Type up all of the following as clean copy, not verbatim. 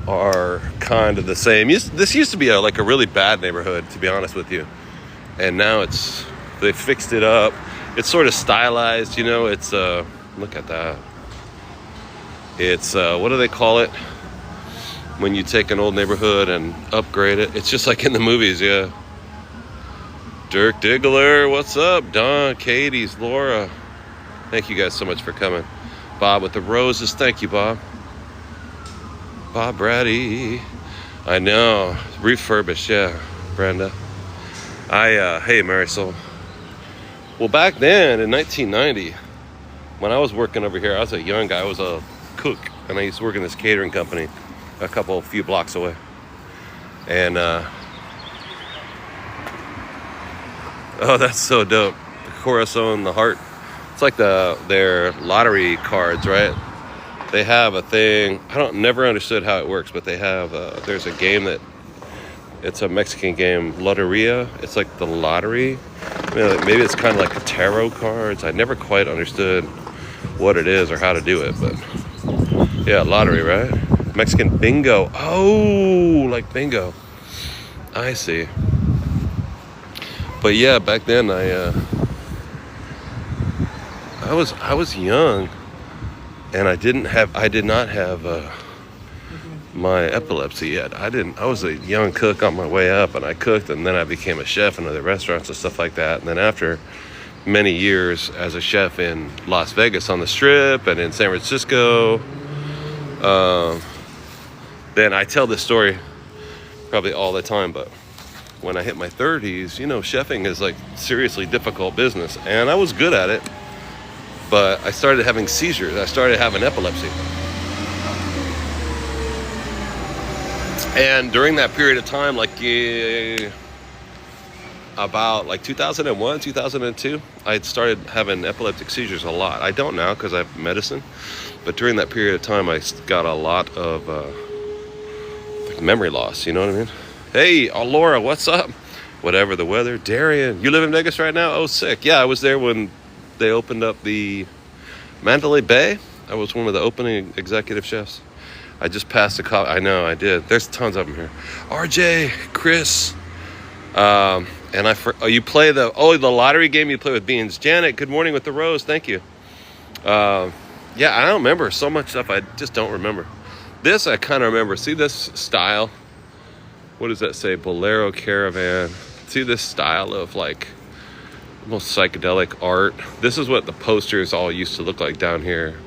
are kind of the same. This used to be like a really bad neighborhood, to be honest with you, and now they fixed it up. It's sort of stylized, it's look at that. It's what do they call it when you take an old neighborhood and upgrade it? It's just like in the movies. Yeah. Dirk Diggler, what's up? Don, Katie's, Laura, thank you guys so much for coming. Bob with the roses, thank you, Bob. Bob Brady, I know, refurbished, yeah, Brenda. Hey Marisol. Well, back then in 1990, when I was working over here, I was a young guy. I was a cook, and I used to work in this catering company a few blocks away. And oh, that's so dope. The Corazon, the heart. It's like their lottery cards, right? They have a thing. Never understood how it works, but they have. There's a game it's a Mexican game, Loteria. It's like the lottery. Maybe it's kind of like the tarot cards. I never quite understood what it is or how to do it, but yeah, lottery, right? Mexican bingo. Oh, like bingo. I see. But yeah, back then I was young, and I did not have my epilepsy yet. I was a young cook on my way up, and I cooked, and then I became a chef in other restaurants and stuff like that. And then after many years as a chef in Las Vegas on the Strip and in San Francisco, then I tell this story probably all the time, but when I hit my 30s, chefing is like seriously difficult business, and I was good at it, but I started having seizures. I started having epilepsy. And during that period of time, about 2001, 2002, I had started having epileptic seizures a lot. I don't now because I have medicine, but during that period of time, I got a lot of memory loss, you know what I mean? Hey, Laura, what's up? Whatever the weather. Darian, you live in Vegas right now? Oh, sick. Yeah, I was there when they opened up the Mandalay Bay. I was one of the opening executive chefs. I just passed I know, I did. There's tons of them here. RJ, Chris, and you play the lottery game you play with beans. Janet, good morning with the rose. Thank you. Yeah, I don't remember so much stuff. I just don't remember. This I kind of remember. See this style? What does that say? Bolero Caravan. See this style of like almost psychedelic art. This is what the posters all used to look like down here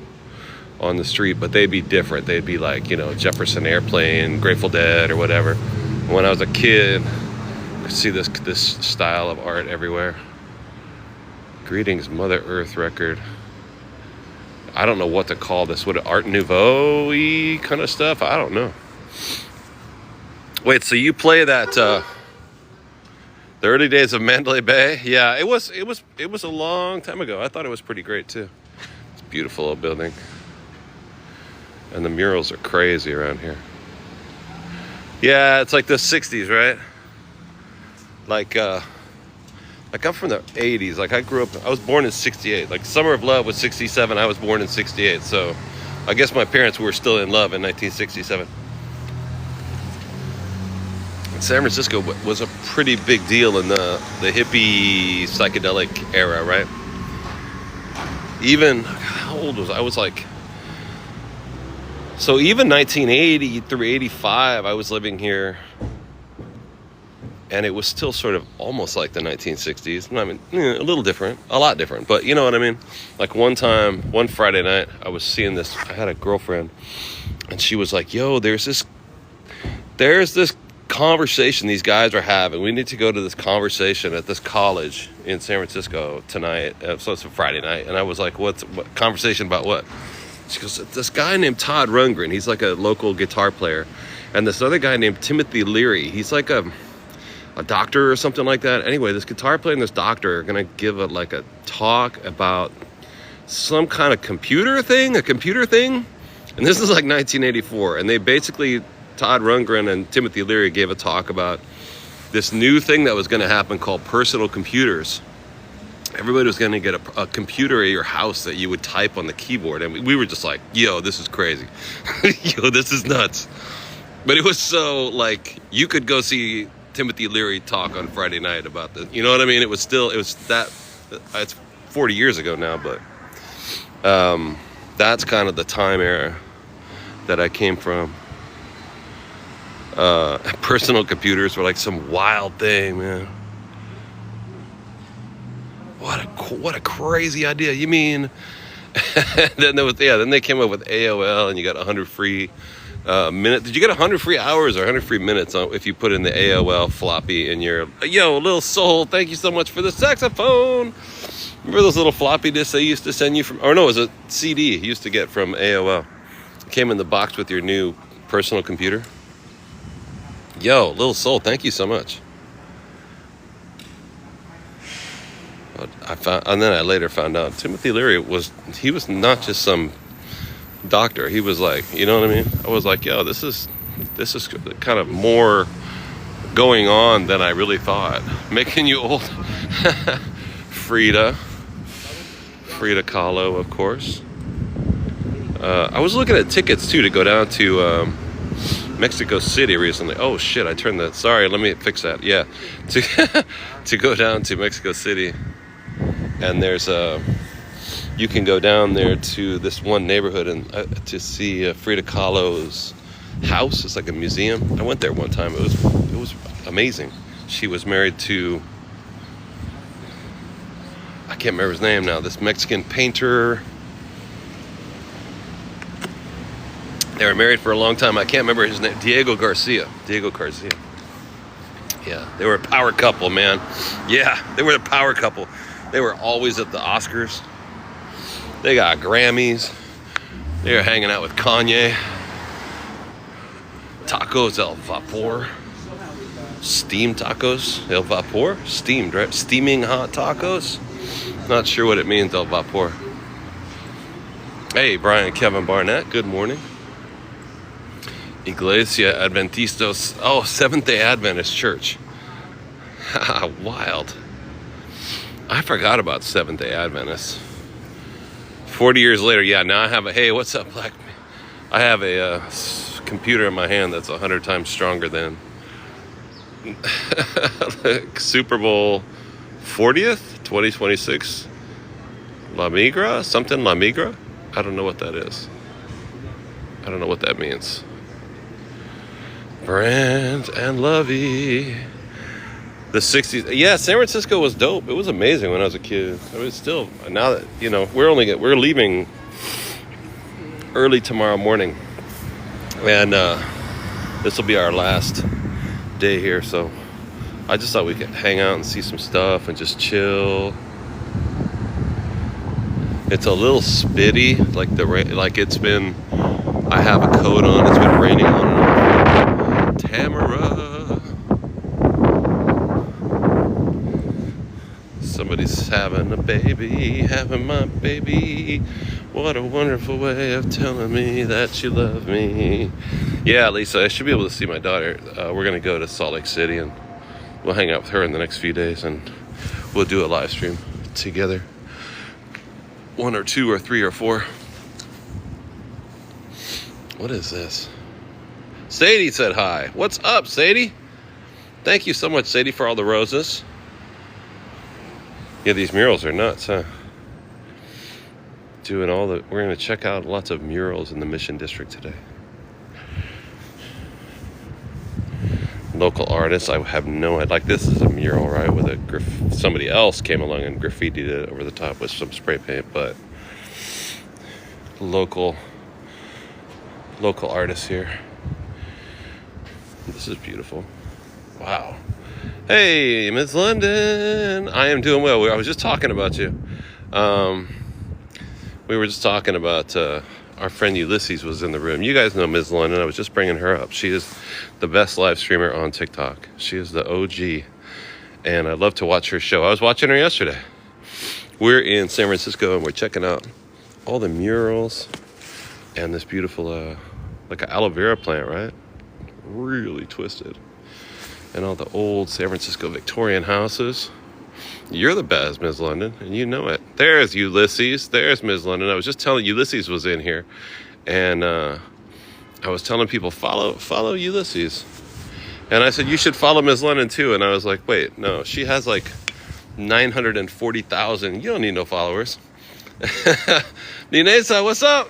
on the street, but they'd be different. They'd be like, Jefferson Airplane, Grateful Dead, or whatever. When I was a kid, I could see this style of art everywhere. Greetings, Mother Earth record. I don't know what to call this. What, Art Nouveau-y kind of stuff? I don't know. Wait, so you play that the early days of Mandalay Bay? Yeah, it was a long time ago. I thought it was pretty great too. It's a beautiful old building. And the murals are crazy around here. Yeah, it's like the 60s, right? Like I'm from the 80s. Like I was born in 68. Like Summer of Love was 67. I was born in 68. So I guess my parents were still in love in 1967. San Francisco was a pretty big deal in the hippie psychedelic era, right? Even, how old was I? I was like, so even 1980 through 85, I was living here, and it was still sort of almost like the 1960s. I mean, a little different, a lot different, but you know what I mean? Like one Friday night, I was seeing this, I had a girlfriend, and she was like, yo, there's this conversation these guys are having. We need to go to this conversation at this college in San Francisco tonight. So it's a Friday night. And I was like, what conversation about what? She goes, this guy named Todd Rundgren, he's like a local guitar player. And this other guy named Timothy Leary, he's like a doctor or something like that. Anyway, this guitar player and this doctor are going to give a talk about some kind of computer thing. And this is like 1984. And they basically, Todd Rundgren and Timothy Leary gave a talk about this new thing that was going to happen called personal computers. Everybody was going to get a computer at your house that you would type on the keyboard. And we were just like, yo, this is crazy. Yo, this is nuts. But it was so, like, you could go see Timothy Leary talk on Friday night about this. You know what I mean? It was that, it's 40 years ago now, but that's kind of the time era that I came from. Personal computers were like some wild thing, man. What a crazy idea. You mean, then then they came up with AOL, and you got 100 free minutes. Did you get 100 free hours or 100 free minutes if you put in the AOL floppy in your, little soul, thank you so much for the saxophone. Remember those little floppy disks they used to send you from, or no, it was a CD you used to get from AOL. It came in the box with your new personal computer. Little soul, thank you so much. And then I later found out Timothy Leary was not just some doctor. He was like, you know what I mean? I was like, this is kind of more going on than I really thought. Making you old. Frida Kahlo, of course. I was looking at tickets too to go down to Mexico City recently. Oh shit, I turned that. Sorry, let me fix that. Yeah, to go down to Mexico City, and there's you can go down there to this one neighborhood and to see Frida Kahlo's house. It's like a museum. I went there one time. It was amazing. She was married to, I can't remember his name now, this Mexican painter. They were married for a long time. I can't remember his name. Diego Garcia. Yeah, they were a power couple, man. Yeah, they were a power couple. They were always at the Oscars. They got Grammys. They were hanging out with Kanye. Tacos El Vapor. Steamed tacos El Vapor. Steamed, right? Steaming hot tacos. Not sure what it means, El Vapor. Hey, Brian Kevin Barnett, good morning. Iglesia Adventistas. Oh, Seventh-day Adventist Church. Wild. I forgot about Seventh-day Adventists. 40 years later, now I have hey, what's up, Black? I have a computer in my hand that's 100 times stronger than Super Bowl 40th, 2026. La Migra? I don't know what that is. I don't know what that means. Brand and Lovey. The 60s. Yeah, San Francisco was dope. It was amazing when I was a kid. I mean, still, now that, we're leaving early tomorrow morning. And this will be our last day here. So I just thought we could hang out and see some stuff and just chill. It's a little spitty, like the rain, like it's been, I have a coat on, it's been raining on and off. Tamara. Somebody's having my baby. What a wonderful way of telling me that you love me. Yeah, Lisa, I should be able to see my daughter. We're going to go to Salt Lake City and we'll hang out with her in the next few days and we'll do a live stream together. 1 or 2 or 3 or 4. What is this? Sadie said hi. What's up, Sadie? Thank you so much, Sadie, for all the roses. Yeah, these murals are nuts, huh? We're going to check out lots of murals in the Mission District today. Local artists, I have no idea. Like, this is a mural, right? With somebody else came along and graffitied it over the top with some spray paint, but local artists here. This is beautiful. Wow. Hey, Miss London. I am doing well. I was just talking about you. We were just talking about our friend Ulysses was in the room. You guys know Ms. London. I was just bringing her up. She is the best live streamer on TikTok. She is the OG. And I love to watch her show. I was watching her yesterday. We're in San Francisco and we're checking out all the murals and this beautiful, like an aloe vera plant, right? Really twisted. And all the old San Francisco Victorian houses. You're the best, Ms. London, and you know it. There's Ulysses. There's Ms. London. I was just telling Ulysses was in here, and I was telling people, follow Ulysses. And I said, you should follow Ms. London too. And I was like, wait, no, she has like 940,000. You don't need no followers. Ninesa, what's up?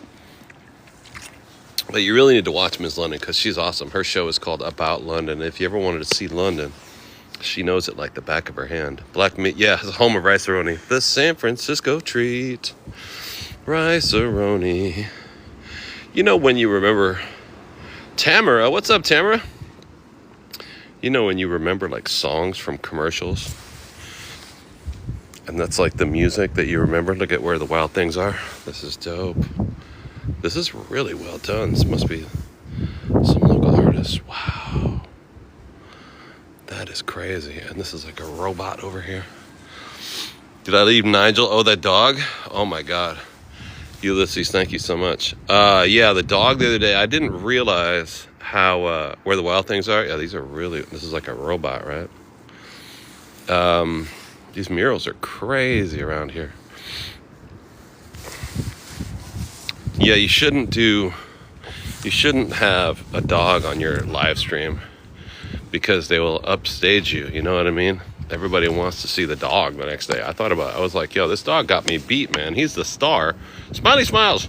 But you really need to watch Ms. London because she's awesome. Her show is called About London. If you ever wanted to see London, she knows it like the back of her hand. Black meat, yeah, it's home of rice-a-roni. The San Francisco treat. Rice-a-roni. You know when you remember Tamara, what's up, Tamara? You know when you remember like songs from commercials? And that's like the music that you remember. Look at Where the Wild Things Are. This is dope. This is really well done. This must be some local artists. Wow. That is crazy. And this is like a robot over here. Did I leave Nigel? Oh, that dog? Oh my God. Ulysses, thank you so much. Yeah, the dog the other day, I didn't realize how, Where the Wild Things Are. Yeah, these are really, this is like a robot, right? These murals are crazy around here. Yeah, you shouldn't have a dog on your live stream because they will upstage you, you know what I mean? Everybody wants to see the dog the next day. I was like, yo, this dog got me beat, man. He's the star. Smiley smiles.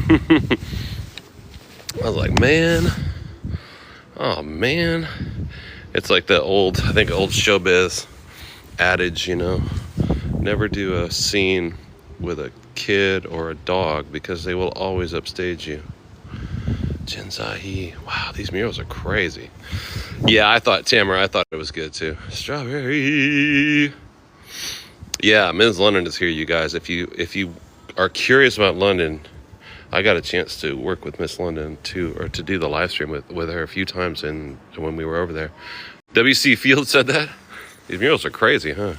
I was like, man. Oh, man. It's like the old showbiz adage, you know. Never do a scene with a kid or a dog because they will always upstage you. Jinzahi. Wow, these murals are crazy. Yeah, Tamara, I thought it was good too. Strawberry. Yeah, Ms. London is here, you guys. If you are curious about London, I got a chance to work with Miss London to do the live stream with her a few times when we were over there. W.C. Field said that. These murals are crazy, huh?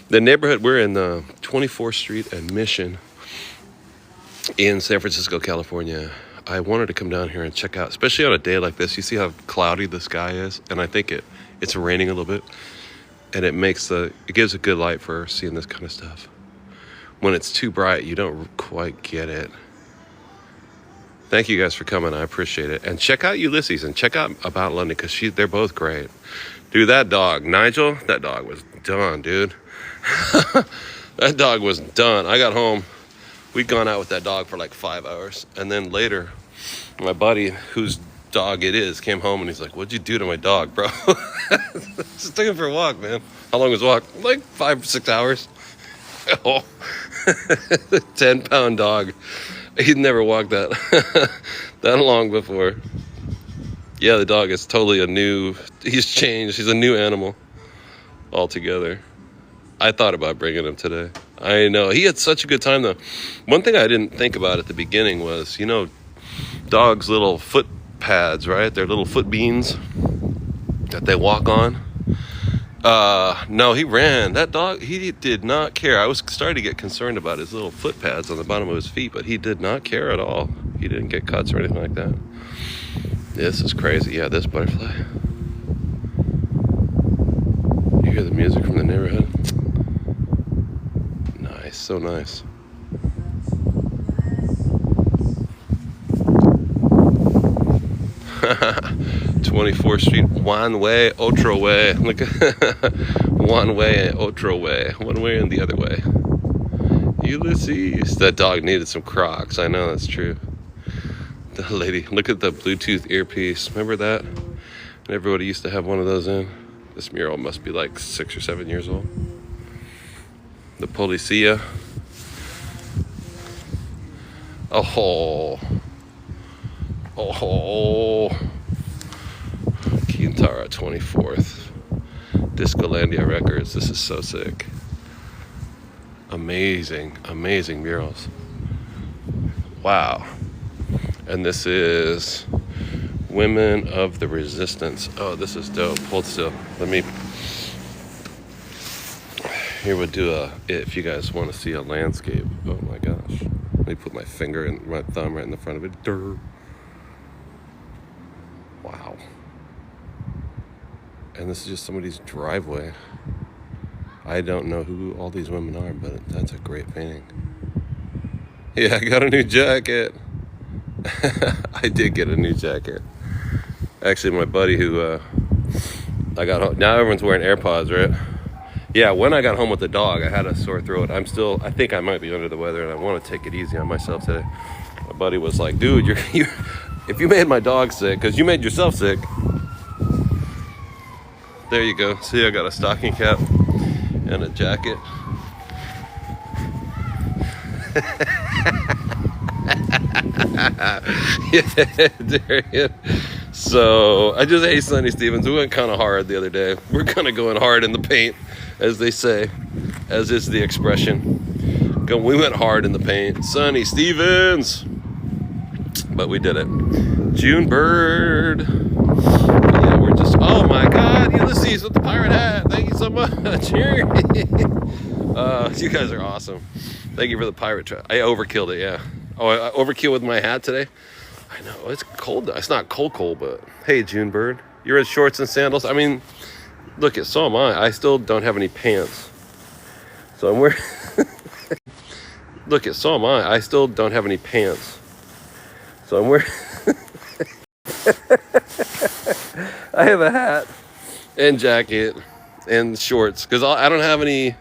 The neighborhood, we're in 24th Street and Mission in San Francisco, California. I wanted to come down here and check out, especially on a day like this. You see how cloudy the sky is? And I think it's raining a little bit. And it gives a good light for seeing this kind of stuff. When it's too bright, you don't quite get it. Thank you guys for coming. I appreciate it. And check out Ulysses and check out About London because they're both great. Dude, that dog, Nigel, that dog was done, dude. That dog was done. I got home. We'd gone out with that dog for like 5 hours. And then later, my buddy, whose dog it is, came home and he's like, what'd you do to my dog, bro? Just took him for a walk, man. How long was the walk? Like 5 6 hours. Oh, 10-pound dog. He'd never walked that long before. Yeah, the dog is totally he's changed. He's a new animal altogether. I thought about bringing him today. I know. He had such a good time, though. One thing I didn't think about at the beginning was, you know, dogs' little foot pads, right? Their little foot beans that they walk on. No, he ran. That dog, he did not care. I was starting to get concerned about his little foot pads on the bottom of his feet, but he did not care at all. He didn't get cuts or anything like that. This is crazy. Yeah, this butterfly. You hear the music from the neighborhood? Nice, so nice. "24th Street, one way, otro way." Look at one way, otro way. One way and the other way. Ulysses. That dog needed some Crocs. I know, that's true. The lady, look at the Bluetooth earpiece. Remember that? And everybody used to have one of those in. This mural must be like 6 or 7 years old. The Policia. Oh. Quintara 24th. Discolandia Records. This is so sick. Amazing, amazing murals. Wow. And this is Women of the Resistance. Oh, this is dope. Hold still. Here we'll do if you guys want to see a landscape. Oh my gosh. Let me put my finger and my thumb right in the front of it. Durr. Wow. And this is just somebody's driveway. I don't know who all these women are, but that's a great painting. Yeah, I got a new jacket. I did get a new jacket. Actually, my buddy who I got home, now everyone's wearing AirPods, right? Yeah, when I got home with the dog, I had a sore throat. I think I might be under the weather, and I want to take it easy on myself today. My buddy was like, dude, if you made my dog sick, because you made yourself sick. There you go. See, I got a stocking cap and a jacket. Yeah, Darian. So I just ate Sonny Stevens. We went kind of hard the other day. We're kind of going hard in the paint, as they say, as is the expression. We went hard in the paint. Sonny Stevens. But we did it. June Bird. Yeah, we're just, oh my God, Ulysses with the pirate hat. Thank you so much. You guys are awesome. Thank you for the pirate trap. I overkilled it, yeah. Oh, I overkill with my hat today? I know, it's cold. It's not cold, but hey, June Bird. You're in shorts and sandals? I mean, look, so am I. I still don't have any pants. So I'm wearing... Look, so am I. I still don't have any pants. So I'm wearing... I have a hat and jacket and shorts because I don't have any.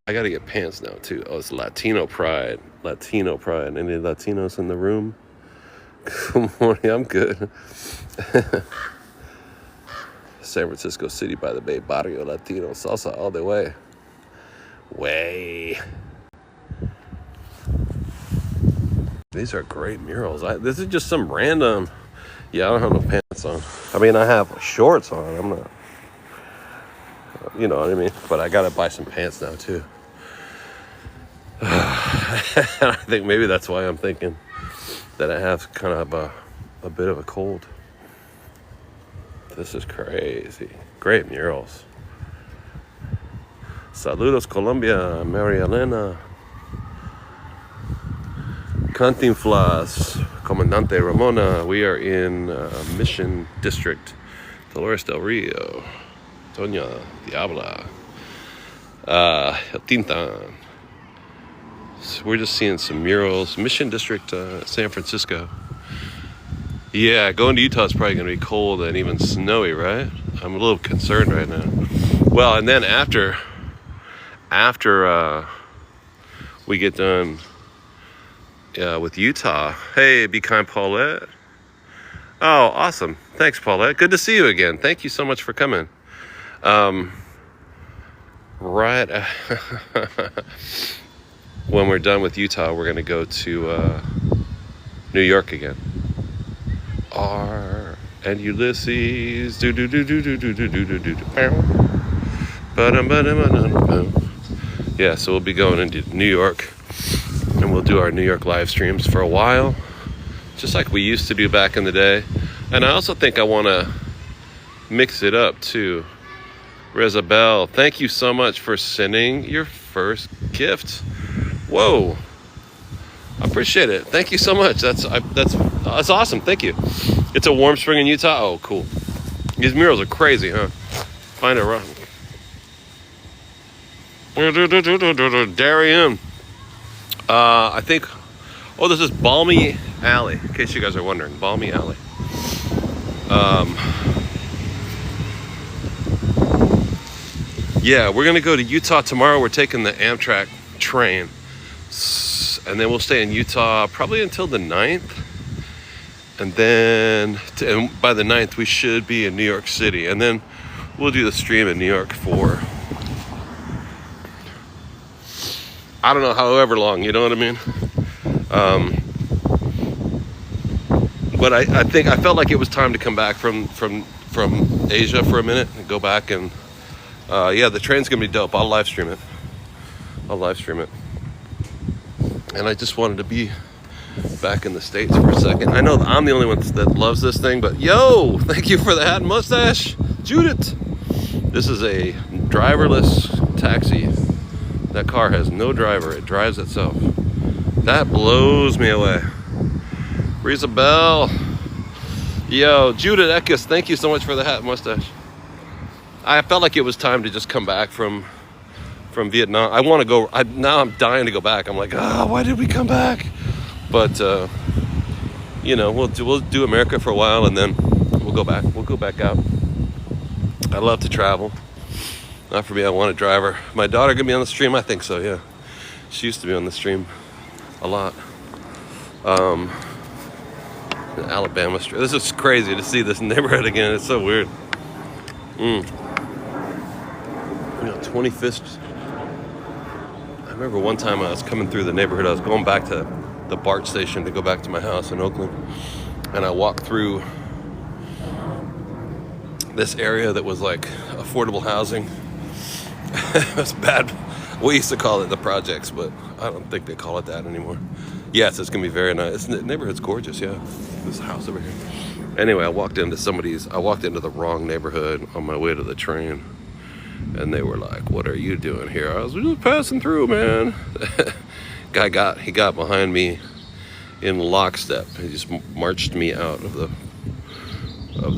I got to get pants now too. Oh, it's Latino pride. Any Latinos in the room? Good morning. I'm good. San Francisco City by the Bay, Barrio Latino, salsa all the way. These are great murals. This is just some random. Yeah, I don't have no pants on. I mean, I have shorts on. I'm not, you know what I mean? But I gotta buy some pants now too. I think maybe that's why I'm thinking that I have kind of a bit of a cold. This is crazy. Great murals. Saludos, Colombia, Maria Elena. Cantinflas, Comandante Ramona. We are in Mission District, Dolores del Rio, Doña Diabla, El Tintan. So we're just seeing some murals. Mission District, San Francisco. Yeah, going to Utah is probably going to be cold and even snowy, right? I'm a little concerned right now. Well, and then after we get done with Utah. Hey, Be Kind Paulette. Oh, awesome. Thanks, Paulette. Good to see you again. Thank you so much for coming. Right. When we're done with Utah, we're going to go to New York again. And Ulysses. Yeah, so we'll be going into New York. And we'll do our New York live streams for a while, just like we used to do back in the day. And I also think I want to mix it up too. Rezabelle, thank you so much for sending your first gift. Whoa, I appreciate it. Thank you so much. That's awesome. Thank you. It's a warm spring in Utah. Oh, cool. These murals are crazy, huh? Find it wrong. Darian. I think, this is Balmy Alley, in case you guys are wondering. Balmy Alley. Yeah, we're going to go to Utah tomorrow. We're taking the Amtrak train. And then we'll stay in Utah probably until the 9th. And then, by the 9th, we should be in New York City. And then we'll do the stream in New York for... I don't know, however long, you know what I mean? But I think I felt like it was time to come back from Asia for a minute and go back and yeah, the train's gonna be dope. I'll live stream it. And I just wanted to be back in the States for a second. I know I'm the only one that loves this thing, but yo, thank you for the hat and mustache, Judith. This is a driverless taxi. That car has no driver. It drives itself. That blows me away. Isabel. Yo, Judith Eckes, thank you so much for the hat and mustache. I felt like it was time to just come back from Vietnam. I want to go. Now I'm dying to go back. I'm like, why did we come back? But we'll do America for a while, and then we'll go back. We'll go back out. I love to travel. Not for me. I want a driver. My daughter gonna be on the stream. I think so. Yeah, she used to be on the stream a lot. Alabama Street. This is crazy to see this neighborhood again. It's so weird. 25th. I remember one time I was coming through the neighborhood. I was going back to the BART station to go back to my house in Oakland, and I walked through this area that was like affordable housing. It was bad. We used to call it the projects, but I don't think they call it that anymore. Yes, it's gonna be very nice. The neighborhood's gorgeous. Yeah, this house over here. Anyway, I walked into the wrong neighborhood on my way to the train, and they were like, "What are you doing here?" I was just passing through, man. He got behind me in lockstep. He just marched me out of the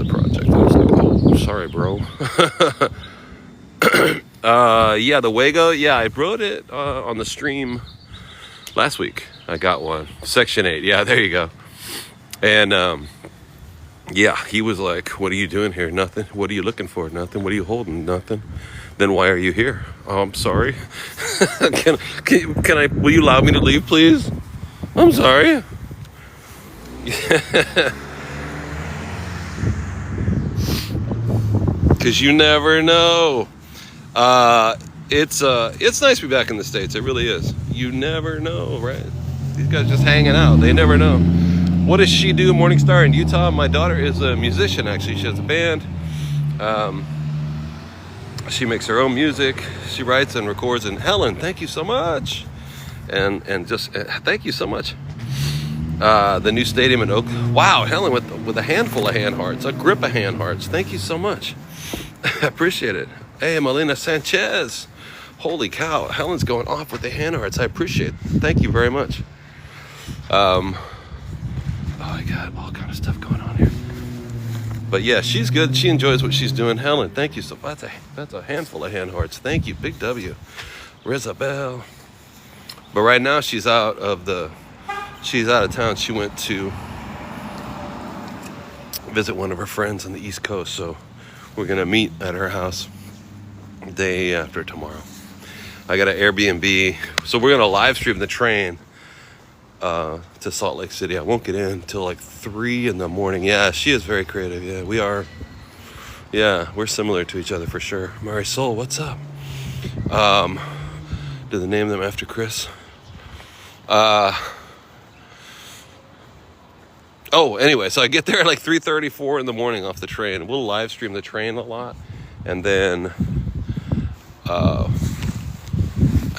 project. I was like, "Oh, sorry, bro." Yeah, the Wago. Yeah, I wrote it on the stream last week. I got one. Section 8. Yeah, there you go. And yeah, he was like, "What are you doing here?" "Nothing." "What are you looking for?" "Nothing." "What are you holding?" "Nothing." "Then why are you here?" "Oh, I'm sorry." Can I? Will you allow me to leave, please? "I'm sorry." Because you never know. It's nice to be back in the States. It really is. You never know, right? These guys just hanging out. They never know. What does she do? Morningstar in Utah. My daughter is a musician, actually. She has a band. She makes her own music. She writes and records. And Helen, thank you so much. And just thank you so much. The new stadium in Oakland. Wow, Helen with a handful of hand hearts, a grip of hand hearts. Thank you so much. I appreciate it. Hey, Melina Sanchez. Holy cow, Helen's going off with the hand hearts. I appreciate it. Thank you very much. Oh, I got all kind of stuff going on here. But yeah, she's good. She enjoys what she's doing. Helen, thank you so much. That's a handful of hand hearts. Thank you, Big W. Rizabelle. But right now she's out of town. She went to visit one of her friends on the East Coast, so we're gonna meet at her house day after tomorrow. I got an Airbnb, so we're gonna live stream the train to Salt Lake City. I won't get in until like 3 in the morning. Yeah, she is very creative. Yeah, we are. Yeah, we're similar to each other for sure. Marisol, what's up? Do they name them after Chris? Oh, anyway, so I get there at like 3:30, 4 in the morning off the train. We'll live stream the train a lot, and then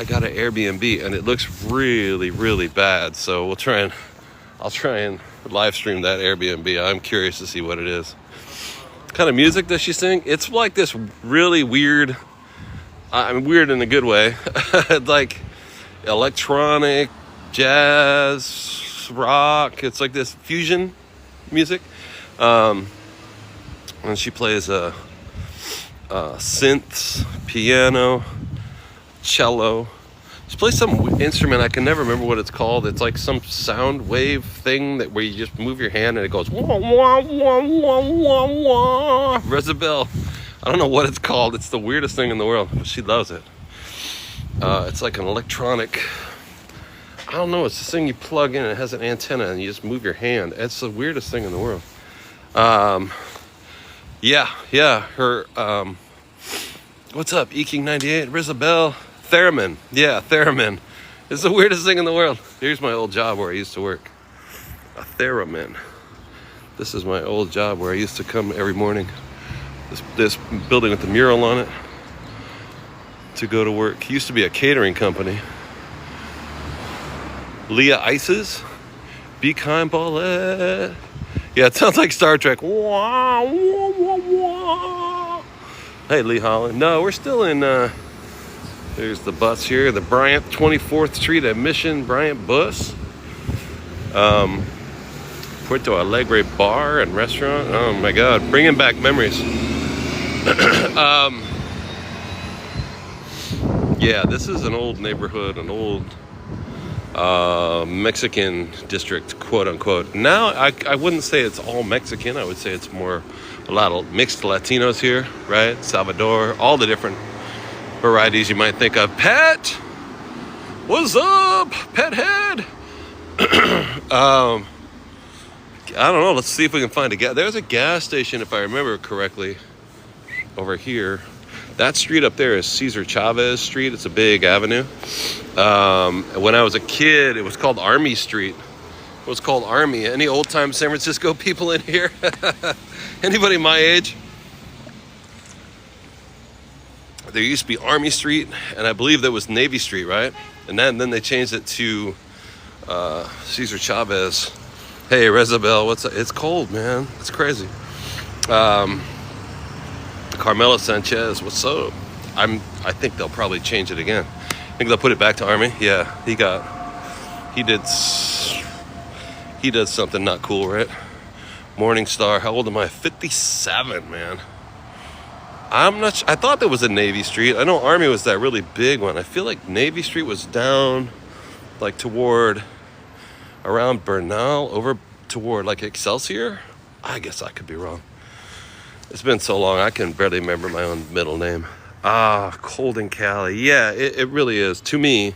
I got an Airbnb, and it looks really, really bad. So I'll try and live stream that Airbnb. I'm curious to see what it is. What kind of music does she sing? It's like this really weird. I mean, weird in a good way, like electronic, jazz, rock. It's like this fusion music, and she plays synths, piano, cello. She plays some instrument. I can never remember what it's called. It's like some sound wave thing where you just move your hand and it goes wah wah wah wah wah wah. Rizabelle. I don't know what it's called. It's the weirdest thing in the world, but she loves it. It's like an electronic, I don't know, it's this thing you plug in and it has an antenna and you just move your hand. It's the weirdest thing in the world. Yeah, her, what's up, Eking98, Rizabelle, theremin. Yeah, theremin. It's the weirdest thing in the world. Here's my old job where I used to work. A theremin. This is my old job where I used to come every morning. This building with the mural on it to go to work. Used to be a catering company. Leah Ices, Be Kind Paulette. Yeah, it sounds like Star Trek. Wah, wah, wah, wah. Hey, Lee Holland. No, we're still in, there's the bus here, the Bryant 24th Street Admission Bryant bus. Puerto Alegre bar and restaurant. Oh my God, bringing back memories. Yeah, this is an old neighborhood, an old Mexican district, quote unquote. Now, I wouldn't say it's all Mexican. I would say it's more a lot of mixed Latinos here, right? Salvador, all the different varieties you might think of. Pet, what's up, pet head? I don't know. Let's see if we can find a gas. There's a gas station, if I remember correctly, over here. That street up there is Cesar Chavez Street. It's a big avenue. When I was a kid, it was called Army Street. It was called Army. Any old-time San Francisco people in here? Anybody my age? There used to be Army Street, and I believe that was Navy Street, right? And then they changed it to Cesar Chavez. Hey, Rezabel, what's up? It's cold, man. It's crazy. Carmela Sanchez, what's up? I think they'll probably change it again. I think they'll put it back to Army. Yeah, he did something not cool, right? Morning Star. How old am I? 57, man. I'm not. I thought there was a Navy Street. I know Army was that really big one. I feel like Navy Street was down, like toward around Bernal, over toward like Excelsior. I guess I could be wrong. It's been so long, I can barely remember my own middle name. Cold in Cali. Yeah, it really is. To me,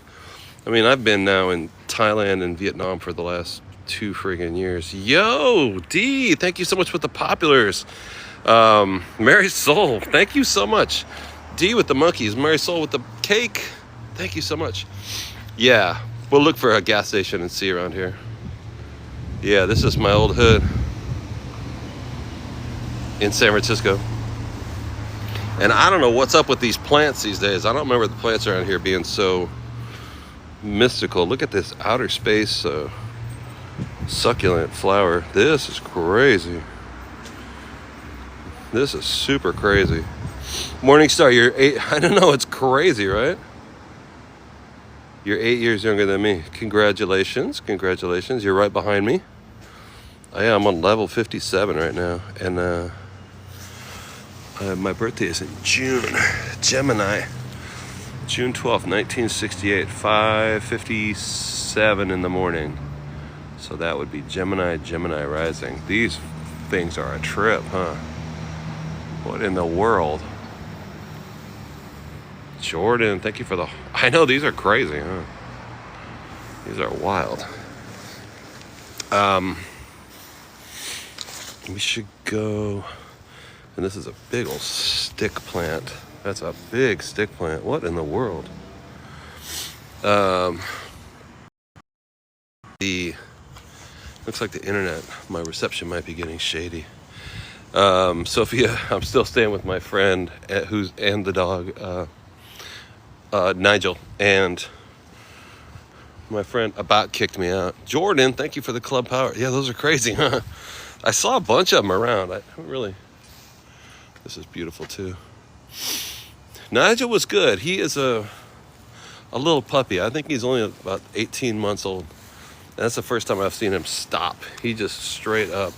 I mean, I've been now in Thailand and Vietnam for the last 2 friggin' years. Yo, D, thank you so much with the populars. Mary Soul, thank you so much. D with the monkeys, Mary Soul with the cake. Thank you so much. Yeah, we'll look for a gas station and see around here. Yeah, this is my old hood in San Francisco. And I don't know what's up with these plants these days. I don't remember the plants around here being so mystical. Look at this outer space succulent flower. This is crazy. This is super crazy. Morningstar, you're 8. I don't know, it's crazy, right? You're 8 years younger than me. Congratulations. Congratulations. You're right behind me. I'm on level 57 right now. And my birthday is in June. Gemini. June 12th, 1968. 5:57 in the morning. So that would be Gemini rising. These things are a trip, huh? What in the world? Jordan, thank you for the... I know, these are crazy, huh? These are wild. We should go... And this is a big old stick plant. That's a big stick plant. What in the world? Looks like the internet, my reception might be getting shady. Sophia, I'm still staying with my friend and the dog, Nigel, and my friend about kicked me out. Jordan, thank you for the club power. Yeah, those are crazy, huh? I saw a bunch of them around. This is beautiful too. Nigel was good. He is a little puppy. I think he's only about 18 months old. That's the first time I've seen him stop. He just straight up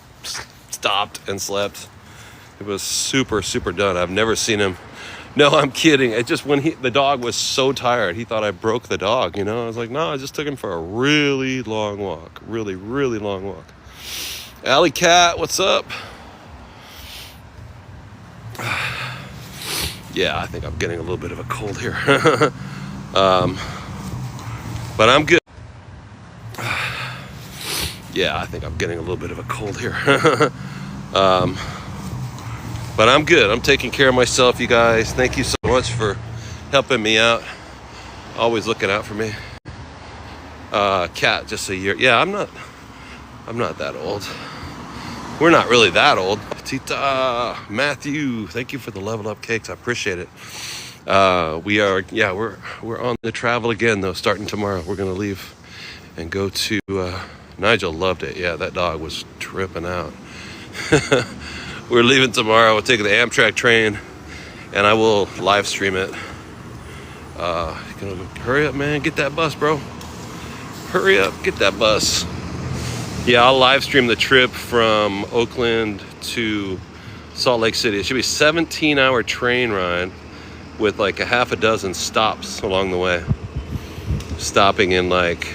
stopped and slept. It was super, super done. I've never seen him. No, I'm kidding. It just when the dog was so tired, he thought I broke the dog, you know? I was like, no, I just took him for a really long walk. Really, really long walk. Alley Cat, what's up? Yeah, I think I'm getting a little bit of a cold here. But I'm good. Yeah, I think I'm getting a little bit of a cold here. But I'm good. I'm taking care of myself, you guys. Thank you so much for helping me out. Always looking out for me. Cat, just a year. Yeah, I'm not that old. We're not really that old. Tita, Matthew, thank you for the level up cakes. I appreciate it. We're on the travel again though, starting tomorrow. We're gonna leave and go to Nigel loved it. Yeah, that dog was tripping out. We're leaving tomorrow. We're taking the Amtrak train, and I will live stream it. Hurry up, man. Get that bus, bro. Hurry up. Get that bus. Yeah, I'll live stream the trip from Oakland to Salt Lake City. It should be a 17-hour train ride with like a half a dozen stops along the way. Stopping in like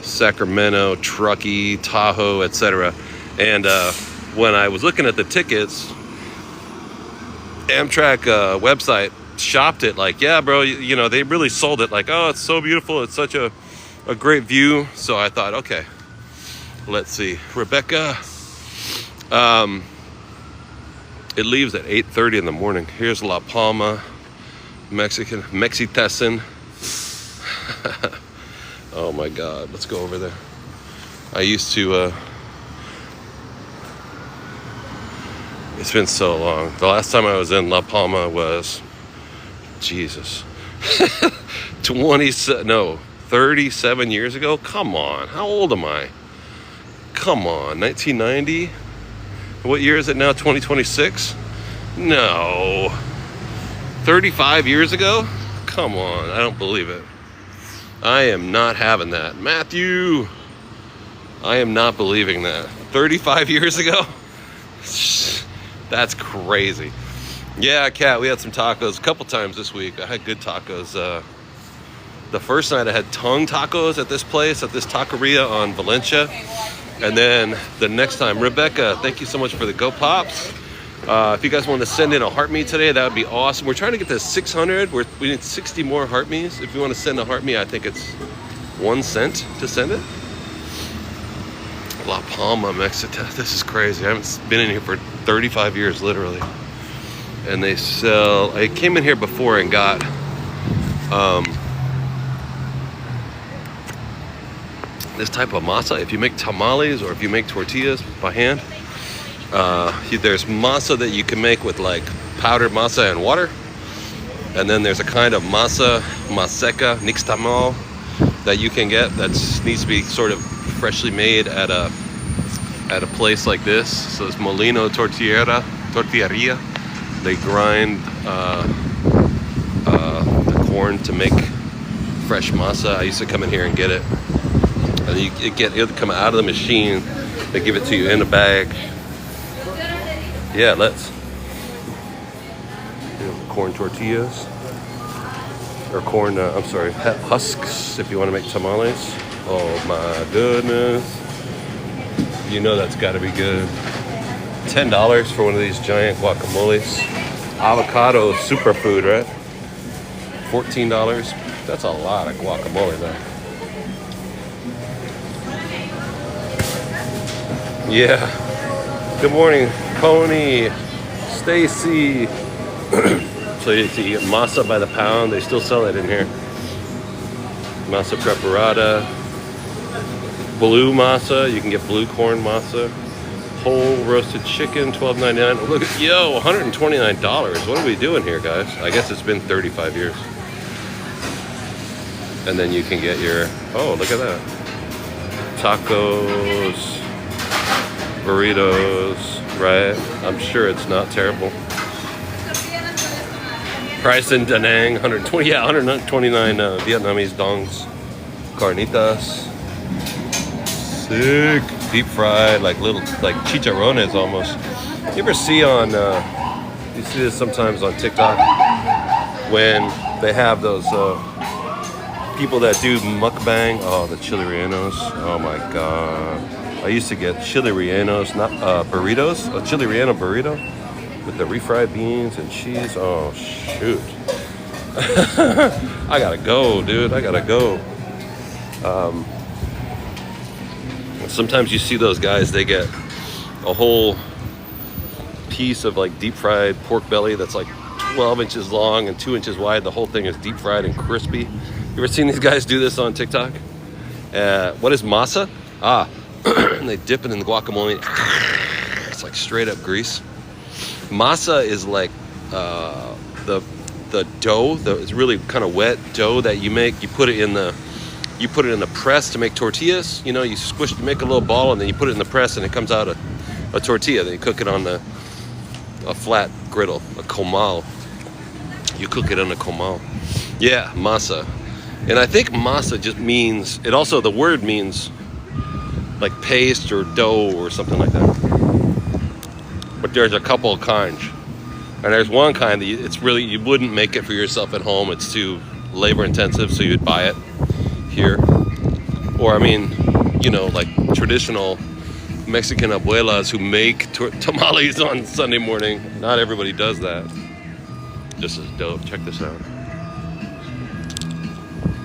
Sacramento, Truckee, Tahoe, etc. And when I was looking at the tickets, Amtrak website shopped it like, yeah, bro, you know, they really sold it like, oh, it's so beautiful, it's such a great view. So I thought, okay, let's see, Rebecca, it leaves at 8:30 in the morning. Here's La Palma, Mexitessen. Oh my God, let's go over there. I used to, it's been so long. The last time I was in La Palma was, Jesus, 37 years ago? Come on, how old am I? Come on, 1990? What year is it now, 2026? No. 35 years ago? Come on, I don't believe it. I am not having that. Matthew, I am not believing that. 35 years ago? That's crazy. Yeah, Kat, we had some tacos a couple times this week. I had good tacos. The first night I had tongue tacos at this place, at this taqueria on Valencia. And then the next time, Rebecca, thank you so much for the Go Pops. If you guys want to send in a heart meat today, that would be awesome. We're trying to get to 600. We need 60 more heart meats. If you want to send a heart meat, I think it's 1 cent to send it. La Palma, Mexico. This is crazy. I haven't been in here for 35 years, literally. And they sell, I came in here before and got this type of masa. If you make tamales or if you make tortillas by hand, there's masa that you can make with like powdered masa and water. And then there's a kind of masa, maseca, nixtamal, that you can get that needs to be sort of freshly made at a place like this. So it's Molino Tortilleria. They grind the corn to make fresh masa. I used to come in here and get it. And it'll come out of the machine. They give it to you in a bag. Yeah, let's. Corn tortillas. Or corn, husks if you want to make tamales. Oh my goodness. You know that's got to be good. $10 for one of these giant guacamoles. Avocado superfood, right? $14. That's a lot of guacamole, though. Yeah. Good morning, Coney, Stacy. So you get masa by the pound. They still sell it in here. Masa preparada. Blue masa. You can get blue corn masa. Whole roasted chicken, $12.99. Look at, $129. What are we doing here, guys? I guess it's been 35 years. And then you can get your, oh, look at that. Tacos, burritos, right? I'm sure it's not terrible. Price in Da Nang, 129 Vietnamese dongs. Carnitas. Sick. Deep fried, like little, like chicharrones almost. You ever see on, you see this sometimes on TikTok, when they have those people that do mukbang. Oh, the chili rellenos. Oh my God. I used to get chili rellenos, not burritos, a chili relleno burrito with the refried beans and cheese. Oh, shoot. I gotta go, dude. I gotta go. Sometimes you see those guys, they get a whole piece of like deep fried pork belly that's like 12 inches long and 2 inches wide. The whole thing is deep fried and crispy. You ever seen these guys do this on TikTok? What is masa? And they dip it in the guacamole. It's like straight up grease. Masa is like the dough. It's really kind of wet dough that you make. You put it in the press to make tortillas. You know, you make a little ball and then you put it in the press and it comes out a tortilla. Then you cook it on a flat griddle, a comal. You cook it on a comal. Yeah, masa. And I think masa just means, the word means like paste or dough or something like that. But there's a couple of kinds. And there's one kind that you wouldn't make it for yourself at home. It's too labor intensive, so you'd buy it here. Or I mean, you know, like traditional Mexican abuelas who make tamales on Sunday morning. Not everybody does that. This is dope. Check this out.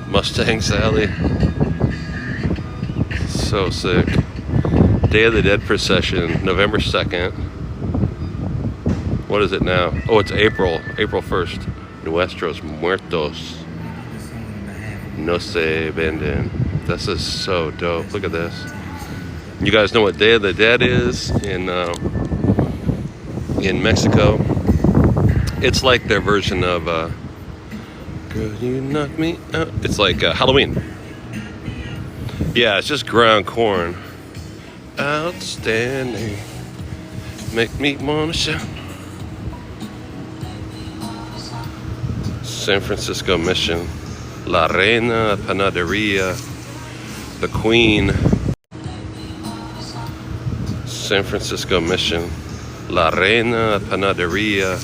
Mustang Sally. So sick. Day of the Dead procession, November 2nd. What is it now? Oh, it's April 1st. Nuestros muertos no se venden. This is so dope. Look at this. You guys know what Day of the Dead is in Mexico? It's like their version of Girl, You Knock Me Out. It's like Halloween. Yeah, it's just ground corn. Outstanding. Make me wanna shout. San Francisco Mission. La Reina Panaderia. The Queen. San Francisco Mission. La Reina Panaderia.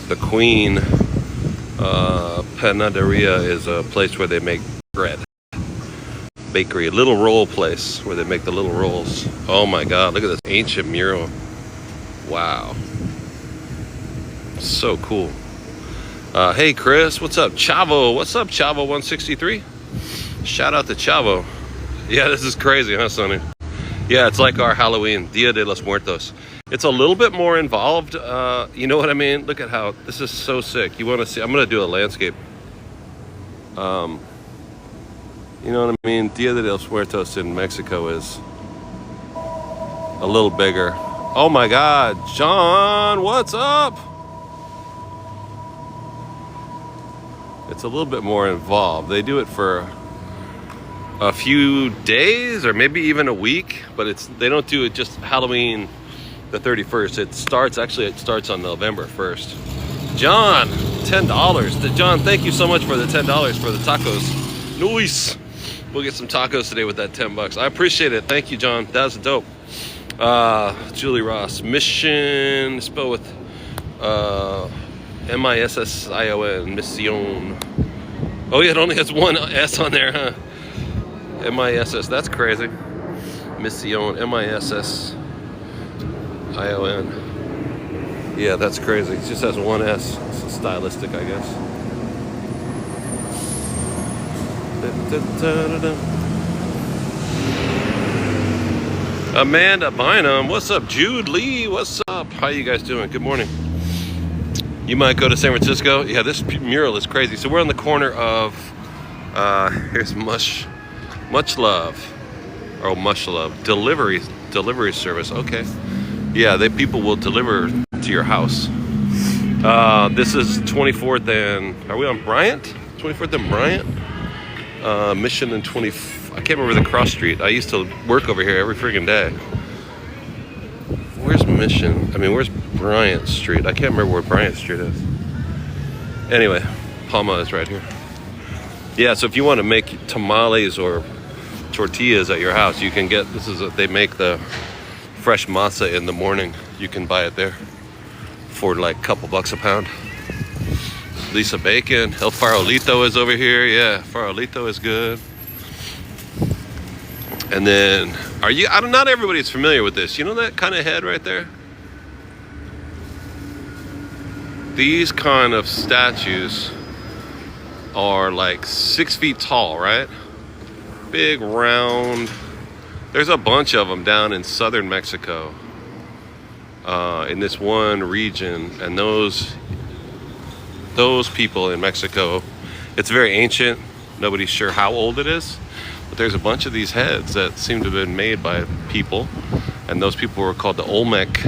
The Queen. Panaderia is a place where they make bread. Bakery, a little roll place where they make the little rolls. Oh my God, look at this ancient mural. Wow. So cool. Hey Chris, what's up? Chavo, what's up Chavo 163? Shout out to Chavo. Yeah, this is crazy, huh, Sonny? Yeah, it's like our Halloween, Dia de los Muertos. It's a little bit more involved. You know what I mean? Look at how, this is so sick. You want to see, I'm going to do a landscape. You know what I mean? Dia de los Muertos in Mexico is a little bigger. Oh my God, John, what's up? It's a little bit more involved. They do it for a few days or maybe even a week, but they don't do it just Halloween the 31st. It starts on November 1st. John, $10. John, thank you so much for the $10 for the tacos. Nice. We'll get some tacos today with that $10. I appreciate it. Thank you, John. That was dope. Julie Ross. Mission, spelled with M-I-S-S-I-O-N. Mission. Oh yeah, it only has one S on there, huh? M-I-S-S. That's crazy. Mission. M-I-S-S-I-O-N. Yeah, that's crazy. It just has one S. It's stylistic, I guess. Amanda Bynum, what's up? Jude Lee, what's up? How you guys doing? Good morning. You might go to San Francisco. Yeah, this mural is crazy. So we're on the corner of here's Much Love delivery service. Okay, yeah, people will deliver to your house. This is 24th and are we on Bryant? 24th and Bryant. Mission and I can't remember the cross street. I used to work over here every freaking day. Where's Mission? I mean, where's Bryant Street? I can't remember where Bryant Street is. Anyway, Palma is right here. Yeah, so if you want to make tamales or tortillas at your house, you can get, they make the fresh masa in the morning. You can buy it there for like a couple bucks a pound. Lisa Bacon, El Farolito is over here. Yeah, Farolito is good. And then, not everybody's familiar with this. You know that kind of head right there? These kind of statues are like 6 feet tall, right? Big, round. There's a bunch of them down in southern Mexico, in this one region. And those people in Mexico, it's very ancient. Nobody's sure how old it is. But there's a bunch of these heads that seem to have been made by people. And those people were called the Olmec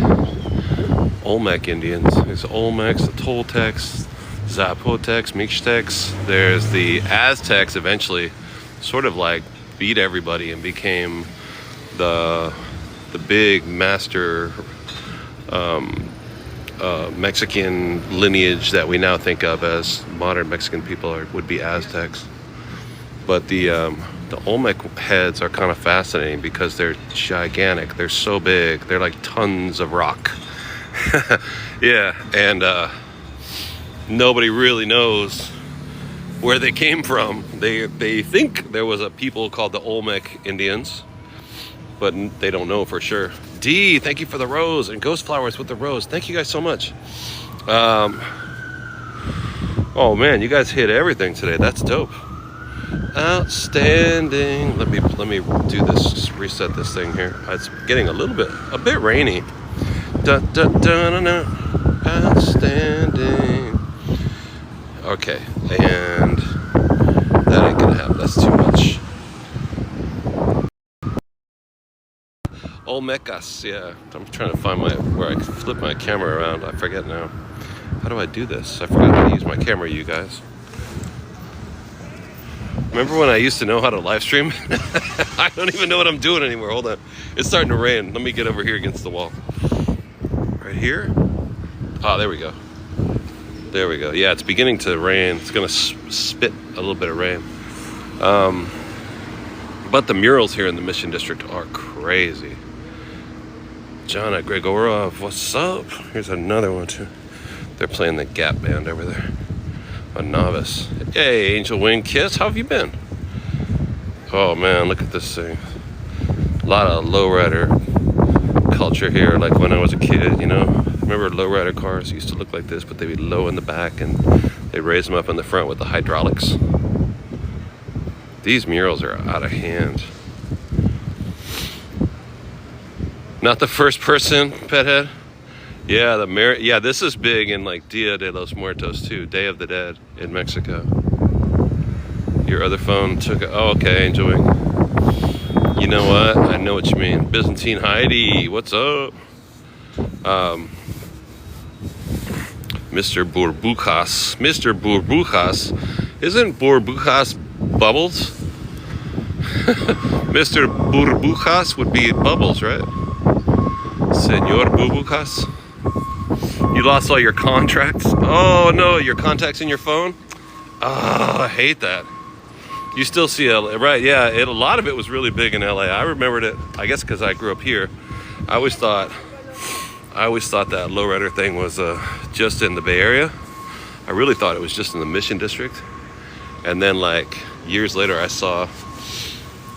Indians. There's the Olmecs, the Toltecs, Zapotecs, Mixtecs. There's the Aztecs eventually sort of like beat everybody and became the big master Mexican lineage that we now think of as modern Mexican people would be Aztecs. But the Olmec heads are kind of fascinating because they're gigantic. They're so big. They're like tons of rock. Yeah, and nobody really knows where they came from. They think there was a people called the Olmec Indians, but they don't know for sure. D, thank you for the rose, and Ghost Flowers with the rose. Thank you guys so much. Oh man, you guys hit everything today. That's dope. Outstanding. Let me do this. Just reset this thing here. It's getting a bit rainy. Outstanding. Okay, and that ain't gonna happen. That's too much. Olmecas, yeah. I'm trying to find where I can flip my camera around. I forget now. How do I do this? I forgot how to use my camera, you guys. Remember when I used to know how to live stream? I don't even know what I'm doing anymore. Hold on. It's starting to rain. Let me get over here against the wall. Right here? Oh, there we go. There we go. Yeah, it's beginning to rain. It's going to spit a little bit of rain. But the murals here in the Mission District are crazy. Jana Gregorov, what's up? Here's another one too. They're playing the Gap Band over there. A novice. Hey, Angel Wing Kiss, how have you been? Oh man, look at this thing. A lot of lowrider culture here, like when I was a kid, you know. Remember lowrider cars used to look like this, but they'd be low in the back and they raise them up in the front with the hydraulics. These murals are out of hand. Not the first person, Pethead. Yeah, yeah, this is big in like Dia de los Muertos too, Day of the Dead in Mexico. Your other phone took it. Oh, okay, enjoying. You know what? I know what you mean. Byzantine Heidi, what's up? Mr. Burbujas. Mr. Burbujas. Isn't Burbujas Bubbles? Mr. Burbujas would be Bubbles, right? Senor Burbujas. You lost all your contracts? Oh no, your contacts in your phone? Oh, I hate that. You still see LA, right? Yeah, a lot of it was really big in LA. I remembered it, I guess because I grew up here. I always thought that lowrider thing was just in the Bay Area. I really thought it was just in the Mission District. And then like years later, I saw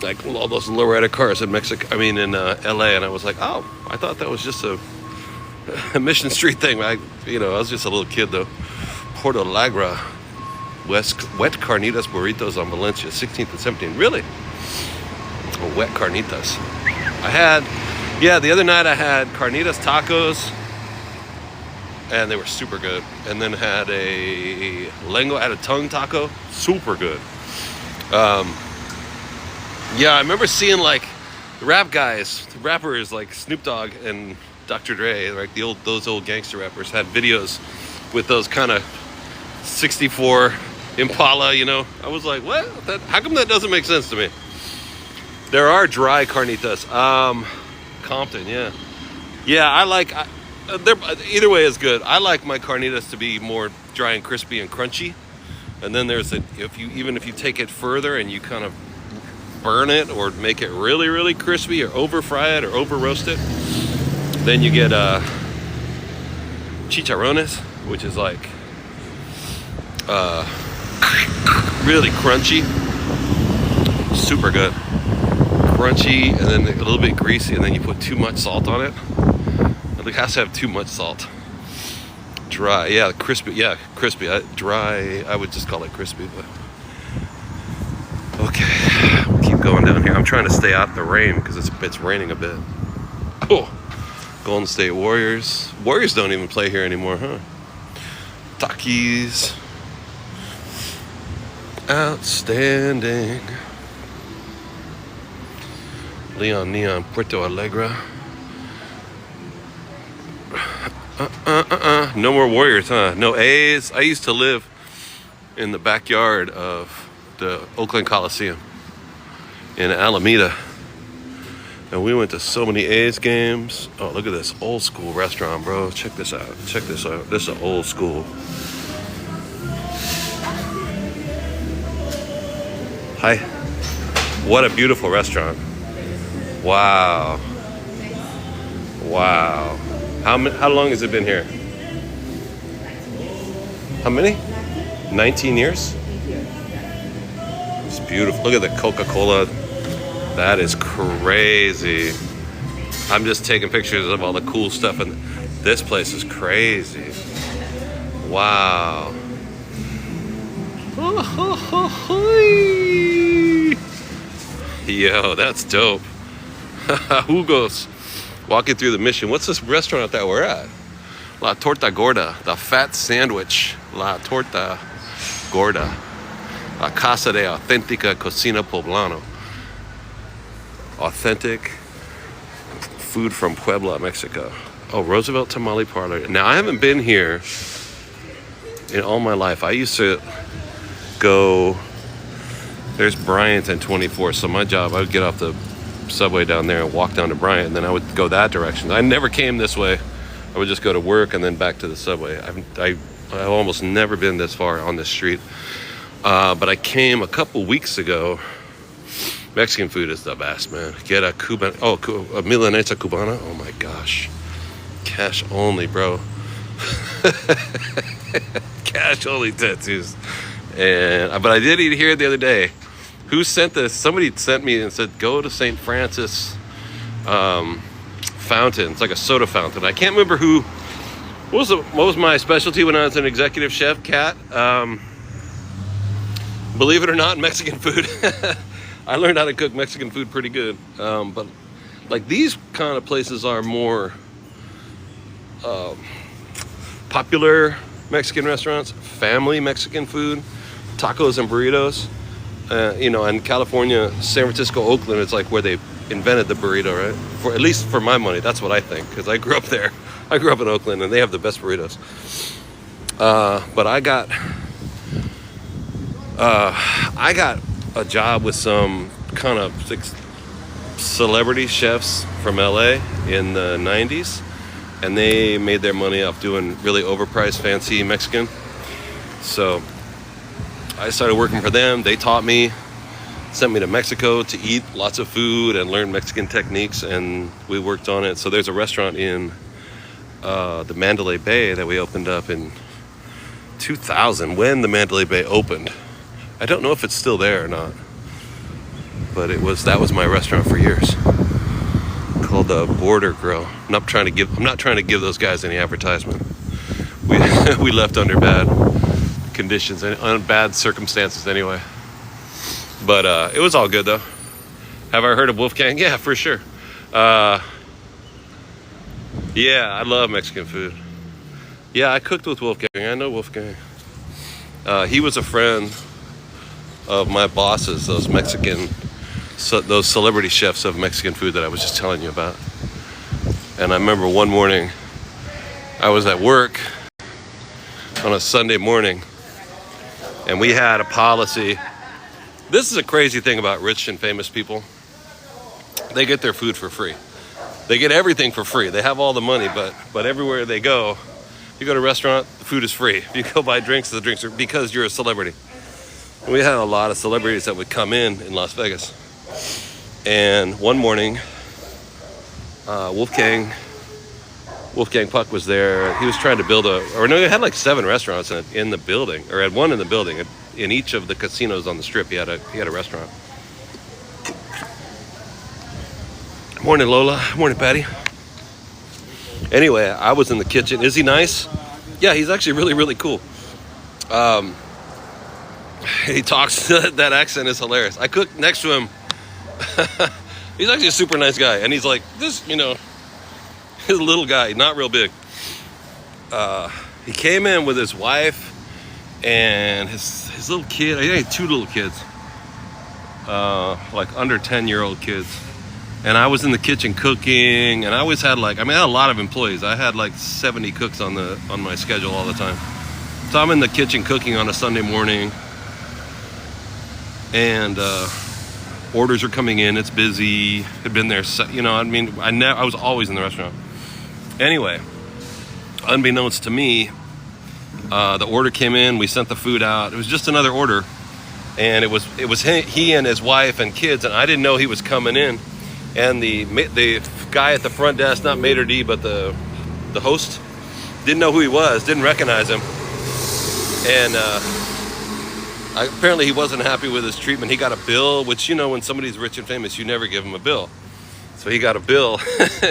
like all those lowrider cars in Mexico. I mean in LA, and I was like, oh, I thought that was just a Mission Street thing. I was just a little kid though. Porto Alegre, wet carnitas burritos on Valencia, 16th and 17th. Really? Oh, wet carnitas. The other night I had carnitas tacos, and they were super good. And then had a lengua, had a tongue taco, super good. Yeah, I remember seeing like the rappers like Snoop Dogg and Dr. Dre, like those old gangster rappers had videos with those kind of 64 Impala, you know. I was like, what? How come that doesn't make sense to me? There are dry carnitas. Compton, yeah. Yeah, either way is good. I like my carnitas to be more dry and crispy and crunchy. And then there's if you take it further and you kind of burn it or make it really, really crispy or over fry it or over roast it, then you get chicharrones, which is like really crunchy, super good, crunchy, and then a little bit greasy, and then you put too much salt on it. It has to have too much salt. Dry, yeah, crispy, yeah, crispy. Dry, I would just call it crispy, but okay, we'll keep going down here. I'm trying to stay out of the rain because it's raining a bit. Oh, Golden State Warriors. Warriors don't even play here anymore, huh? Takis. Outstanding. Leon Neon, Puerto Alegre. No more Warriors, huh? No A's. I used to live in the backyard of the Oakland Coliseum in Alameda. And we went to so many A's games. Oh, look at this old school restaurant, bro. Check this out. Check this out. This is old school. Hi. What a beautiful restaurant. Wow. Wow. How long has it been here? How many? 19 years? It's beautiful. Look at the Coca-Cola. That is crazy. I'm just taking pictures of all the cool stuff, and this place is crazy. Wow. Yo, that's dope. Hugo's walking through the Mission. What's this restaurant that we're at? La Torta Gorda, the fat sandwich. La Torta Gorda. La Casa de Auténtica Cocina Poblano. Authentic food from Puebla, Mexico. Oh, Roosevelt Tamale Parlor. Now, I haven't been here in all my life. I used to go, there's Bryant and 24. So my job, I would get off the subway down there and walk down to Bryant, and then I would go that direction. I never came this way. I would just go to work and then back to the subway. I've almost never been this far on this street. But I came a couple weeks ago. Mexican food is the best, man. Get a Cuban, a Milanesa Cubana. Oh my gosh. Cash only, bro. Cash only tattoos. But I did eat here the other day. Who sent this? Somebody sent me and said, go to St. Francis fountain. It's like a soda fountain. I can't remember who. What was my specialty when I was an executive chef, Kat? Believe it or not, Mexican food. I learned how to cook Mexican food pretty good. But like these kind of places are more popular Mexican restaurants, family Mexican food, tacos and burritos. In California, San Francisco, Oakland, it's like where they invented the burrito, right? At least for my money, that's what I think, because I grew up there. I grew up in Oakland, and they have the best burritos. But I got a job with some kind of celebrity chefs from LA in the 90s, and they made their money off doing really overpriced, fancy Mexican. So I started working for them. They taught me, sent me to Mexico to eat lots of food and learn Mexican techniques, and we worked on it. So there's a restaurant in the Mandalay Bay that we opened up in 2000, when the Mandalay Bay opened. I don't know if it's still there or not, but that was my restaurant for years, called the Border Grill. I'm not trying to give those guys any advertisement. We left under bad conditions and bad circumstances anyway. But it was all good though. Have I heard of Wolfgang? Yeah, for sure. Yeah, I love Mexican food. Yeah, I cooked with Wolfgang. I know Wolfgang. He was a friend of my bosses, those celebrity chefs of Mexican food that I was just telling you about. And I remember one morning I was at work on a Sunday morning, and we had a policy. This is a crazy thing about rich and famous people. They get their food for free. They get everything for free. They have all the money, but everywhere they go, if you go to a restaurant, the food is free. If you go buy drinks, the drinks are, because you're a celebrity. We had a lot of celebrities that would come in Las Vegas. And one morning, Wolfgang Puck was there. He was trying to build he had like 7 restaurants in the building, or had one in the building. In each of the casinos on the strip, he had a restaurant. Morning, Lola. Morning, Patty. Anyway, I was in the kitchen. Is he nice? Yeah, he's actually really, really cool. He talks, that accent is hilarious. I cooked next to him. He's actually a super nice guy. And he's like, he's a little guy, not real big. He came in with his wife and his little kid. I think he had 2 little kids. Like under 10-year-old kids. And I was in the kitchen cooking, and I always had I had a lot of employees. I had like 70 cooks on my schedule all the time. So I'm in the kitchen cooking on a Sunday morning, and orders are coming in. It's busy. Had been there, I was always in the restaurant. Anyway, unbeknownst to me, the order came in. We sent the food out. It was just another order, and it was he and his wife and kids, and I didn't know he was coming in. And the guy at the front desk, not maitre d', but the host, didn't know who he was, didn't recognize him. And Apparently he wasn't happy with his treatment. He got a bill, which, you know, when somebody's rich and famous, you never give him a bill. So he got a bill.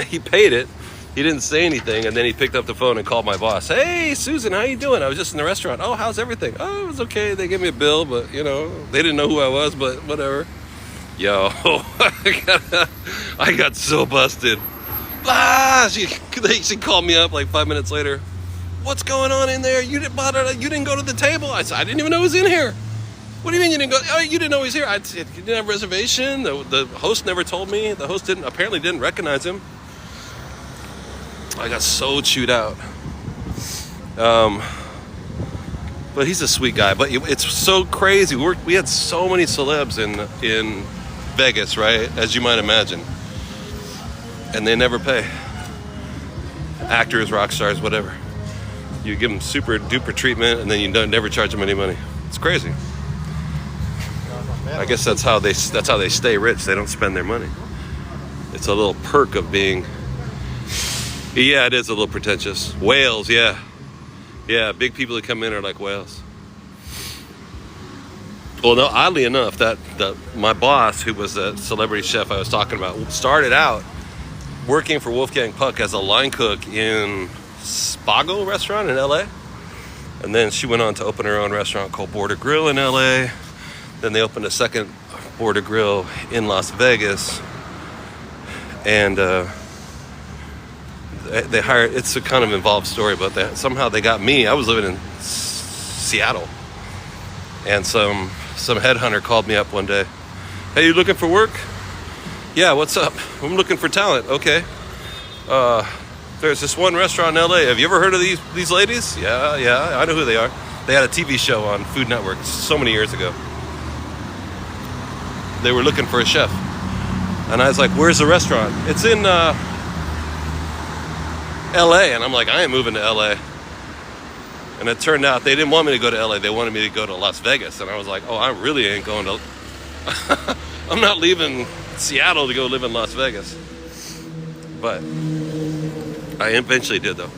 He paid it. He didn't say anything, and then he picked up the phone and called my boss. Hey, Susan, how you doing? I was just in the restaurant. Oh, how's everything? Oh, it was okay. They gave me a bill, but, you know, they didn't know who I was, but whatever. Yo, I got so busted. Ah, she called me up like 5 minutes later. What's going on in there? You didn't go to the table. I said, I didn't even know it was in here. What do you mean you didn't go? Oh, you didn't know he was here. You didn't have a reservation. The host never told me. The host apparently didn't recognize him. I got so chewed out. But he's a sweet guy. But it's so crazy. We had so many celebs in Vegas, right? As you might imagine. And they never pay. Actors, rock stars, whatever. You give them super duper treatment, and then you never charge them any money. It's crazy. I guess that's how they stay rich. They don't spend their money. It's a little perk of being. Yeah, it is a little pretentious. Whales, yeah. Yeah, big people that come in are like whales. Well, no, oddly enough, my boss, who was the celebrity chef I was talking about, started out working for Wolfgang Puck as a line cook in Spago restaurant in LA. And then she went on to open her own restaurant called Border Grill in LA. Then they opened a second Border Grill in Las Vegas. And they hired, it's a kind of involved story, but somehow they got me. I was living in Seattle. And some headhunter called me up one day. Hey, you looking for work? Yeah, what's up? I'm looking for talent. Okay. There's this one restaurant in LA. Have you ever heard of these ladies? Yeah, I know who they are. They had a TV show on Food Network so many years ago. They were looking for a chef. And I was like, where's the restaurant? It's in LA. And I'm like, I ain't moving to LA. And it turned out they didn't want me to go to LA. They wanted me to go to Las Vegas. And I was like, oh, I really ain't going to... I'm not leaving Seattle to go live in Las Vegas. But I eventually did, though.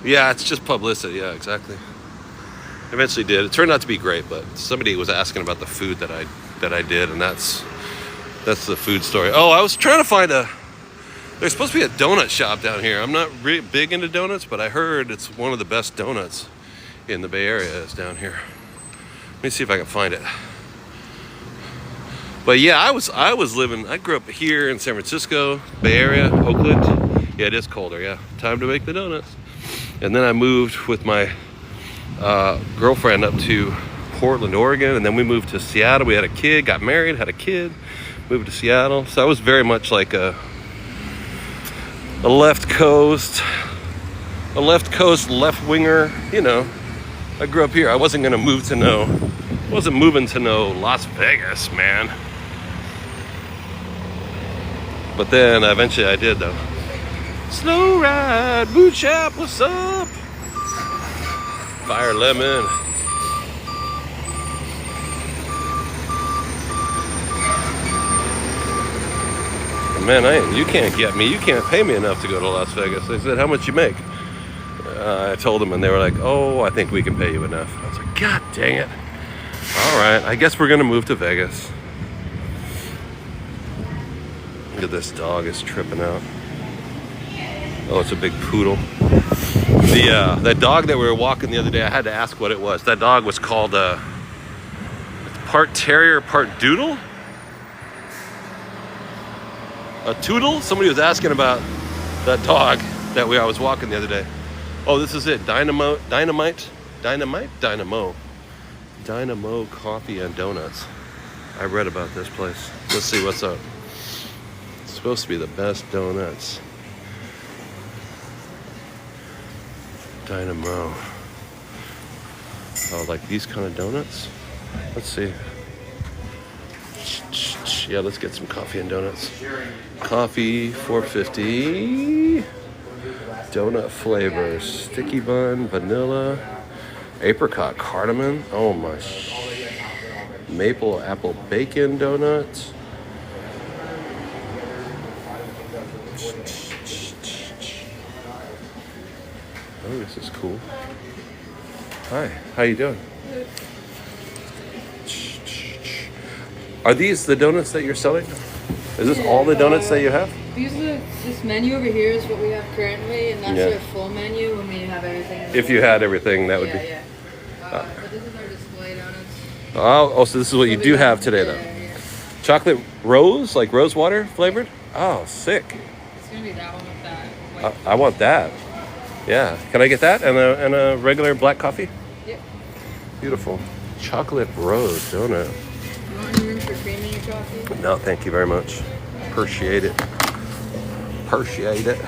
Yeah, it's just publicity. Yeah, exactly. Eventually did. It turned out to be great, but somebody was asking about the food that I did, and that's the food story. Oh, I was trying to find there's supposed to be a donut shop down here. I'm not really big into donuts, but I heard it's one of the best donuts in the Bay Area is down here. Let me see if I can find it. But yeah, I grew up here in San Francisco, Bay Area, Oakland. Yeah, it is colder, yeah. Time to make the donuts. And then I moved with my girlfriend up to Portland, Oregon, and then we moved to Seattle. We had a kid, got married, had a kid, moved to Seattle. So I was very much like a left coast, left winger, you know. I grew up here. I wasn't moving to Las Vegas, man. But then eventually I did, though. Slow ride, boot shop, what's up? Fire lemon. Man, you can't get me. You can't pay me enough to go to Las Vegas. They said, how much you make? I told them, and they were like, oh, I think we can pay you enough. I was like, God dang it. All right, I guess we're going to move to Vegas. Look at this dog is tripping out. Oh, it's a big poodle. That dog that we were walking the other day, I had to ask what it was. That dog was called part terrier, part doodle. A toodle? Somebody was asking about that dog that I was walking the other day. Oh, this is it. Dynamo Coffee and Donuts. I read about this place. Let's see what's up. It's supposed to be the best donuts. Dynamo. Oh, like these kind of donuts? Let's see. Yeah, let's get some coffee and donuts. Coffee, $4.50. Donut flavors: sticky bun, vanilla, apricot, cardamom. Oh my! Maple apple bacon donuts. Oh, this is cool. Hi, how you doing? Are these the donuts that you're selling? Is this all the donuts that you have? This menu over here is what we have currently, and that's our full menu when we have everything. If you had everything, that would be. Yeah. But this is our display donuts. Oh, so this is what you do have today, though. Yeah. Chocolate rose, like rose water flavored? Oh, sick. It's gonna be that one with that. I want that. Yeah. Can I get that and a regular black coffee? Yep. Beautiful. Chocolate rose donut. You want any room for cream in your coffee? No, thank you very much. Appreciate it. Appreciate it.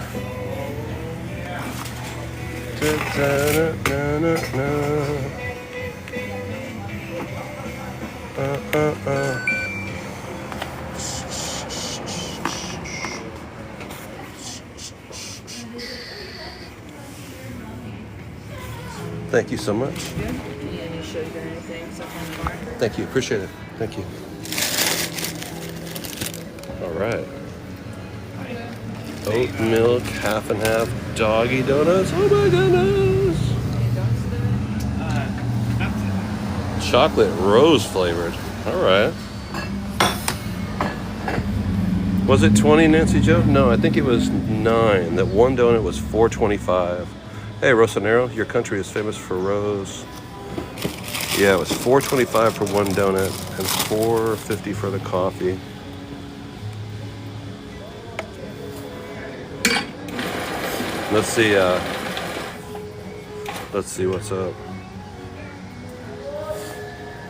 Thank you so much. Good. Any sugar or anything, stuff on the bar? Thank you. Appreciate it. Thank you. All right. Oat milk, half and half, doggy donuts. Oh my goodness. Chocolate rose flavored. All right. Was it 20, Nancy Joe? No, I think it was 9. That one donut was $4.25. Hey, Rosanero, your country is famous for rose. Yeah, it was $4.25 for one donut and $4.50 for the coffee. Let's see what's up.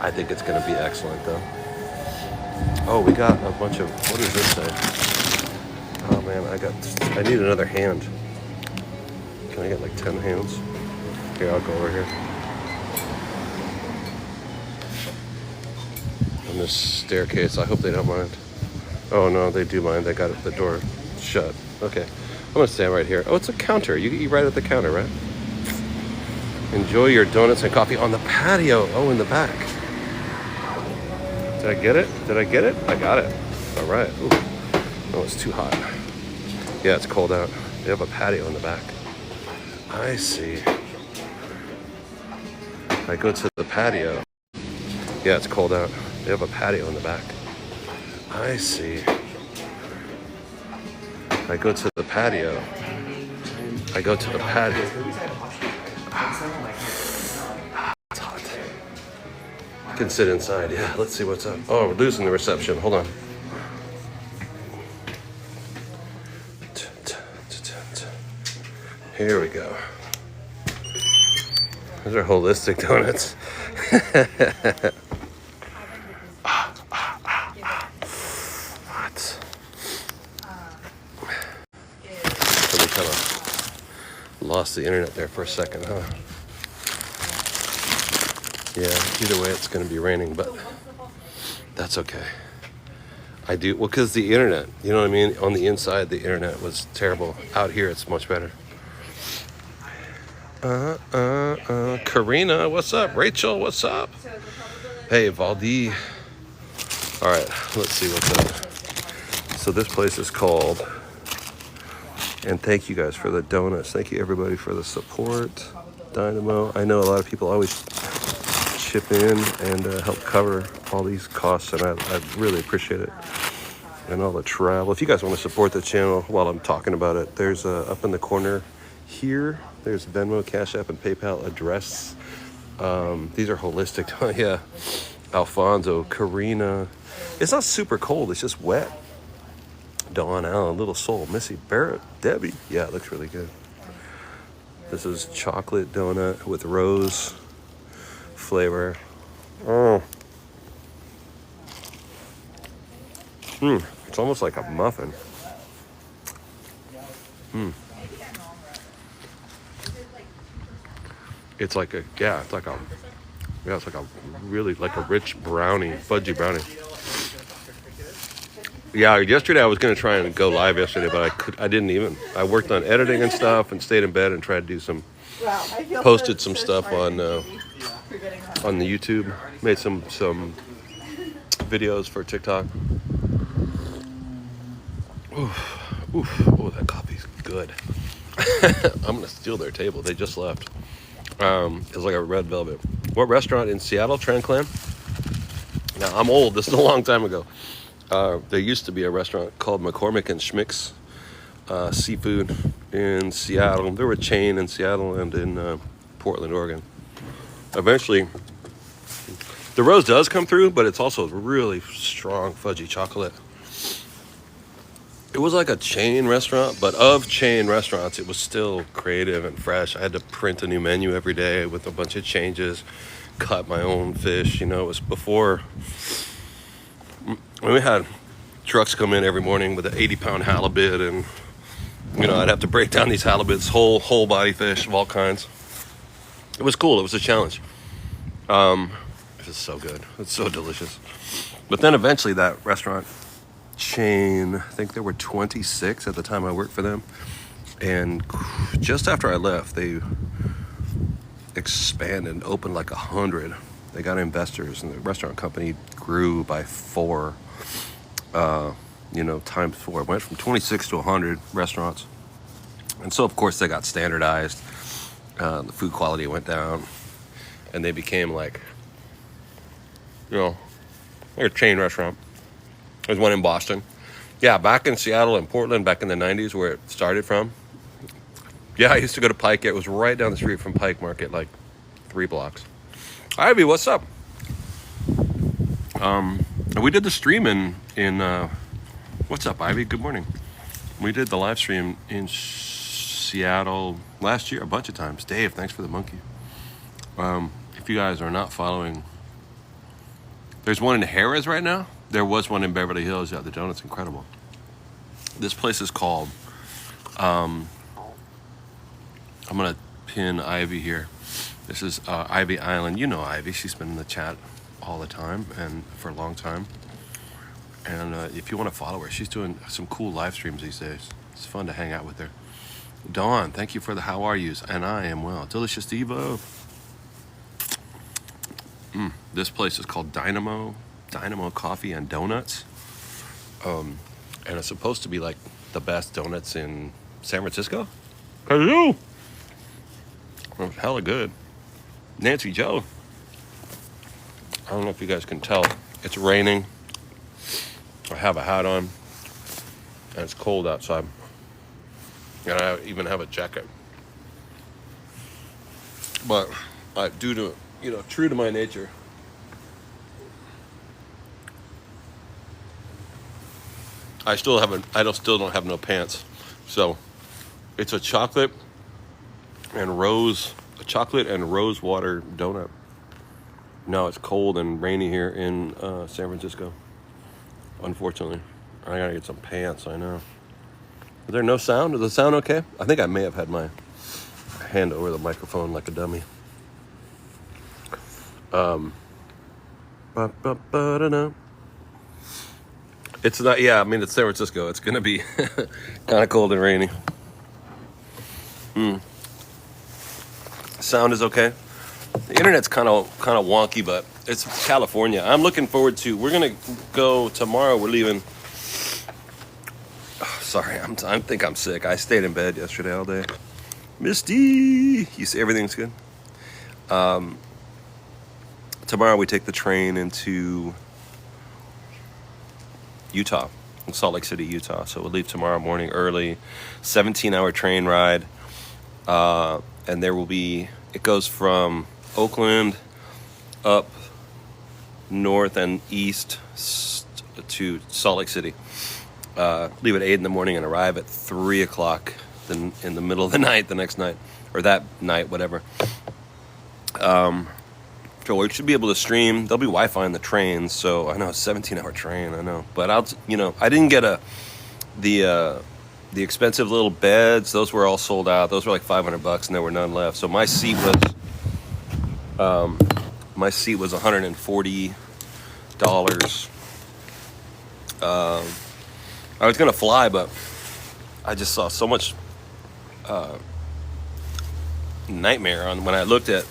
I think it's gonna be excellent though. Oh, we got a bunch of, what does this say? Oh man, I need another hand. Can I get like 10 hands? Here, I'll go over here. On this staircase, I hope they don't mind. Oh no, they do mind. They got the door shut. Okay. I'm gonna stand right here. Oh, it's a counter. You eat right at the counter, right? Enjoy your donuts and coffee on the patio. Oh, in the back. Did I get it? Did I get it? I got it. All right. Ooh. Oh, it's too hot. Yeah, it's cold out. They have a patio in the back. I see. I go to the patio. Yeah, it's cold out. They have a patio in the back. I see. I go to the patio. I go to the patio. It's hot. I can sit inside. Yeah, let's see what's up. Oh, we're losing the reception. Hold on. Here we go. Those are holistic donuts. Lost the internet there for a second, huh? Yeah, either way it's going to be raining, but that's okay. I do, well, because the internet, you know what I mean? On the inside, the internet was terrible. Out here, it's much better. Karina, what's up? Rachel, what's up? Hey, Valdi. All right, let's see what's up. So this place is called... And thank you guys for the donuts. Thank you everybody for the support. Dynamo. I know a lot of people always chip in and help cover all these costs, and I really appreciate it. And all the travel. If you guys want to support the channel while I'm talking about it, there's up in the corner here, there's Venmo, Cash App, and PayPal address. These are holistic. Yeah. Alfonso, Karina. It's not super cold. It's just wet. Dawn Allen, Little Soul, Missy Barrett, Debbie. Yeah, it looks really good. This is chocolate donut with rose flavor. Oh. It's almost like a muffin. It's like a, it's like a really, like a rich brownie, fudgy brownie. Yeah, yesterday I was going to try and go live yesterday, but I didn't even. I worked on editing and stuff and stayed in bed and tried to do some, posted some stuff on the YouTube, made some videos for TikTok. Oh, that coffee's good. I'm going to steal their table. They just left. It's like a red velvet. What restaurant in Seattle, Tran Clan? Now, I'm old. This is a long time ago. There used to be a restaurant called McCormick and Schmick's Seafood in Seattle. There were a chain in Seattle and in Portland, Oregon. Eventually, the rose does come through, but it's also really strong fudgy chocolate. It was like a chain restaurant, but of chain restaurants, it was still creative and fresh. I had to print a new menu every day with a bunch of changes, cut my own fish. You know, it was before when we had trucks come in every morning with an 80-pound halibut, and you know, I'd have to break down these halibuts, whole body fish of all kinds. It was cool. It was a challenge. It was so good. It's so delicious. But then eventually that restaurant chain, I think there were 26 at the time I worked for them. And just after I left, they expanded and opened like 100. They got investors, and the restaurant company grew by 4, times 4. It went from 26 to 100 restaurants. And so, of course, they got standardized. The food quality went down, and they became like, they're a chain restaurant. There's one in Boston. Yeah, back in Seattle and Portland back in the 90s where it started from. Yeah, I used to go to Pike. It was right down the street from Pike Market, like 3 blocks. Ivy, what's up? We did the stream in what's up, Ivy? Good morning. We did the live stream in Seattle last year a bunch of times. Dave, thanks for the monkey. If you guys are not following, there's one in Harrah's right now. There was one in Beverly Hills. Yeah, the donut's incredible. This place is called, I'm going to pin Ivy here. This is Ivy Island. You know Ivy. She's been in the chat all the time and for a long time. And if you want to follow her, she's doing some cool live streams these days. It's fun to hang out with her. Dawn, thank you for the how are yous. And I am well. Delicious Devo. This place is called Dynamo Coffee and Donuts. And it's supposed to be like the best donuts in San Francisco. Hello. Well, hella good. Nancy Joe. I don't know if you guys can tell. It's raining. I have a hat on. And it's cold outside. And I even have a jacket. But due to, true to my nature, I still don't have no pants. So it's a chocolate and rose water donut. Now it's cold and rainy here in San Francisco. Unfortunately, I gotta get some pants. I know. Is there no sound? Is the sound okay? I think I may have had my hand over the microphone like a dummy. It's not. Yeah, I mean it's San Francisco. It's gonna be kind of cold and rainy. Sound is okay. The internet's kind of wonky, but it's California. I'm looking forward to. We're gonna go tomorrow. We're leaving. Oh, sorry, I think I'm sick. I stayed in bed yesterday all day. Misty, you see everything's good. Tomorrow we take the train into Utah, in Salt Lake City, Utah. So we'll leave tomorrow morning early, 17-hour train ride, and there will be. It goes from Oakland up north and east to Salt Lake City. Leave at 8 in the morning and arrive at 3 o'clock in the middle of the night the next night, or that night, whatever. So we should be able to stream. There'll be Wi-Fi in the train, so I know it's a 17-hour train, I know. But I didn't get the expensive little beds. Those were all sold out. Those were like $500, and there were none left. So my seat was $140. I was gonna fly, but I just saw so much nightmare on when I looked at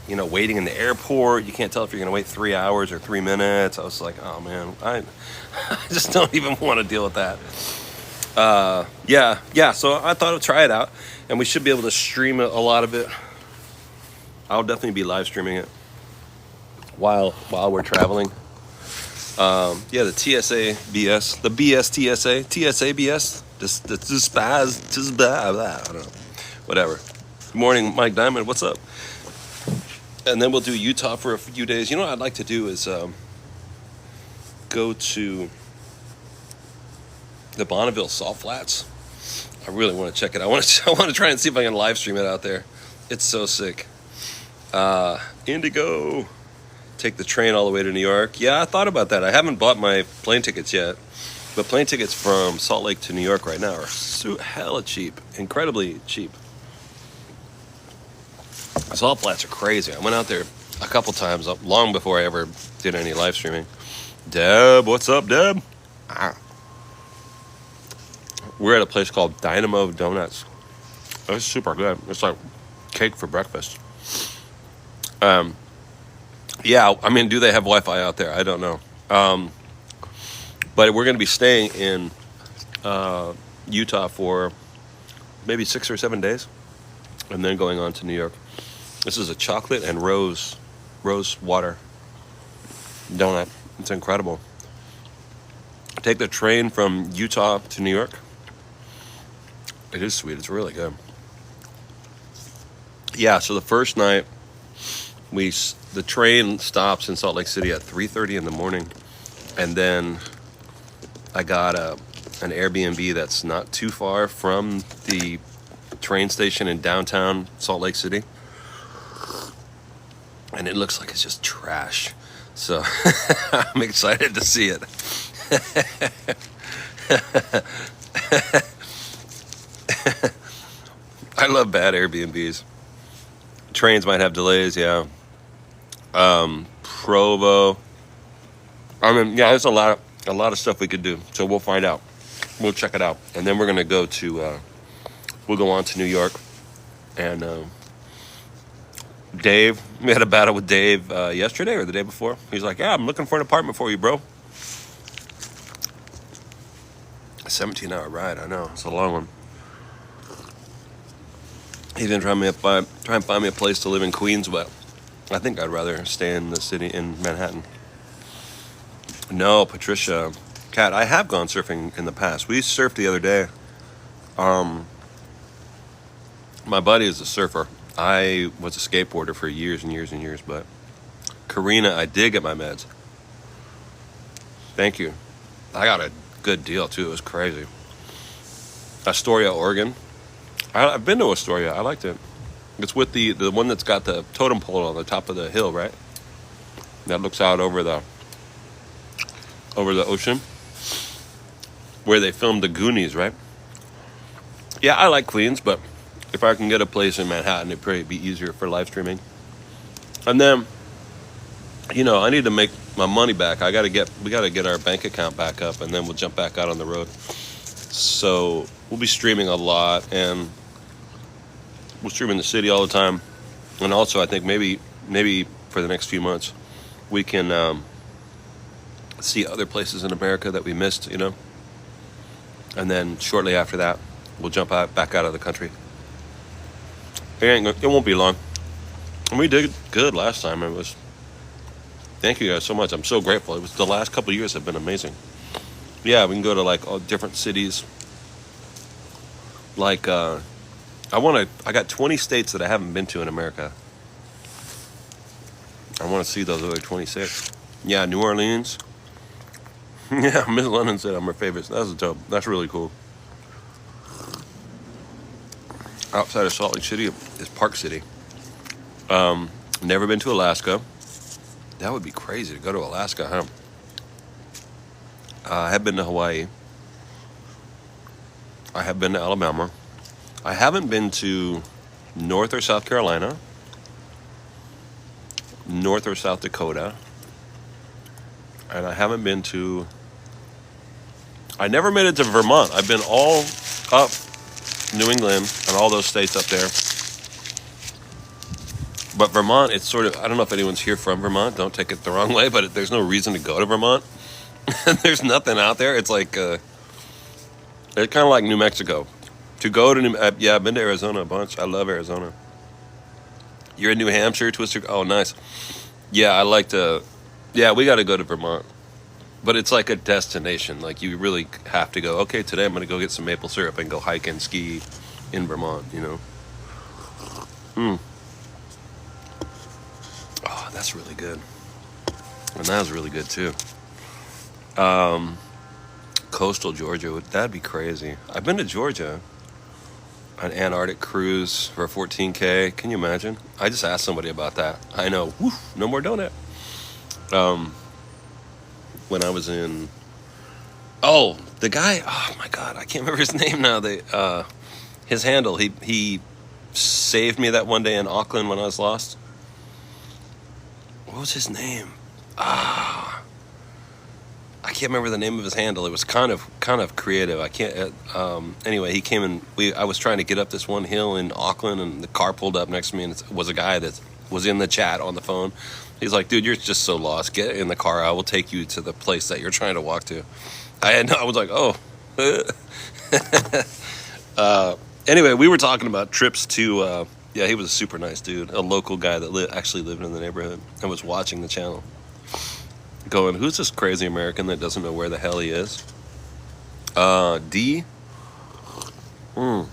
waiting in the airport. You can't tell if you're gonna wait 3 hours or 3 minutes. I was like, oh man, I just don't even want to deal with that. So I thought I'd try it out, and we should be able to stream a lot of it. I'll definitely be live streaming it. while we're traveling. Yeah, the TSA BS, the BS TSA BS, just blah, blah, I don't know, whatever. Good morning, Mike Diamond. What's up? And then we'll do Utah for a few days. You know what I'd like to do is go to the Bonneville Salt Flats. I really want to check it. I want to try and see if I can live stream it out there. It's so sick. Indigo. Take the train all the way to New York. Yeah, I thought about that. I haven't bought my plane tickets yet, but plane tickets from Salt Lake to New York right now are hella cheap, incredibly cheap. Salt Flats are crazy. I went out there a couple times, long before I ever did any live streaming. Deb, what's up, Deb? We're at a place called Dynamo Donuts. It's super good. It's like cake for breakfast. Yeah, I mean, do they have Wi-Fi out there? I don't know. But we're going to be staying in Utah for maybe 6 or 7 days, and then going on to New York. This is a chocolate and rose water donut. It's incredible. Take the train from Utah to New York. It is sweet. It's really good. Yeah, so the first night, the train stops in Salt Lake City at 3:30 in the morning, and then I got an Airbnb that's not too far from the train station in downtown Salt Lake City, and it looks like it's just trash. So I'm excited to see it. I love bad Airbnbs. Trains might have delays, yeah. Provo. I mean, yeah, there's a lot of stuff we could do. So we'll find out. We'll check it out, and then we're gonna go to. We'll go on to New York, and Dave. We had a battle with Dave yesterday or the day before. He's like, "Yeah, I'm looking for an apartment for you, bro." A 17-hour ride. I know it's a long one. He's gonna try and find me a place to live in Queens, but I think I'd rather stay in the city in Manhattan. No, Patricia, Kat, I have gone surfing in the past. We surfed the other day. My buddy is a surfer. I was a skateboarder for years and years and years, but Karina, I did get my meds. Thank you. I got a good deal too. It was crazy. Astoria, Oregon. I've been to Astoria. I liked it. It's with the one that's got the totem pole on the top of the hill, right? That looks out over the ocean, where they filmed the Goonies, right? Yeah, I like Queens, but if I can get a place in Manhattan, it'd probably be easier for live streaming. And then, I need to make my money back. We got to get our bank account back up, and then we'll jump back out on the road. So we'll be streaming a lot, and we'll stream in the city all the time. And also, I think maybe for the next few months, we can see other places in America that we missed, And then shortly after that, we'll jump back out of the country. It won't be long. And we did good last time. Thank you guys so much. I'm so grateful. The last couple of years have been amazing. Yeah, we can go to all different cities. I got 20 states that I haven't been to in America. I want to see those other 26. Yeah, New Orleans. Yeah, Miss London said I'm her favorite. That's dope. That's really cool. Outside of Salt Lake City is Park City. Never been to Alaska. That would be crazy to go to Alaska, huh? I have been to Hawaii. I have been to Alabama. I haven't been to North or South Carolina, North or South Dakota, and I haven't been to... I never made it to Vermont. I've been all up New England and all those states up there. But Vermont, it's sort of... I don't know if anyone's here from Vermont. Don't take it the wrong way, but there's no reason to go to Vermont. There's nothing out there. It's like... it's kind of like New Mexico. To go to yeah, I've been to Arizona a bunch. I love Arizona. You're in New Hampshire, Twister. Oh, nice. Yeah, I like to. Yeah, we got to go to Vermont, but it's like a destination. Like you really have to go. Okay, today I'm gonna go get some maple syrup and go hike and ski in Vermont. You know. Mm. Oh, that's really good, and that was really good too. Coastal Georgia, that'd be crazy. I've been to Georgia, an Antarctic cruise for 14K. Can you imagine? I just asked somebody about that. I know. Whew, no more donut. When I was in, oh, the guy. Oh my God, I can't remember his name now. His handle. He saved me that one day in Auckland when I was lost. What was his name? I can't remember the name of his handle. It was kind of creative. I can't. Anyway, he came and I was trying to get up this one hill in Auckland, and the car pulled up next to me, and it was a guy that was in the chat on the phone. He's like, "Dude, you're just so lost. Get in the car. I will take you to the place that you're trying to walk to." I was like, "Oh." Anyway, we were talking about trips to. Yeah, he was a super nice dude, a local guy that actually lived in the neighborhood and was watching the channel. Going, who's this crazy American that doesn't know where the hell he is? D. I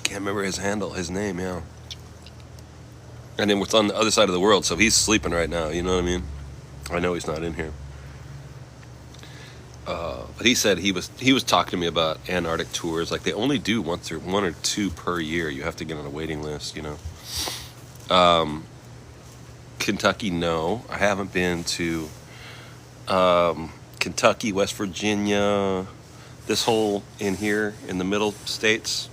can't remember his name, yeah. And then it's on the other side of the world, so he's sleeping right now, you know what I mean? I know he's not in here. But he said he was talking to me about Antarctic tours. Like they only do one or two per year. You have to get on a waiting list, you know. Kentucky, no. I haven't been to Kentucky, West Virginia, this whole in here in the middle states.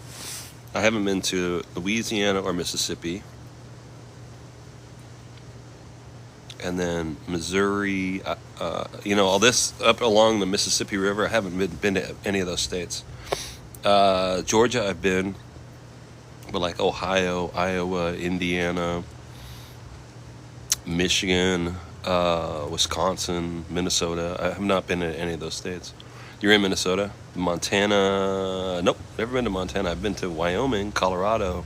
I haven't been to Louisiana or Mississippi. And then Missouri, you know, all this up along the Mississippi River. I haven't been to any of those states. Georgia, I've been, but like Ohio, Iowa, Indiana, Michigan, Wisconsin, Minnesota. I have not been to any of those states. You're in Minnesota? Montana? Nope, never been to Montana. I've been to Wyoming, Colorado,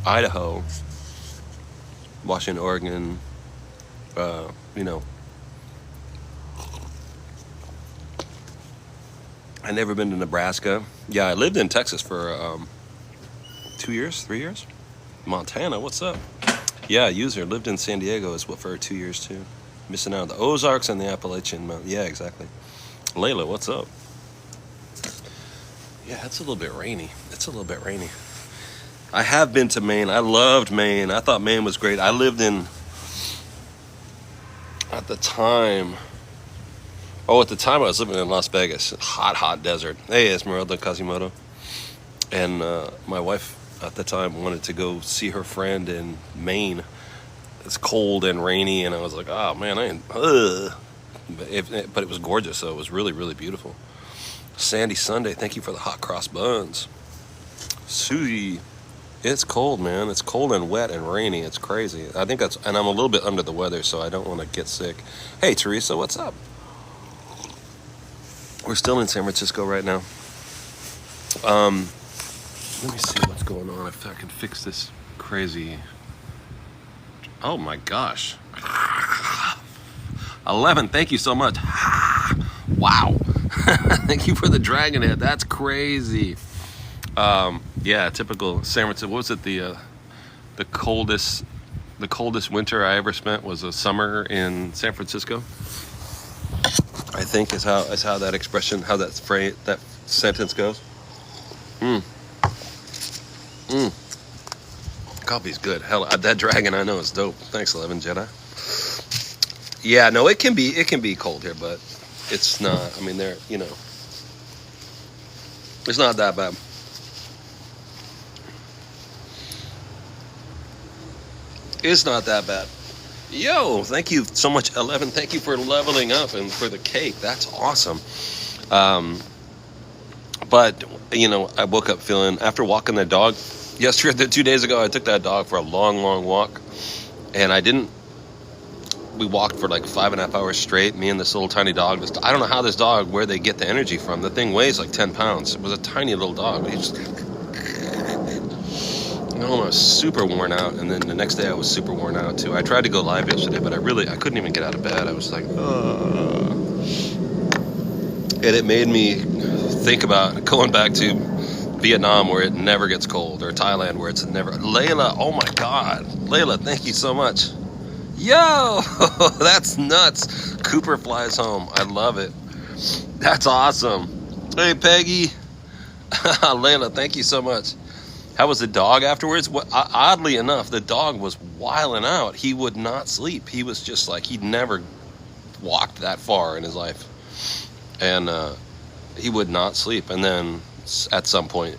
Idaho, Washington, Oregon. You know, I never been to Nebraska. Yeah, I lived in Texas for 2 years, 3 years. Montana, what's up? Yeah, user lived in San Diego for 2 years too. Missing out on the Ozarks and the Appalachian Mountain. Yeah, exactly. Layla, what's up? Yeah, it's a little bit rainy. I have been to Maine. I loved Maine. I thought Maine was great. I lived in, at the time I was living in Las Vegas. Hot desert. Hey, Esmeralda Quasimodo. And my wife at the time wanted to go see her friend in Maine. It's cold and rainy, and I was like, oh man, but it was gorgeous, so it was really, really beautiful. Sandy Sunday, thank you for the hot cross buns. Susie, it's cold, man. It's cold and wet and rainy. It's crazy. I think and I'm a little bit under the weather, so I don't want to get sick. Hey, Teresa, what's up? We're still in San Francisco right now. Let me see what's going on, if I can fix this crazy. Oh my gosh. 11, thank you so much. Wow. Thank you for the dragon head. That's crazy. Yeah, typical San Francisco. What was it? The coldest winter I ever spent was a summer in San Francisco. I think is how that expression, how that sentence goes. Coffee's good. Hell, that dragon I know is dope. Thanks, 11 Jedi. Yeah, no, it can be cold here, but it's not. I mean, it's not that bad. It's not that bad. Yo, thank you so much, 11. Thank you for leveling up and for the cake. That's awesome. But, I woke up feeling, after walking the dog, 2 days ago, I took that dog for a long, long walk. And we walked for like 5.5 hours straight, me and this little tiny dog. I don't know where they get the energy from. The thing weighs like 10 pounds. It was a tiny little dog. But he just, home, I was super worn out, and then the next day I was super worn out too. I tried to go live yesterday, but I couldn't even get out of bed. I was like, and it made me think about going back to Vietnam where it never gets cold, or Thailand where it's never. Layla, oh my God, Layla, thank you so much. Yo, that's nuts. Cooper flies home. I love it. That's awesome. Hey, Peggy. Layla, thank you so much. How was the dog afterwards? Oddly enough, the dog was wilding out. He would not sleep. He was just like, he'd never walked that far in his life. And he would not sleep. And then at some point,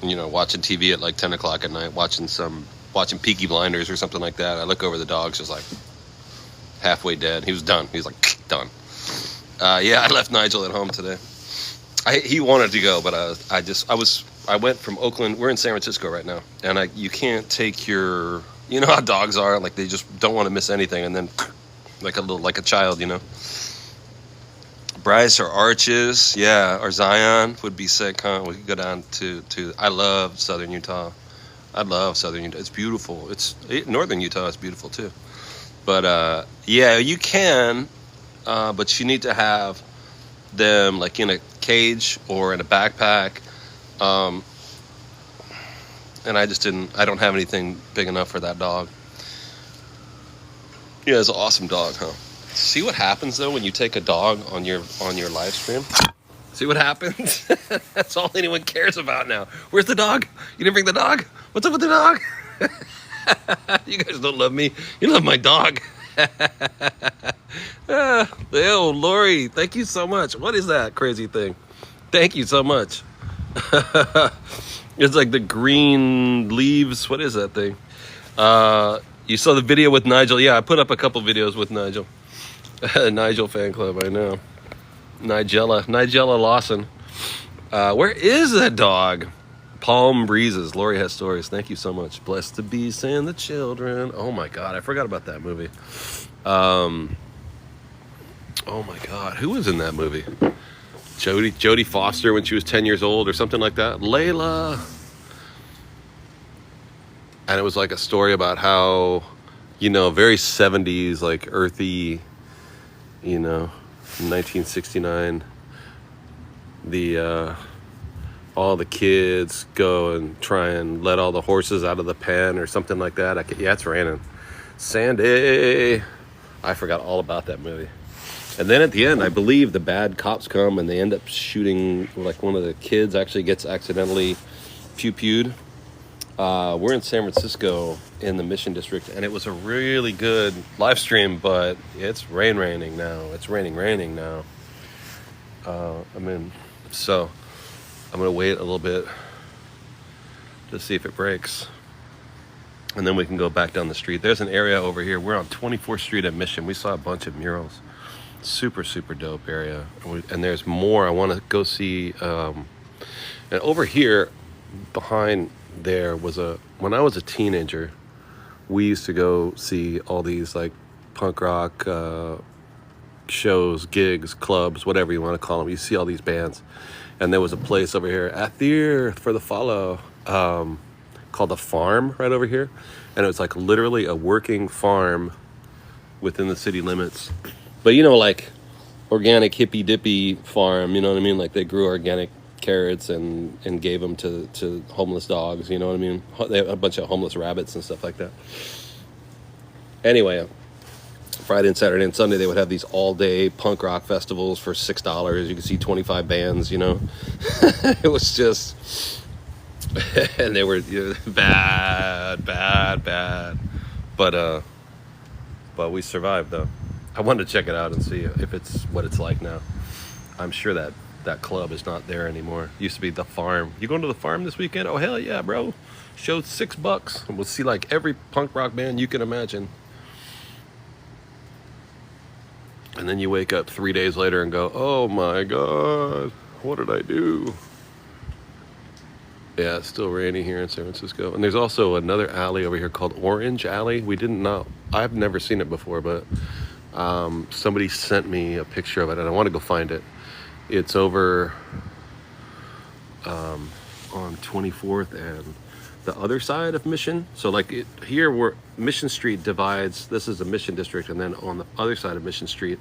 watching TV at like 10 o'clock at night, watching Peaky Blinders or something like that, I look over, the dog's just like halfway dead. He was done. He was like, done. I left Nigel at home today. He wanted to go, but I went from Oakland. We're in San Francisco right now, and you can't take your, how dogs are, like they just don't want to miss anything, and then like a child, Bryce or Arches, or Zion would be sick, huh? We could go down to I love Southern Utah. I love Southern Utah. It's beautiful. Northern Utah is beautiful too. But you can, but you need to have them like in a cage or in a backpack. And I don't have anything big enough for that dog. Yeah, it's an awesome dog, huh? See what happens though when you take a dog on your live stream? See what happens? That's all anyone cares about now. Where's the dog? You didn't bring the dog? What's up with the dog? You guys don't love me. You love my dog. Lori, thank you so much. What is that crazy thing? Thank you so much. It's like the green leaves. What is that thing? You saw the video with Nigel. Yeah, I put up a couple videos with Nigel. Nigel fan club, I know. Nigella Lawson. Where is that dog? Palm Breezes. Lori has stories. Thank you so much. Blessed the beasts and the children. Oh my God, I forgot about that movie. Oh my God, who was in that movie? Jodie Foster when she was 10 years old or something like that. Layla. And it was like a story about how, very 70s, like earthy, 1969, all the kids go and try and let all the horses out of the pen or something like that. It's raining. Sandy. I forgot all about that movie. And then at the end, I believe the bad cops come and they end up shooting, like one of the kids actually gets accidentally pew-pewed. We're in San Francisco in the Mission District, and it was a really good live stream, but it's raining now. It's raining now. So I'm going to wait a little bit to see if it breaks. And then we can go back down the street. There's an area over here. We're on 24th Street at Mission. We saw a bunch of murals. Super, super dope area. And there's more. I want to go see. And over here, behind there was when I was a teenager, we used to go see all these like punk rock shows, gigs, clubs, whatever you want to call them. You see all these bands. And there was a place over here at the for the follow called The Farm right over here. And it was like literally a working farm within the city limits. But like organic hippy dippy farm, you know what I mean? Like they grew organic carrots and gave them to homeless dogs, you know what I mean? They have a bunch of homeless rabbits and stuff like that. Anyway, Friday and Saturday and Sunday they would have these all-day punk rock festivals for $6. You could see 25 bands, It was just... and they were bad. But we survived, though. I wanted to check it out and see if it's what it's like now. I'm sure that club is not there anymore. It used to be The Farm. You going to The Farm this weekend? Oh, hell yeah, bro. Show's $6. And we'll see like every punk rock band you can imagine. And then you wake up 3 days later and go, oh my God, what did I do? Yeah, it's still rainy here in San Francisco. And there's also another alley over here called Orange Alley. I've never seen it before, but somebody sent me a picture of it and I want to go find it. It's over on 24th and the other side of Mission. So like here where Mission Street divides, this is the Mission District, and then on the other side of Mission Street,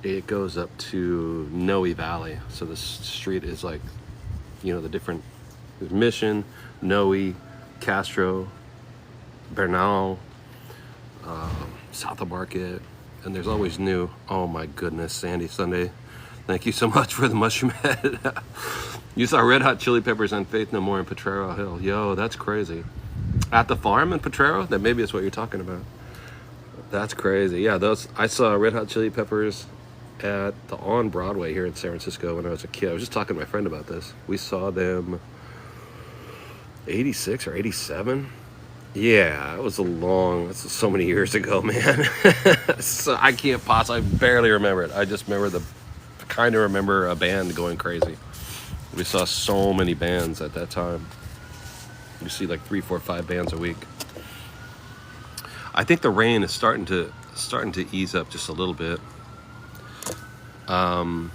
it goes up to Noe Valley. So this street is like, you know, the different, there's Mission, Noe, Castro, Bernal, South of Market, and there's always new. Oh my goodness, Sandy Sunday. Thank you so much for the mushroom head. You saw Red Hot Chili Peppers on Faith No More in Potrero Hill. Yo, that's crazy. At the farm in Potrero? That maybe is what you're talking about. That's crazy. Yeah, those I saw Red Hot Chili Peppers at the On Broadway here in San Francisco when I was a kid. I was just talking to my friend about this. We saw them 86 or 87. Yeah, it was that's so many years ago, man. So I can't possibly, I barely remember it. I just remember a band going crazy. We saw so many bands at that time. You see like 3, 4, 5 bands a week. I think the rain is starting to ease up just a little bit. We'll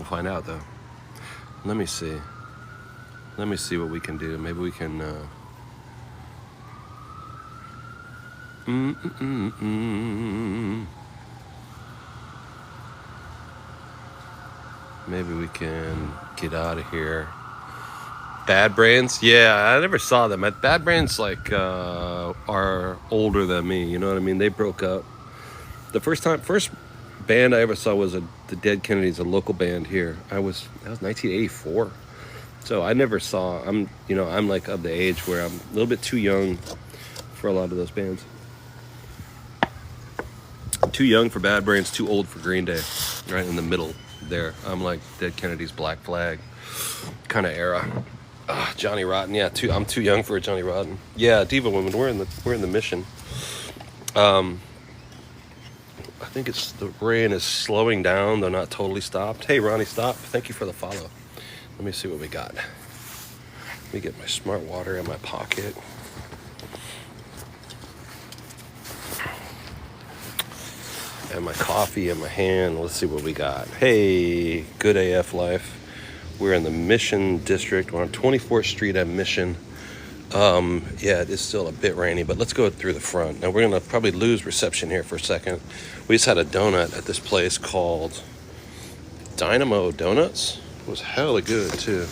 find out though. Let me see what we can do. Maybe we can maybe we can get out of here. Bad Brains? Yeah, I never saw them. Bad Brains like are older than me, you know what I mean? They broke up. The first band I ever saw was the Dead Kennedys, a local band here. That was 1984. So I never saw, I'm like of the age where I'm a little bit too young for a lot of those bands. I'm too young for Bad Brains, too old for Green Day. Right in the middle there. I'm like Dead Kennedys, Black Flag kind of era. Johnny Rotten, yeah, I'm too young for a Johnny Rotten. Yeah, Diva Women, we're in the Mission. I think the rain is slowing down, though not totally stopped. Hey, Ronnie, stop. Thank you for the follow. Let me see what we got. Let me get my smart water in my pocket. And my coffee in my hand. Let's see what we got. Hey, good AF life. We're in the Mission District. We're on 24th Street at Mission. Yeah, it is still a bit rainy, but let's go through the front. Now, we're going to probably lose reception here for a second. We just had a donut at this place called Dynamo Donuts. It was hella good, too.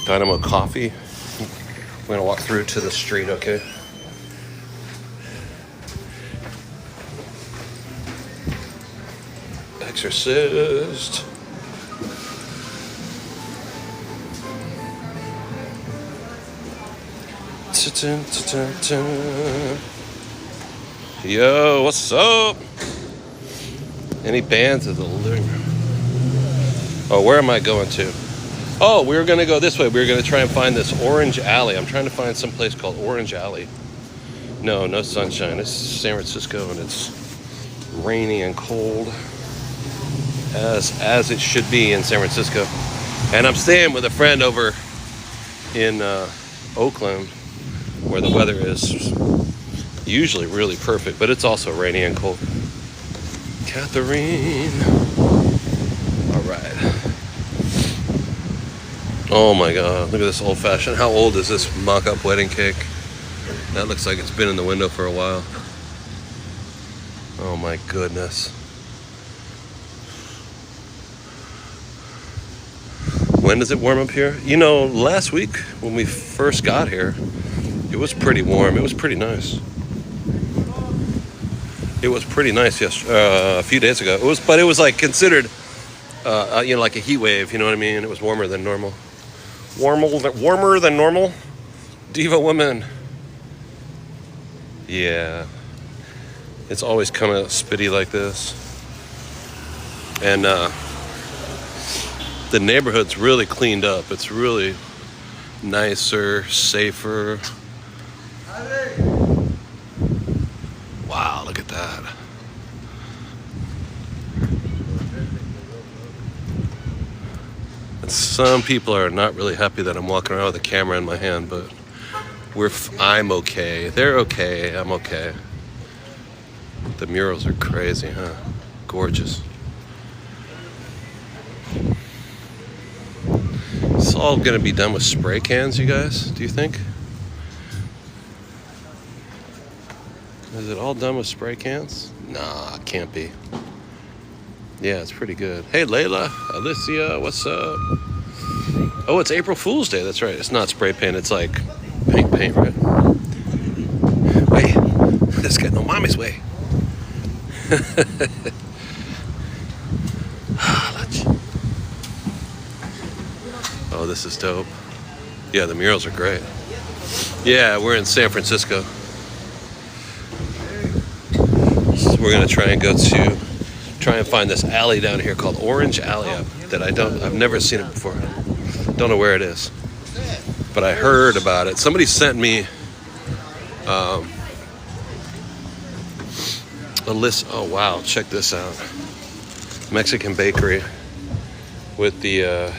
Dynamo Coffee. We're going to walk through to the street, okay? Exorcist. Yo, what's up? Any bands of the living room? Oh, where am I going to? Oh, we were going to go this way. We were going to try and find this Orange Alley. I'm trying to find some place called Orange Alley. No sunshine. It's San Francisco and it's rainy and cold. As it should be in San Francisco. And I'm staying with a friend over in Oakland, where the weather is usually really perfect, but it's also rainy and cold. Catherine. All right. Oh my God, look at this old fashioned. How old is this mock-up wedding cake? That looks like it's been in the window for a while. Oh my goodness. When does it warm up here? You know, last week when we first got here, it was pretty warm. It was pretty nice. It was pretty nice a few days ago. But it was like considered, like a heat wave. You know what I mean? It was warmer than normal. Warmer than normal. Diva Woman. Yeah. It's always kind of spitty like this. And the neighborhood's really cleaned up. It's really nicer, safer. Wow, look at that. And some people are not really happy that I'm walking around with a camera in my hand, but I'm okay. They're okay. I'm okay. The murals are crazy, huh? Gorgeous. all gonna be done with spray cans, you guys? Do you think? Is it all done with spray cans? Nah, it can't be. Yeah, it's pretty good. Hey, Layla, Alicia, what's up? Oh, it's April Fool's Day. That's right. It's not spray paint. It's like paint, right? Wait, this got no mommy's way. Oh, this is dope. Yeah, the murals are great. Yeah, we're in San Francisco. So we're gonna try and find this alley down here called Orange Alley that I've never seen it before. Don't know where it is, but I heard about it. Somebody sent me a list. Oh wow, check this out. Mexican bakery with the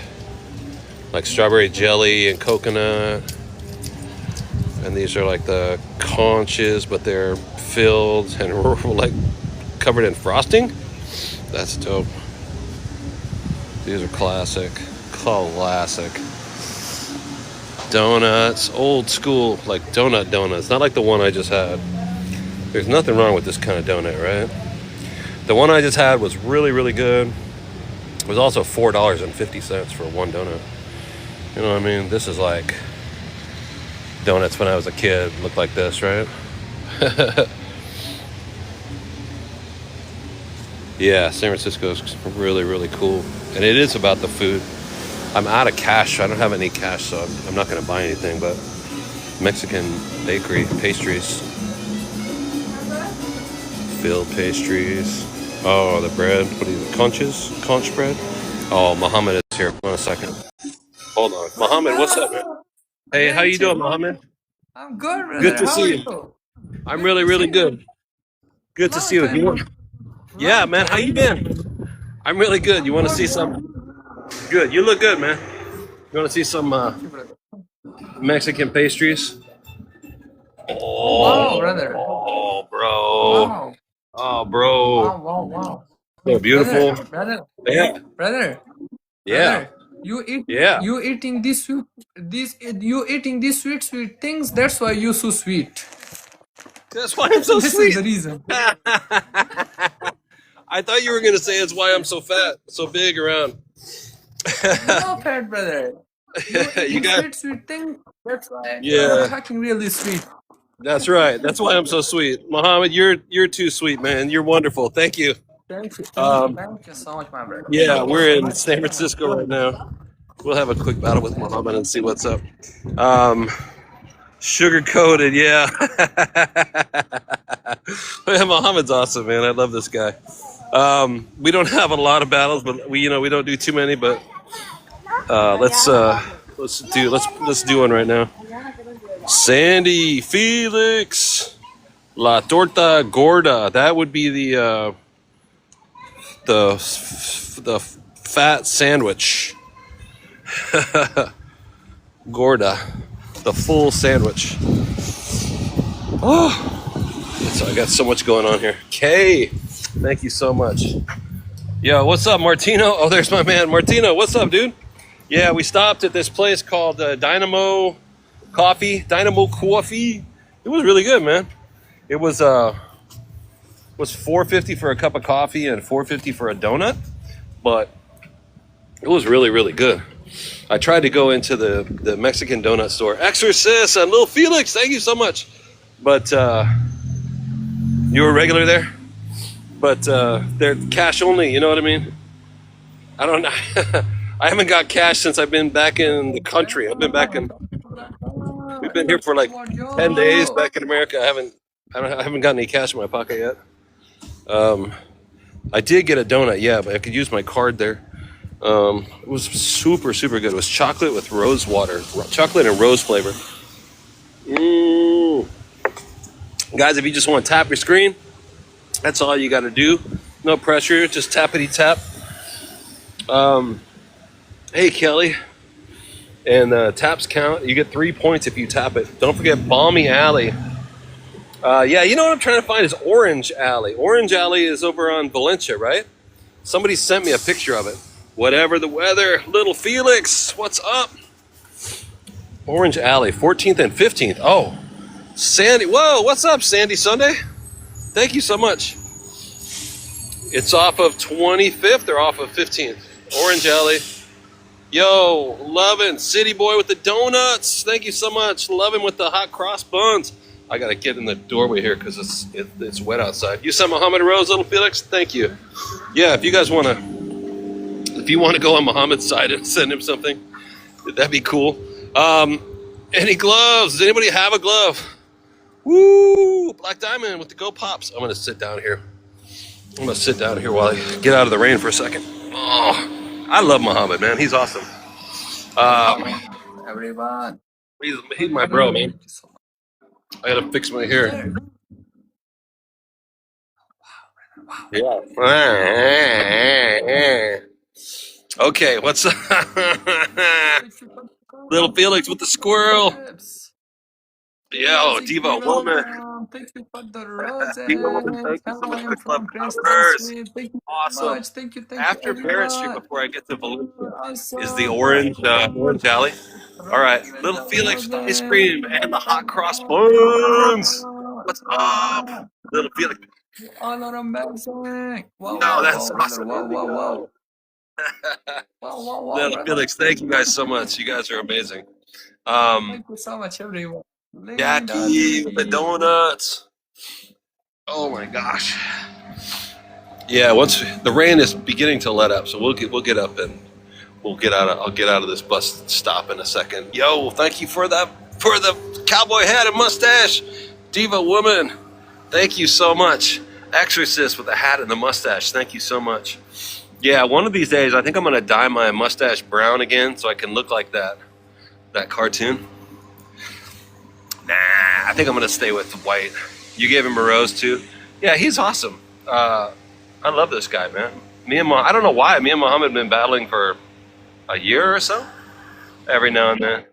like strawberry jelly and coconut, and these are like the conches, but they're filled and like covered in frosting. That's dope. These are classic donuts, old school, like donut donuts, not like the one I just had. There's nothing wrong with this kind of donut, right? The one I just had was really, really good. It was also $4.50 for one donut. You know what I mean? This is like donuts when I was a kid, looked like this, right? Yeah, San Francisco's really, really cool. And it is about the food. I'm out of cash. I don't have any cash, so I'm not going to buy anything, but Mexican bakery, pastries. Filled pastries. Oh, the bread. What are these? Conch bread? Oh, Muhammad is here. Hold on a second. Hold on. Muhammad, what's up, man? Hey, how you doing, Muhammad? I'm good, brother. Good to How see are you. I'm really, really good. Good to see you. Yeah, man, how you been? I'm really good. You want to see some? Good. You look good, man. You want to see some Mexican pastries? Wow, brother. Oh, bro. Wow. Oh, bro. Wow. So beautiful. Brother. Yeah. Brother. Yeah. You eating these sweet things. That's why you so sweet. That's why I'm so This sweet. is the reason. I thought you were gonna say it's why I'm so fat, so big around. No fat, brother. You eating got sweet things. That's why Yeah. you're talking really sweet. That's right. That's why I'm so sweet. Muhammad, you're too sweet, man. You're wonderful. Thank you. Thank you. Thank you so much, my brother. Yeah, we're in San Francisco right now. We'll have a quick battle with Muhammad and see what's up. Sugar coated, yeah. Muhammad's awesome, man. I love this guy. We don't have a lot of battles, but we don't do too many. But let's do one right now. Sandy, Felix, La Torta Gorda. That would be the fat sandwich. Gorda, the full sandwich. Oh, so I got so much going on here. Kay, thank you so much. Yo, what's up, Martino? Oh, there's my man, Martino. What's up, dude? Yeah, we stopped at this place called Dynamo Coffee. It was really good, man. It was $4.50 for a cup of coffee and $4.50 for a donut, but it was really, really good. I tried to go into the Mexican donut store. Exorcist and Little Felix, thank you so much. But you were regular there? But they're cash only, you know what I mean? I don't know. I haven't got cash since I've been back in the country. We've been here for like 10 days back in America. I haven't got any cash in my pocket yet. I did get a donut, yeah, but I could use my card there. It was super, super good. It was chocolate with rose water, chocolate and rose flavor. Guys, if you just want to tap your screen, that's all you got to do. No pressure, just tappity tap. Hey, Kelly. And taps count. You get 3 points if you tap it. Don't forget Balmy Alley. Yeah, you know what I'm trying to find is Orange Alley. Orange Alley is over on Valencia, right? Somebody sent me a picture of it. Whatever the weather. Little Felix, what's up? Orange Alley, 14th and 15th. Oh, Sandy. Whoa, what's up, Sandy Sunday? Thank you so much. It's off of 25th or off of 15th. Orange Alley. Yo, loving City Boy with the donuts. Thank you so much. Loving with the hot cross buns. I gotta get in the doorway here because it's wet outside. You sent Muhammad Rose, little Felix. Thank you. Yeah, if you guys wanna go on Muhammad's side and send him something, that'd be cool. Any gloves? Does anybody have a glove? Woo! Black Diamond with the Go Pops. I'm gonna sit down here. I'm gonna sit down here while I get out of the rain for a second. Oh, I love Muhammad, man. He's awesome. Everyone. He's my bro, man. I gotta fix my hair. Yeah. Okay, what's up? Little Felix with the squirrel. Yo, Diva Woman. Thank you for the roses. Diva Woman, thank you so much for club numbers. Awesome. Thank you, After Barrett Street, everyone. before I get to Valencia, Awesome. is the Orange Alley. All right, Little Felix with the ice cream and the hot cross buns. What's up, Little Felix? You all are amazing. Whoa, No, that's brother. awesome. Whoa, whoa, whoa. Little Brother. Felix, thank you guys so much. You guys are amazing. Thank you so much, everyone. Jackie with the donuts. Oh my gosh. Yeah, once the rain is beginning to let up, so we'll get up and I'll get out of this bus stop in a second. Yo, thank you for the cowboy hat and mustache, Diva Woman. Thank you so much. Exorcist with the hat and the mustache. Thank you so much. Yeah, one of these days I think I'm gonna dye my mustache brown again so I can look like that cartoon. Nah, I think I'm gonna stay with white. You gave him a rose too? Yeah, he's awesome. I love this guy, man. I don't know why. Me and Muhammad have been battling for a year or so. Every now and then.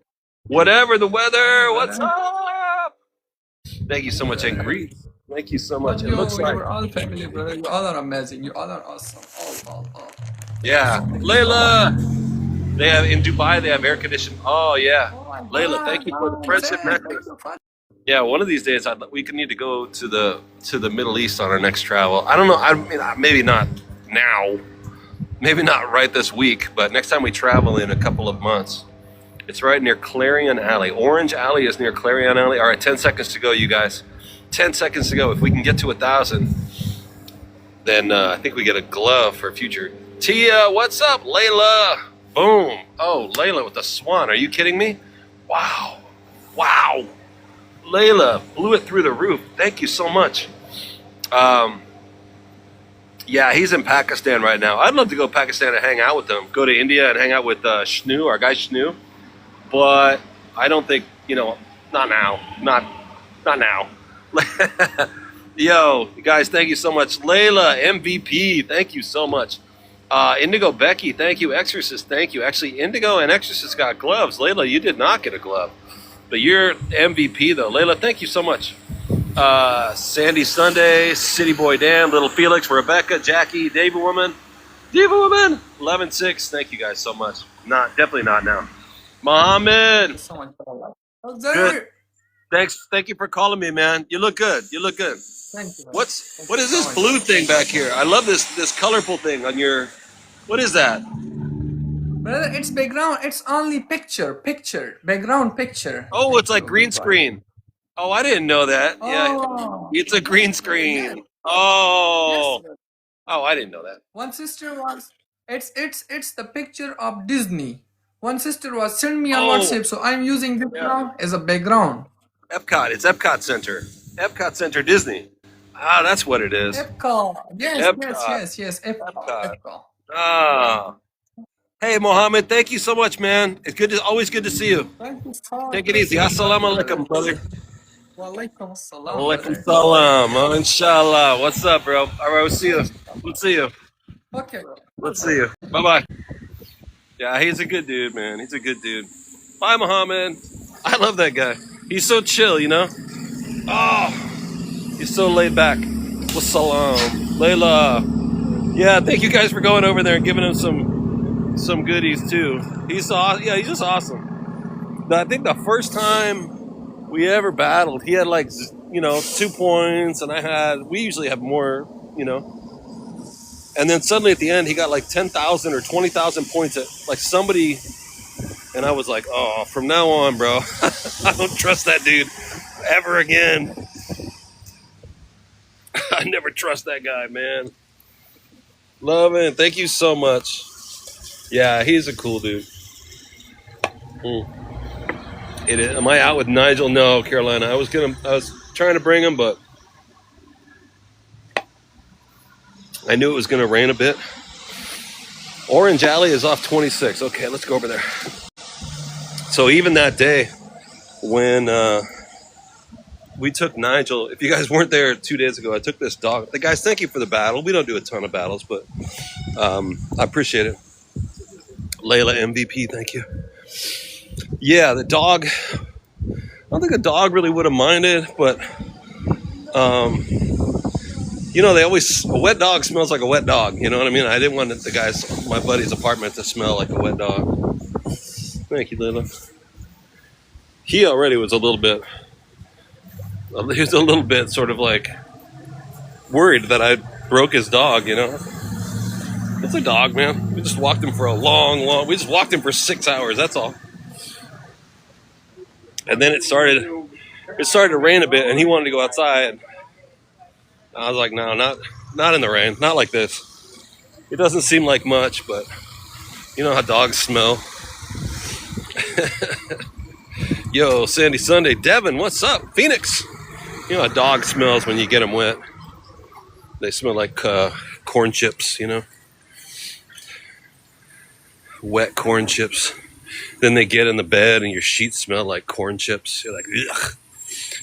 Whatever the weather, what's up? Thank you so much, and greets. Thank you so much. It looks like We're all family, brother. You all are amazing. You all are awesome. All. yeah, Layla. They have in Dubai. They have air conditioning. Oh yeah, Oh my Layla. God, Thank you for the no, friendship thank necklace. you for- Yeah, one of these days we could need to go to the Middle East on our next travel. I don't know. I mean, maybe not now, maybe not right this week, but next time we travel in a couple of months. It's right near Clarion Alley. Orange Alley is near Clarion Alley. All right, 10 seconds to go, you guys. 10 seconds to go. If we can get to 1,000, then I think we get a glove for future. Tia, what's up, Layla? Boom. Oh, Layla with the swan. Are you kidding me? Wow. Layla blew it through the roof. Thank you so much. Yeah, he's in Pakistan right now. I'd love to go to Pakistan and hang out with him. Go to India and hang out with Shnu, our guy Shnu. But I don't think, not now. Not now. Yo, guys, thank you so much. Layla, MVP, thank you so much. Indigo Becky, thank you. Exorcist, thank you. Actually, Indigo and Exorcist got gloves. Layla, you did not get a glove. But you're MVP, though. Layla, thank you so much. Sandy Sunday, City Boy Dan, Little Felix, Rebecca, Jackie, Diva Woman, 11-6. Thank you guys so much. Definitely not now. Muhammad, So much for good. Thank you for calling me, man. You look good. Thank you. What is this blue thing back here? I love this colorful thing on your. What is that? Brother, it's background. It's only picture. Background picture. Oh, it's like green screen. Oh, I didn't know that. Yeah, Oh. it's a green screen. Oh, Yes. I didn't know that. One sister was. It's the picture of Disney. One sister was send me on Oh. WhatsApp, so I'm using this Yeah. now as a background. Epcot. It's Epcot Center. Epcot Center Disney. Ah, that's what it is. Epcot. Yes. Epcot. Epcot. Ah. Hey, Mohammed. Thank you so much, man. It's always good to see you. Thank you so much. Take it easy. Assalamu alaikum, brother. Walaikum assalam. Alaikum brother. salam. Oh, inshallah. What's up, bro? All right, we'll see you. Okay. Let's see you. Bye-bye. Yeah, he's a good dude, man. He's a good dude. Bye, Muhammad. I love that guy. He's so chill, Oh, he's so laid back. Wassalam. Layla. Yeah, thank you guys for going over there and giving him some goodies, too. He's just awesome. I think the first time we ever battled, he had like, 2 points, and we usually have more, and then suddenly at the end, he got like 10,000 or 20,000 points at like somebody, and I was like, oh, from now on, bro, I don't trust that dude ever again. I never trust that guy, man. Love it. Thank you so much. Yeah, he's a cool dude. Am I out with Nigel? No, Carolina. I was trying to bring him, but I knew it was gonna rain a bit. Orange Alley is off 26. Okay, let's go over there. So even that day when we took Nigel, if you guys weren't there 2 days ago, I took this dog. The guys, thank you for the battle. We don't do a ton of battles, but I appreciate it. Layla MVP, thank you. Yeah, the dog, I don't think a dog really would have minded, but they always, a wet dog smells like a wet dog, you know what I mean? I didn't want my buddy's apartment to smell like a wet dog. Thank you, Layla. He already was a little bit sort of like worried that I broke his dog, It's a dog, man. We just walked him for we just walked him for 6 hours, that's all. And then it started to rain a bit, and he wanted to go outside. I was like, no, not in the rain, not like this. It doesn't seem like much, but you know how dogs smell. Yo, Sandy Sunday, Devin, what's up? Phoenix. You know how dog smells when you get them wet. They smell like corn chips, Wet corn chips. Then they get in the bed and your sheets smell like corn chips. You're like, ugh.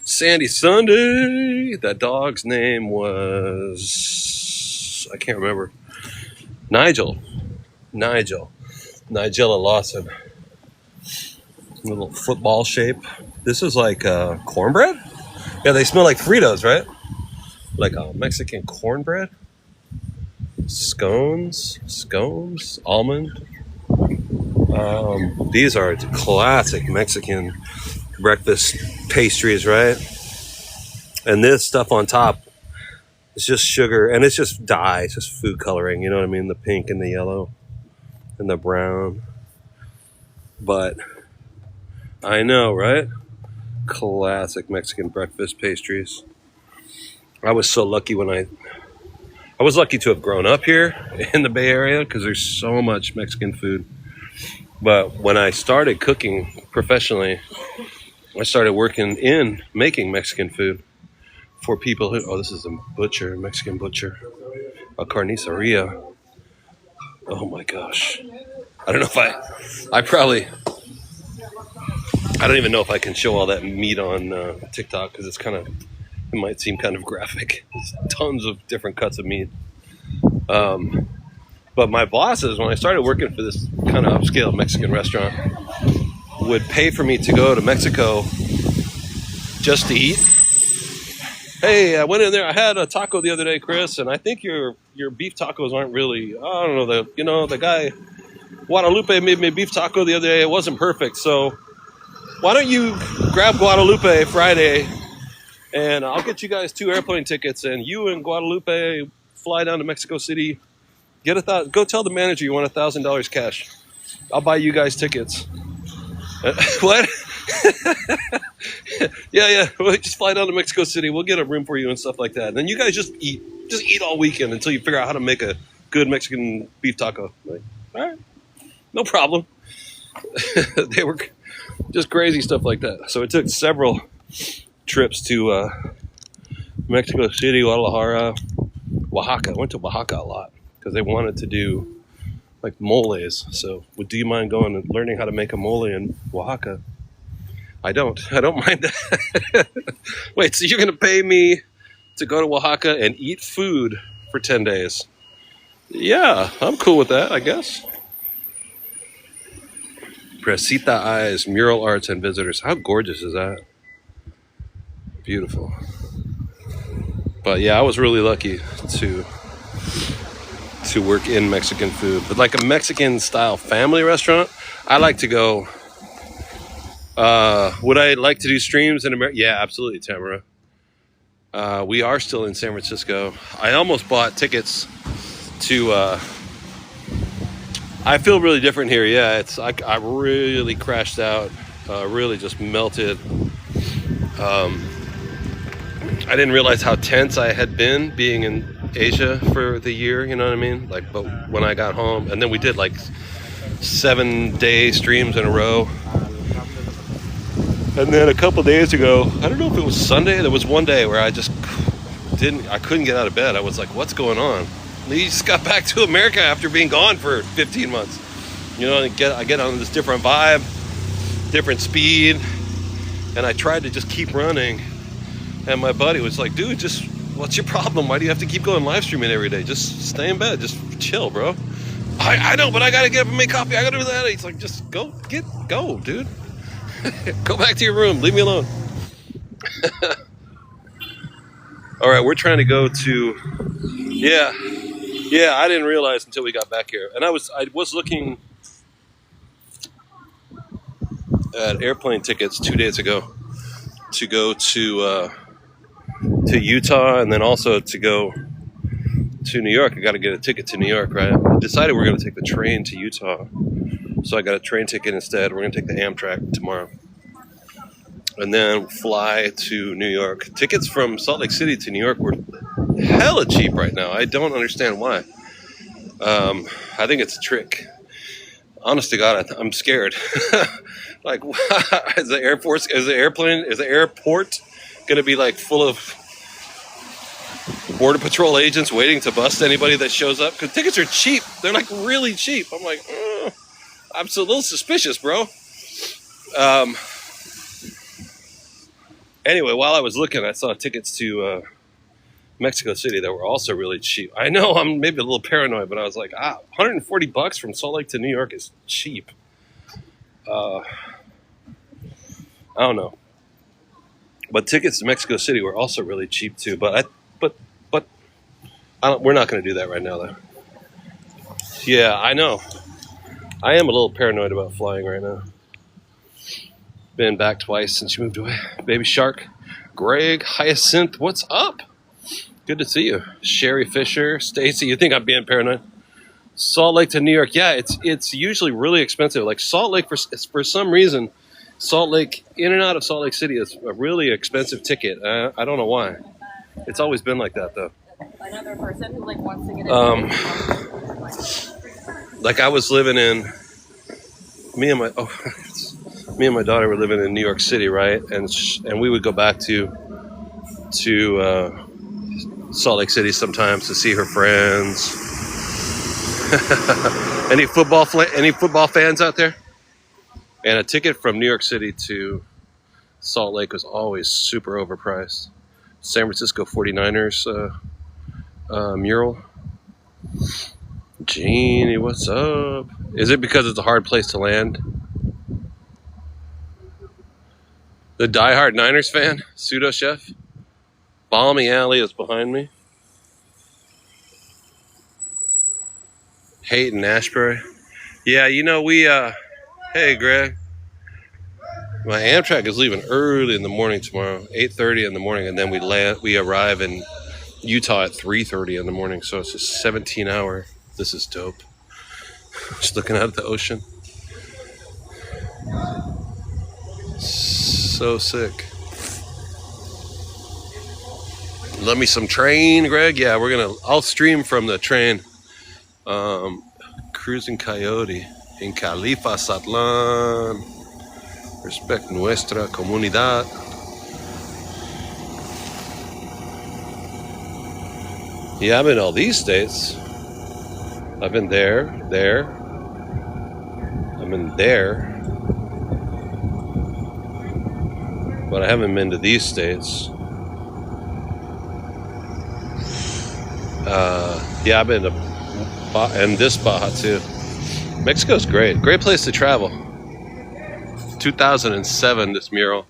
Sandy Sunday. That dog's name was, I can't remember. Nigella Lawson. A little football shape. This is like cornbread? Yeah, they smell like Fritos, right? Like Mexican cornbread. Scones, almond. These are classic Mexican breakfast pastries, right? And this stuff on top is just sugar, and it's just dye, it's just food coloring, you know what I mean? The pink and the yellow and the brown. But I know, right? Classic Mexican breakfast pastries. I was so lucky I was lucky to have grown up here in the Bay Area because there's so much Mexican food. But when I started cooking professionally, I started working in making Mexican food for people who, this is a Mexican butcher, a carniceria. Oh my gosh. I don't know if I don't even know if I can show all that meat on TikTok because it might seem kind of graphic. There's tons of different cuts of meat. But my bosses, when I started working for this kind of upscale Mexican restaurant, would pay for me to go to Mexico just to eat. Hey, I went in there. I had a taco the other day, Chris, and I think your beef tacos aren't really. I don't know. The guy Guadalupe made me a beef taco the other day. It wasn't perfect, so why don't you grab Guadalupe Friday, and I'll get you guys 2 airplane tickets, and you and Guadalupe fly down to Mexico City. Go tell the manager you want $1,000 cash. I'll buy you guys tickets. What? Yeah. We'll just fly down to Mexico City. We'll get a room for you and stuff like that. And then you guys just eat all weekend until you figure out how to make a good Mexican beef taco. Like, all right, no problem. They were just crazy stuff like that. So it took several trips to Mexico City, Guadalajara, Oaxaca. I went to Oaxaca a lot because they wanted to do like moles. So do you mind going and learning how to make a mole in Oaxaca? I don't mind that. Wait, so you're going to pay me to go to Oaxaca and eat food for 10 days? Yeah, I'm cool with that, I guess. Presita Eyes, Mural Arts and Visitors. How gorgeous is that? Beautiful. But yeah, I was really lucky to work in Mexican food. But like a Mexican style family restaurant, I like to go Would I like to do streams in America? Yeah, absolutely, Tamara. We are still in San Francisco. I almost bought tickets to. I feel really different here. Yeah, I really crashed out. Really just melted. I didn't realize how tense I had been being in Asia for the year. You know what I mean? Like, but when I got home, and then we did like 7-day streams in a row. And then a couple days ago, I don't know if it was Sunday, there was one day where I couldn't get out of bed. I was like, what's going on? We just got back to America after being gone for 15 months. You know, I get on this different vibe, different speed, and I tried to just keep running. And my buddy was like, dude, just, what's your problem? Why do you have to keep going live streaming every day? Just stay in bed, just chill, bro. I know, but I gotta get up and make coffee. I gotta do that. He's like, just go, dude. Go back to your room. Leave me alone. All right, we're trying to go to. Yeah, I didn't realize until we got back here, and I was looking at airplane tickets 2 days ago to go to Utah, and then also to go to New York. I got to get a ticket to New York, right? I decided we're going to take the train to Utah. So I got a train ticket instead. We're going to take the Amtrak tomorrow. And then fly to New York. Tickets from Salt Lake City to New York were hella cheap right now. I don't understand why. I think it's a trick. Honest to God, I'm scared. Like, is the airport going to be like full of Border Patrol agents waiting to bust anybody that shows up? Because tickets are cheap. They're like really cheap. I'm like, I'm a little suspicious, bro. Anyway, while I was looking, I saw tickets to Mexico City that were also really cheap. I know I'm maybe a little paranoid, but I was like, $140 from Salt Lake to New York is cheap. I don't know. But tickets to Mexico City were also really cheap too. But we're not going to do that right now, though. Yeah, I know. I am a little paranoid about flying right now. Been back twice since you moved away. Baby Shark, Greg, Hyacinth, what's up? Good to see you. Sherry Fisher, Stacy, you think I'm being paranoid? Salt Lake to New York, yeah, it's usually really expensive. Like Salt Lake, for some reason, Salt Lake, in and out of Salt Lake City is a really expensive ticket. I don't know why. It's always been like that, though. Another person who wants to get like I was living in, me and my daughter were living in New York City, right? And we would go back to Salt Lake City sometimes to see her friends. Any football fans out there? And a ticket from New York City to Salt Lake was always super overpriced. San Francisco 49ers mural. Jeannie, what's up? Is it because it's a hard place to land? The diehard Niners fan, Pseudo Chef. Balmy Alley is behind me. Hayden Ashbury. Yeah, you know, hey Greg. My Amtrak is leaving early in the morning tomorrow, 8:30 in the morning, and then we arrive in Utah at 3:30 in the morning, so it's a 17-hour. This is dope. Just looking out at the ocean. So sick. Love me some train, Greg. Yeah, I'll stream from the train. Cruising Coyote in Califa, Satlan. Respect nuestra comunidad. Yeah, I've been in all these states. I've been there. I've been there. But I haven't been to these states. Yeah, I've been to and this Baja too. Mexico's great. Great place to travel. 2007, this mural.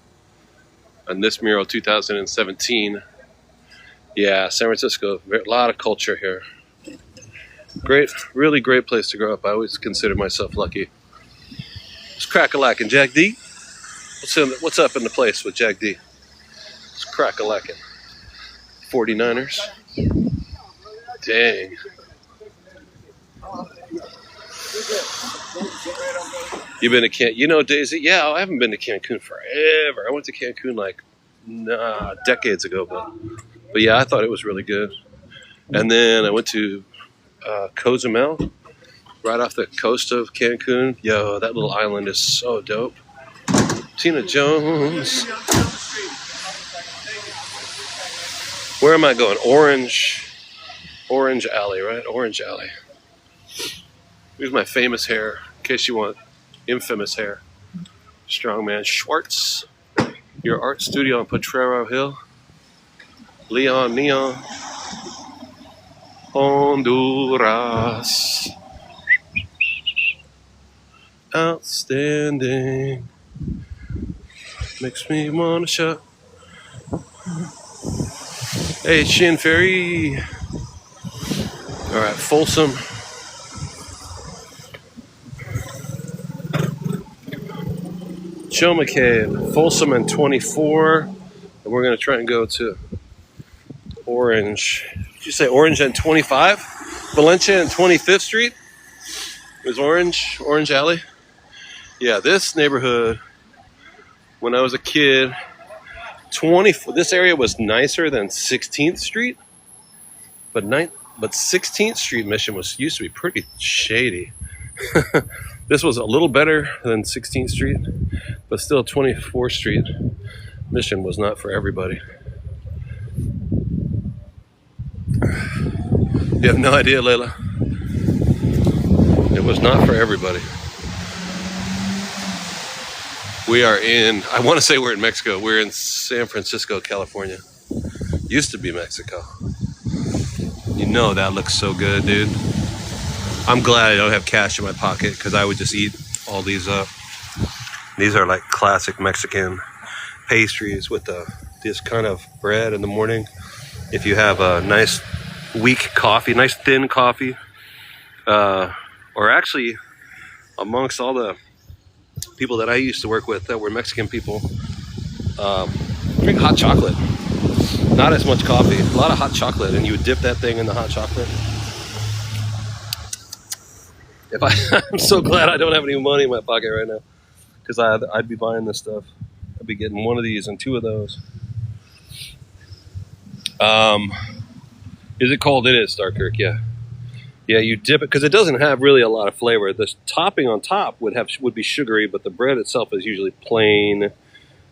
And this mural, 2017. Yeah, San Francisco, a lot of culture here. Great, really great place to grow up. I always consider myself lucky. It's crack-a-lack and Jack D. What's up in the place with Jack D? It's crack-a-lackin'. 49ers. Dang. You been to Cancun? You know, Daisy? Yeah, I haven't been to Cancun forever. I went to Cancun like decades ago, but yeah, I thought it was really good. And then I went to Cozumel, right off the coast of Cancun. Yo, that little island is so dope. Tina Jones. Where am I going? Orange Alley, right? Orange Alley. Here's my famous hair, in case you want infamous hair. Strongman Schwartz. Your art studio on Potrero Hill. Leon Neon. Honduras. Outstanding. Makes me wanna shout. Hey, Shin Ferry. All right, Folsom. Choma Cave, Folsom and 24. And we're going to try and go to Orange. Did you say Orange and 25? Valencia and 25th Street? Is Orange Alley? Yeah, this neighborhood, when I was a kid, this area was nicer than 16th Street, but 16th Street Mission used to be pretty shady. This was a little better than 16th Street, but still 24th Street Mission was not for everybody. You have no idea, Layla. It was not for everybody. We are I want to say we're in Mexico. We're in San Francisco, California. Used to be Mexico. You know that looks so good, dude. I'm glad I don't have cash in my pocket because I would just eat all these up. These are like classic Mexican pastries with this kind of bread in the morning. If you have a nice weak coffee, nice thin coffee, or actually amongst all the people that I used to work with that were Mexican people, drink hot chocolate. Not as much coffee, a lot of hot chocolate, and you would dip that thing in the hot chocolate. I'm so glad I don't have any money in my pocket right now, because I'd be buying this stuff. I'd be getting one of these and two of those. Is it cold? It is, Starkirk, yeah. Yeah, you dip it, because it doesn't have really a lot of flavor. The topping on top would be sugary, but the bread itself is usually plain.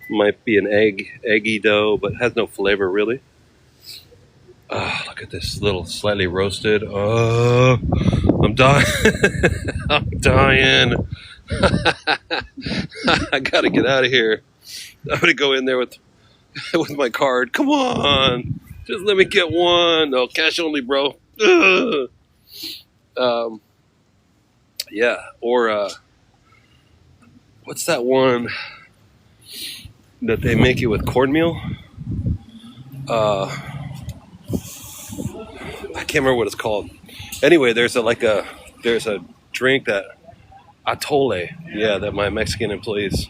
Might be an eggy dough, but has no flavor really. Look at this little slightly roasted. Oh, I'm dying. I'm dying. I gotta get out of here. I'm gonna go in there with my card. Come on, just let me get one. No, cash only, bro. Yeah, or what's that one that they make it with cornmeal? I can't remember what it's called. Anyway, there's a drink that atole, that my Mexican employees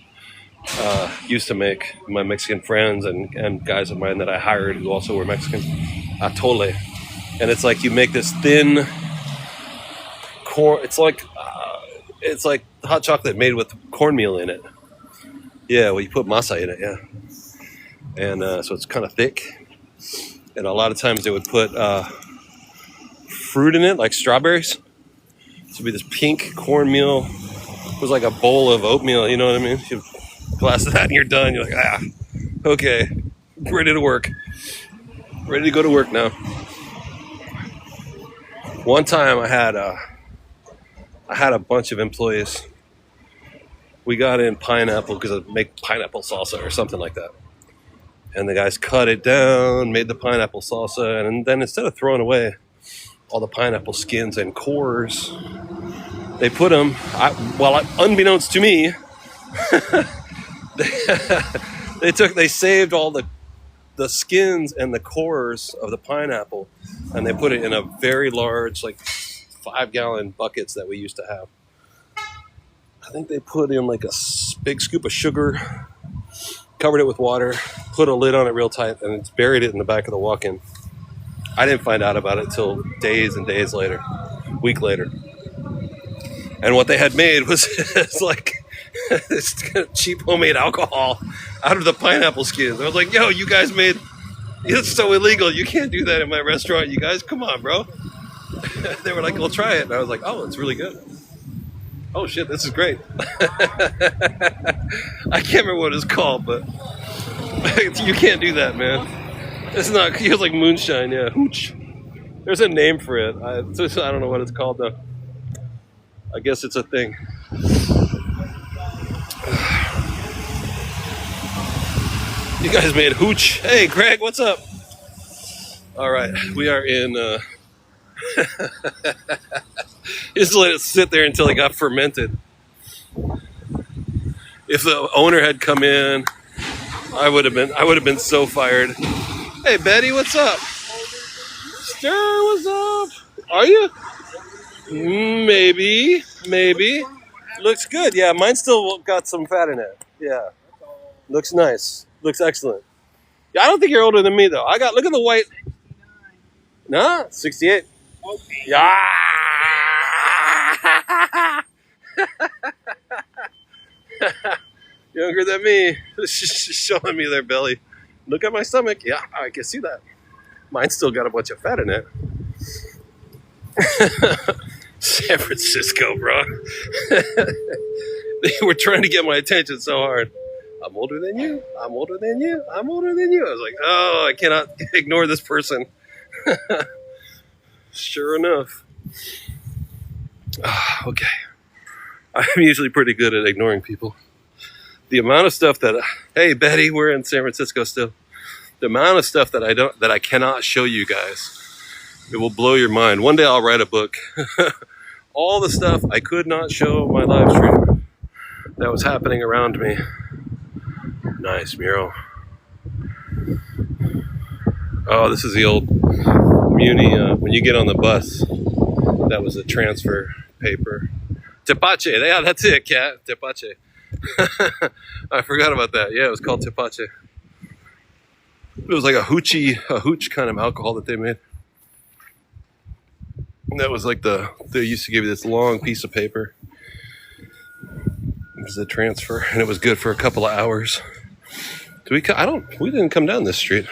used to make. My Mexican friends and guys of mine that I hired who also were Mexican. Atole, and it's like you make this thin corn. It's like hot chocolate made with cornmeal in it. Yeah, well, you put masa in it, yeah, and so it's kind of thick. And a lot of times they would put fruit in it, like strawberries. So it'd be this pink cornmeal. It was like a bowl of oatmeal, you know what I mean? You glass of that and you're done. You're like, okay, ready to work. Ready to go to work now. One time I had a bunch of employees. We got in pineapple because I make pineapple salsa or something like that. And the guys cut it down, made the pineapple salsa, and then instead of throwing away all the pineapple skins and cores, they put them, unbeknownst to me, they saved all the skins and the cores of the pineapple, and they put it in a very large, like 5-gallon buckets that we used to have. I think they put in like a big scoop of sugar, covered it with water, put a lid on it real tight, and it's buried it in the back of the walk-in. I didn't find out about it till days and days later, week later. And what they had made was it's like this kind of cheap homemade alcohol out of the pineapple skins. I was like, yo, you guys made, it's so illegal. You can't do that in my restaurant. You guys, come on, bro. They were like, we'll try it. And I was like, oh, it's really good. Oh, shit, this is great. I can't remember what it's called, but you can't do that, man. It's not, it feels like moonshine, yeah. Hooch. There's a name for it. I don't know what it's called, though. I guess it's a thing. You guys made hooch. Hey, Greg, what's up? All right, we are in... just let it sit there until it got fermented. If the owner had come in, I would have been so fired. Hey, Betty, what's up? Stir, what's up? Are you? Maybe. Looks good. Yeah, mine still got some fat in it. Yeah. Looks nice. Looks excellent. Yeah, I don't think you're older than me, though. Look at the white. No, 68. Okay. Yeah. Younger than me. Showing me their belly. Look at my stomach. Yeah, I can see that. Mine's still got a bunch of fat in it. San Francisco, bro. They were trying to get my attention so hard. I'm older than you. I'm older than you. I'm older than you. I was like, oh, I cannot ignore this person. Sure enough. Okay. I'm usually pretty good at ignoring people. The amount of stuff that, hey, Betty, we're in San Francisco still. The amount of stuff that I cannot show you guys, it will blow your mind. One day I'll write a book. All the stuff I could not show my live stream that was happening around me. Nice mural. Oh, this is the old Muni. When you get on the bus, that was a transfer paper. Tepache. Yeah, that's it, cat. Tepache. I forgot about that. Yeah, it was called Tepache. It was like a hooch kind of alcohol that they made. And that was like they used to give you this long piece of paper. It was a transfer, and it was good for a couple of hours. We didn't come down this street.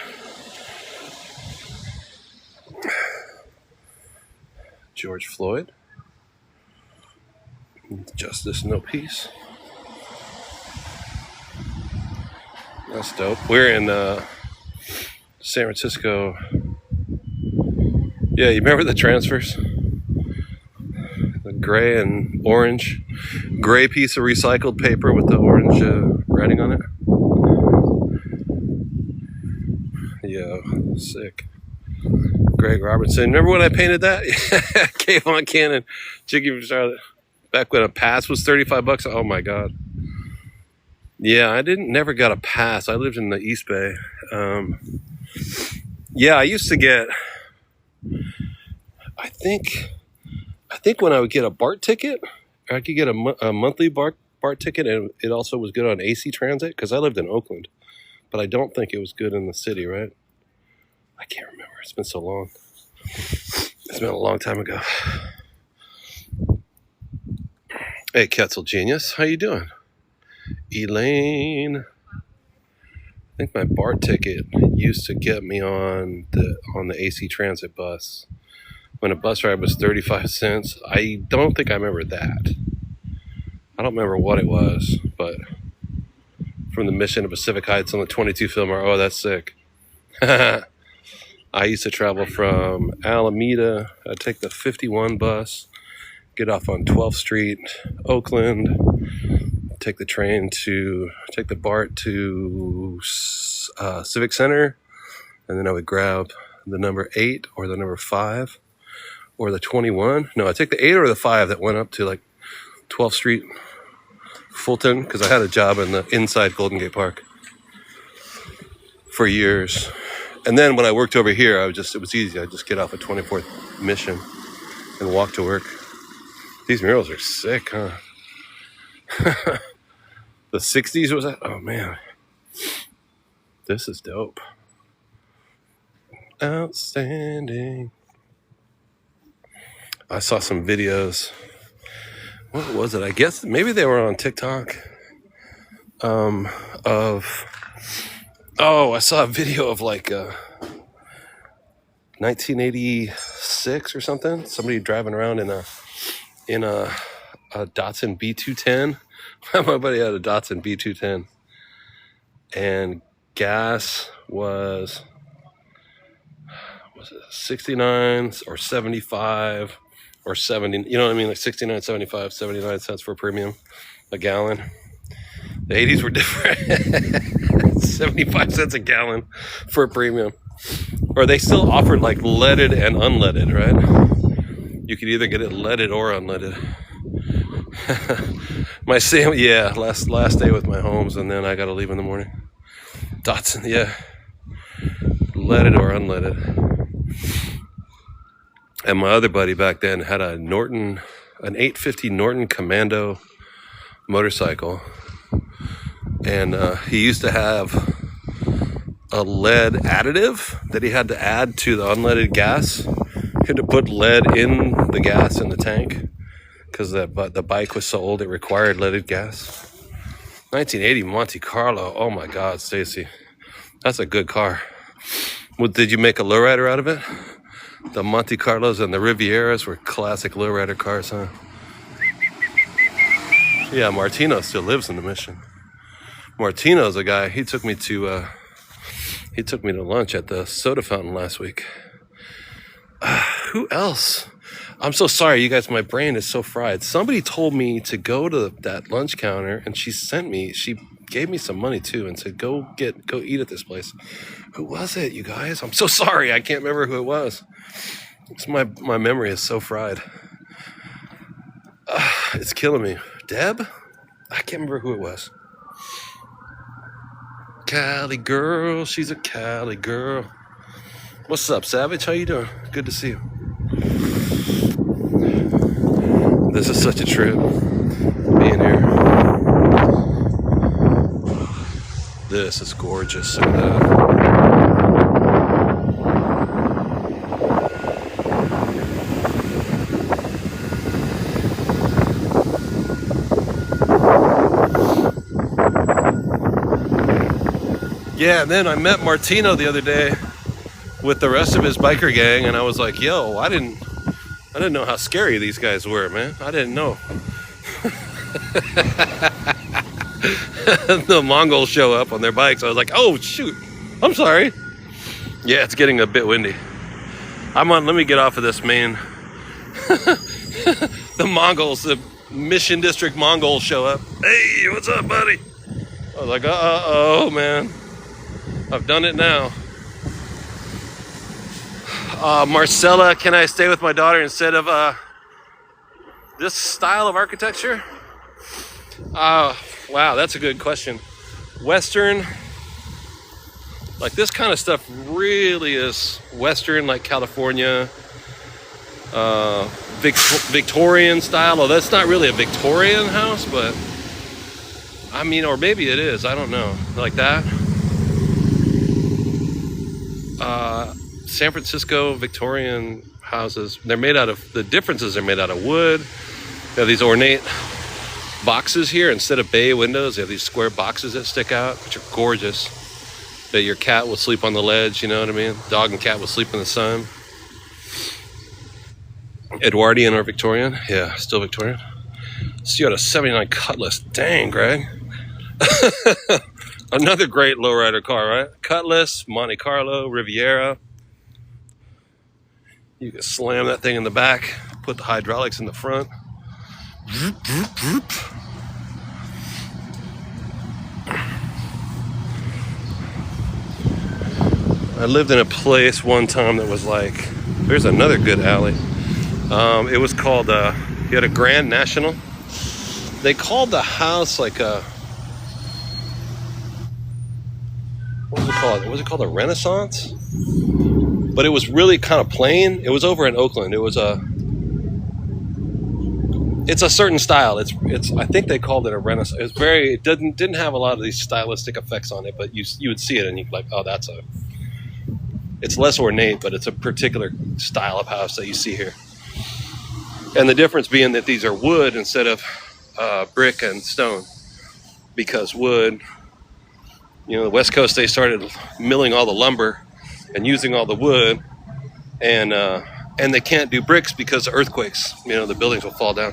George Floyd. Justice, no peace. That's dope. We're in San Francisco. Yeah, you remember the transfers? The gray and orange. Gray piece of recycled paper with the orange writing on it. Yeah, sick. Greg Robertson. Remember when I painted that? Kayvon Cannon. Chicky from Charlotte. Back when a pass was $35. Oh my God. Yeah, I never got a pass. I lived in the East Bay. Yeah, I used to get, I think when I would get a BART ticket, I could get a monthly BART ticket, and it also was good on AC Transit, because I lived in Oakland. But I don't think it was good in the city, right? I can't remember. It's been so long. It's been a long time ago. Hey, Ketzel Genius. How you doing? Elaine. I think my BART ticket used to get me on the AC Transit bus. When a bus ride was 35 cents. I don't think I remember that. I don't remember what it was, but from the Mission to Pacific Heights on the 22 Fillmore. Oh, that's sick. I used to travel from Alameda. I'd take the 51 bus, get off on 12th Street, Oakland, take the BART to Civic Center, and then I would grab the number 8 or the number 5 or the 21. No, I'd take the 8 or the 5 that went up to like 12th Street, Fulton, because I had a job in the inside Golden Gate Park for years. And then when I worked over here, it was easy. I'd just get off at 24th Mission and walk to work. These murals are sick, huh? The 60s was that? Oh, man. This is dope. Outstanding. I saw some videos. What was it? I guess maybe they were on TikTok. I saw a video of like 1986 or something. Somebody driving around in a Datsun B210. My buddy had a Datsun B210, and gas was it 69 or 75 or 70? You know what I mean? Like 69, 75, 79 cents for a premium a gallon. The 80s were different. 75 cents a gallon for a premium. Or they still offered like leaded and unleaded, right? You could either get it leaded or unleaded. My same, yeah, last day with my homes, and then I got to leave in the morning. Datsun, yeah, leaded or unleaded. And my other buddy back then had an 850 Norton Commando motorcycle, and he used to have a lead additive that he had to add to the unleaded gas. He had to put lead in the gas in the tank because the bike was so old it required leaded gas. 1980 Monte Carlo. Oh my God, Stacy, that's a good car. Well, did you make a lowrider out of it? The Monte Carlos and the Rivieras were classic lowrider cars, huh? Yeah, Martino still lives in the Mission. Martino's a guy. He took me to lunch at the soda fountain last week. Who else? I'm so sorry, you guys. My brain is so fried. Somebody told me to go to that lunch counter, and she gave me some money too, and said go eat at this place. Who was it, you guys? I'm so sorry. I can't remember who it was. My memory is so fried. It's killing me. Deb? I can't remember who it was. Cali girl. She's a Cali girl. What's up, Savage? How you doing? Good to see you. This is such a trip, being here. This is gorgeous. Look at that. Yeah, and then I met Martino the other day with the rest of his biker gang, and I was like, yo, I didn't know how scary these guys were, man. I didn't know. The Mongols show up on their bikes. I was like, oh shoot, I'm sorry. Yeah, it's getting a bit windy. Let me get off of this main. The Mongols, the Mission District Mongols show up. Hey, what's up, buddy? I was like, oh man, I've done it now. Marcella, can I stay with my daughter instead of this style of architecture? Wow, that's a good question. Western, like this kind of stuff really is Western, like California, Victorian style. Oh, that's not really a Victorian house, but I mean, or maybe it is, I don't know, like that. San Francisco Victorian houses, the differences are made out of wood. They have these ornate boxes here. Instead of bay windows, they have these square boxes that stick out, which are gorgeous. That your cat will sleep on the ledge, you know what I mean? Dog and cat will sleep in the sun. Edwardian or Victorian? Yeah, still Victorian. So you had a 79 Cutlass. Dang, Greg. Another great lowrider car, right? Cutlass, Monte Carlo, Riviera. You can slam that thing in the back, put the hydraulics in the front. I lived in a place one time that was like, there's another good alley. It was called, you had a Grand National. They called the house like a, what was it called? Was it called a Renaissance? But it was really kind of plain. It was over in Oakland. It it's a certain style. It's I think they called it a Renaissance. It's very, it didn't have a lot of these stylistic effects on it, but you would see it and you'd be like, oh, it's less ornate, but it's a particular style of house that you see here. And the difference being that these are wood instead of brick and stone, because wood, the West Coast, they started milling all the lumber and using all the wood, and they can't do bricks because of earthquakes. The buildings will fall down.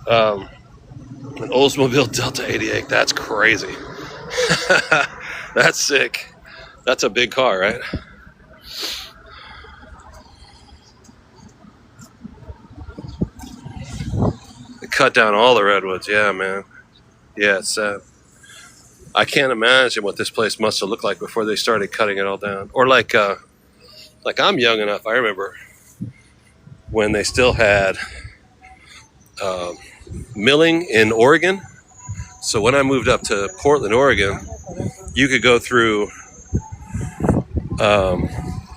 An Oldsmobile Delta 88, that's crazy. That's sick. That's a big car, right? They cut down all the redwoods. Yeah, man. Yeah, it's sad. I can't imagine what this place must have looked like before they started cutting it all down. Or like I'm young enough, I remember when they still had milling in Oregon. So when I moved up to Portland, Oregon, you could go through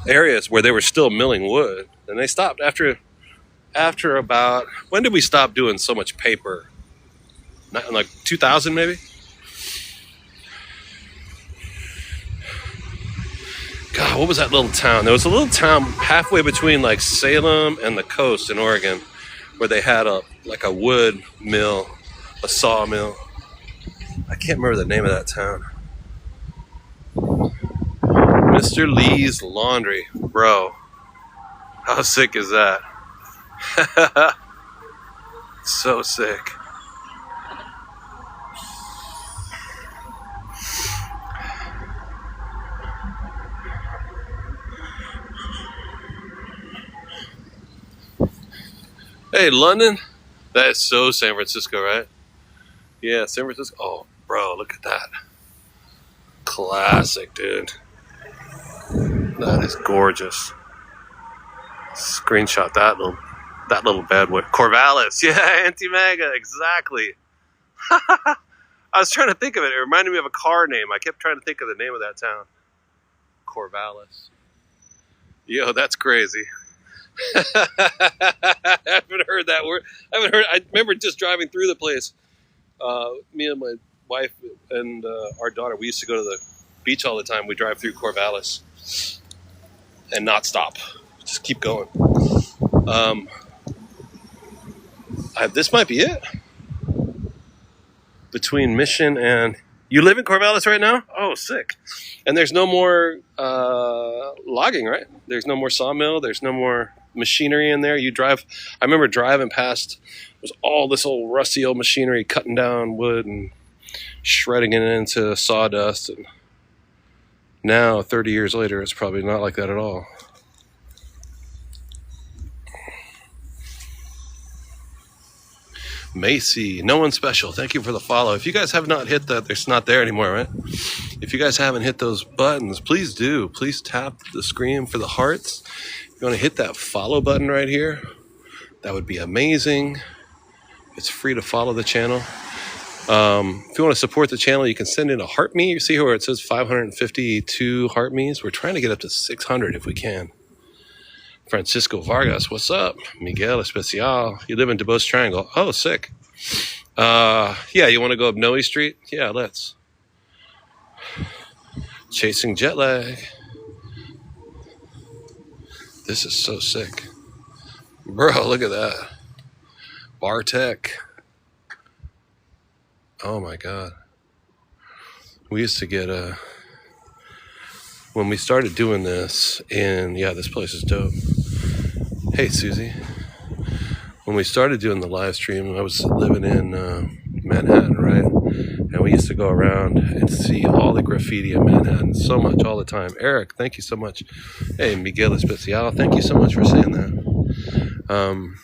areas where they were still milling wood, and they stopped after about, when did we stop doing so much paper? Like 2000 maybe? God, what was that little town? There was a little town halfway between like Salem and the coast in Oregon where they had a wood mill, a sawmill. I can't remember the name of that town. Mr. Lee's Laundry. Bro, how sick is that? So sick. Hey, London. That is so San Francisco, right? Yeah, San Francisco. Oh, bro, look at that. Classic, dude. That is gorgeous. Screenshot that little bad boy. Corvallis. Yeah, Anti-Mega. Exactly. I was trying to think of it. It reminded me of a car name. I kept trying to think of the name of that town. Corvallis. Yo, that's crazy. I haven't heard that word. I remember just driving through the place. Me and my wife and our daughter, we used to go to the beach all the time. We drive through Corvallis and not stop. Just keep going. This might be it. Between Mission and... You live in Corvallis right now? Oh, sick. And there's no more logging, right? There's no more sawmill. There's no more machinery in there. I remember driving past, was all this old rusty old machinery cutting down wood and shredding it into sawdust. And now, 30 years later, it's probably not like that at all. Macy, no one special. Thank you for the follow. If you guys have not hit that, it's not there anymore, right? If you guys haven't hit those buttons, please do. Please tap the screen for the hearts. If you want to hit that follow button right here, that would be amazing. It's free to follow the channel. If you want to support the channel, you can send in a heart me. You see where it says 552 heart me's? We're trying to get up to 600 if we can. Francisco Vargas, what's up? Miguel Especial, you live in DuBose Triangle. Oh, sick. Yeah, you want to go up Noe Street? Yeah, let's. Chasing jet lag. This is so sick. Bro, look at that. Bartek. Oh my God. We used to get when we started doing this, and yeah, this place is dope. Hey, Susie. When we started doing the live stream, I was living in Manhattan, right? And we used to go around and see all the graffiti in Manhattan so much, all the time. Eric, thank you so much. Hey, Miguel Especial, thank you so much for saying that.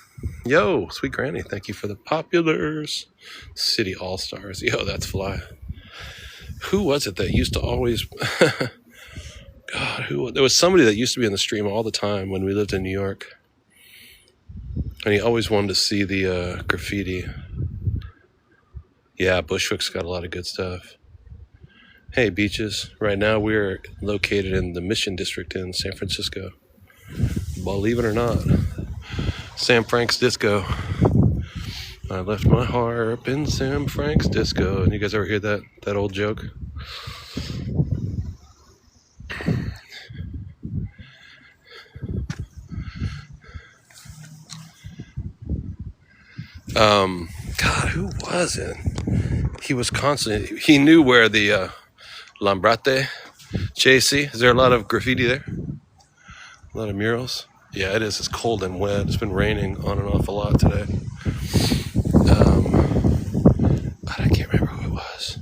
Yo, Sweet Granny, thank you for the populars. City All-Stars. Yo, that's fly. Who was it that used to always... God, there was somebody that used to be in the stream all the time when we lived in New York. And he always wanted to see the graffiti. Yeah, Bushwick's got a lot of good stuff. Hey, Beaches. Right now we're located in the Mission District in San Francisco. Believe it or not. Sam Frank's Disco. I left my harp in Sam Frank's disco. And you guys ever hear that old joke? God, who was it? He was constantly. He knew where the Lambrate, JC. Is there a lot of graffiti there? A lot of murals? Yeah, it is. It's cold and wet. It's been raining on and off a lot today. I can't remember who it was.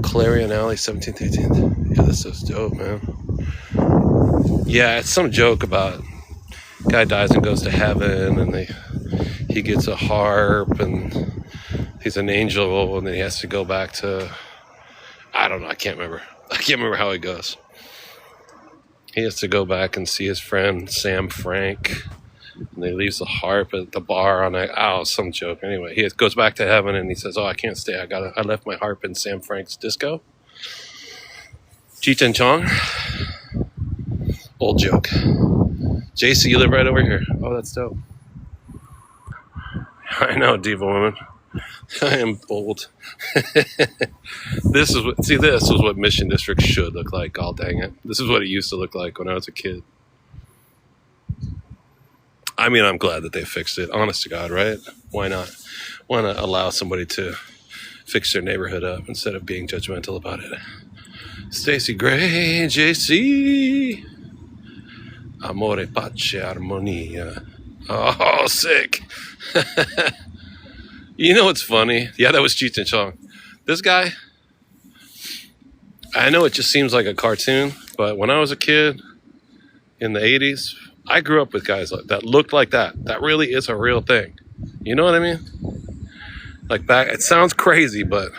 Clarion Alley, 17th, 18th. Yeah, this is dope, man. Yeah, it's some joke about guy dies and goes to heaven, and he gets a harp, and he's an angel, and then he has to go back to, I don't know, I can't remember how it goes. He has to go back and see his friend Sam Frank, and he leaves the harp at the bar on some joke. Anyway, he goes back to heaven, and he says, "Oh, I can't stay. I left my harp in Sam Frank's disco." Cheech and Chong, old joke. JC, you live right over here. Oh, that's dope. I know, diva woman. I am old. This was what Mission District should look like. Oh, dang it. This is what it used to look like when I was a kid. I mean, I'm glad that they fixed it. Honest to God, right? Why not? Why not allow somebody to fix their neighborhood up instead of being judgmental about it? Stacy Gray, JC. Amore, pace, armonia. Oh, sick. You know what's funny? Yeah, that was Cheech and Chong. This guy, I know it just seems like a cartoon, but when I was a kid in the 80s, I grew up with guys that looked like that. That really is a real thing. You know what I mean? Like back, it sounds crazy, but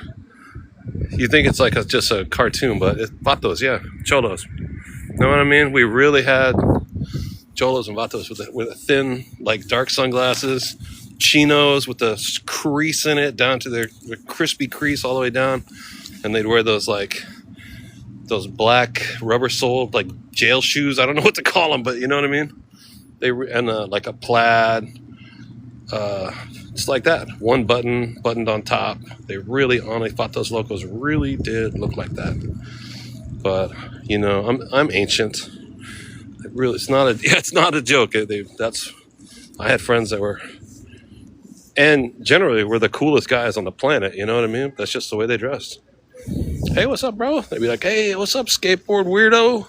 you think it's like just a cartoon, but it's vatos, yeah, cholos. You know what I mean? We really had cholos and vatos with a thin, like dark sunglasses, chinos with the crease in it down to their crispy crease all the way down, and they'd wear those black rubber soled like jail shoes. I don't know what to call them, but you know what I mean. Like a plaid, just like that. One buttoned on top. They really, honestly, Vatos Locos really did look like that. But you know, I'm ancient. It's not a joke. I had friends that were. And generally, we're the coolest guys on the planet. You know what I mean? That's just the way they dressed. Hey, what's up, bro? They'd be like, hey, what's up, skateboard weirdo?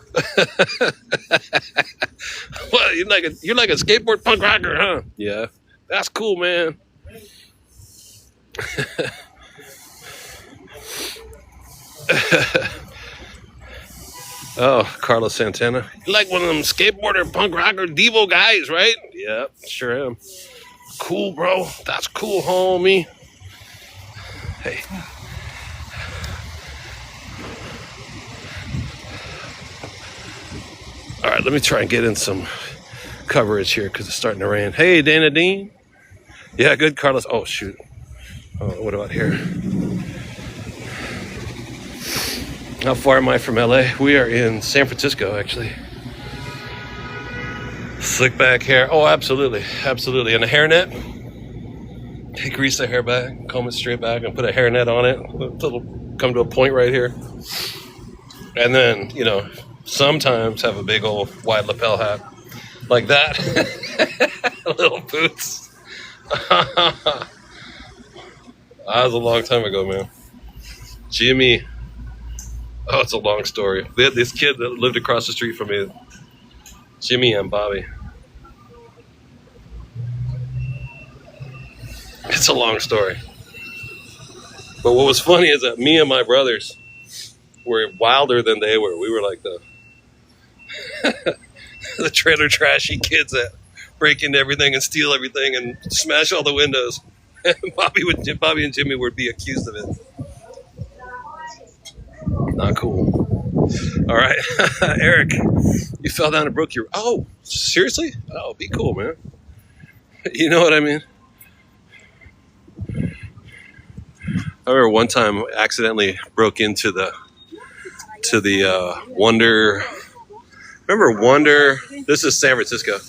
What, you're like a skateboard punk rocker, huh? Yeah, that's cool, man. Oh, Carlos Santana. You're like one of them skateboarder punk rocker Devo guys, right? Yeah, sure am. Cool, bro. That's cool, homie. Hey. All right, let me try and get in some coverage here because it's starting to rain. Hey, Dana Dean. Yeah, good, Carlos. Oh, shoot. Oh, what about here? How far am I from LA? We are in San Francisco, actually. Slick back hair. Oh, absolutely. Absolutely. And a hairnet. Hey, grease the hair back, comb it straight back, and put a hairnet on it. It'll come to a point right here. And then, you know, sometimes have a big old wide lapel hat. Like that. Little boots. That was a long time ago, man. Jimmy. Oh, it's a long story. They had this kid that lived across the street from me. Jimmy and Bobby. It's a long story. But what was funny is that me and my brothers were wilder than they were. We were like the trailer trashy kids that break into everything and steal everything and smash all the windows. And Bobby and Jimmy would be accused of it. Not cool. All right. Eric, you fell down and broke your... Oh, seriously? Oh, be cool, man. You know what I mean? I remember one time I accidentally broke into the Wonder... Remember Wonder... This is San Francisco.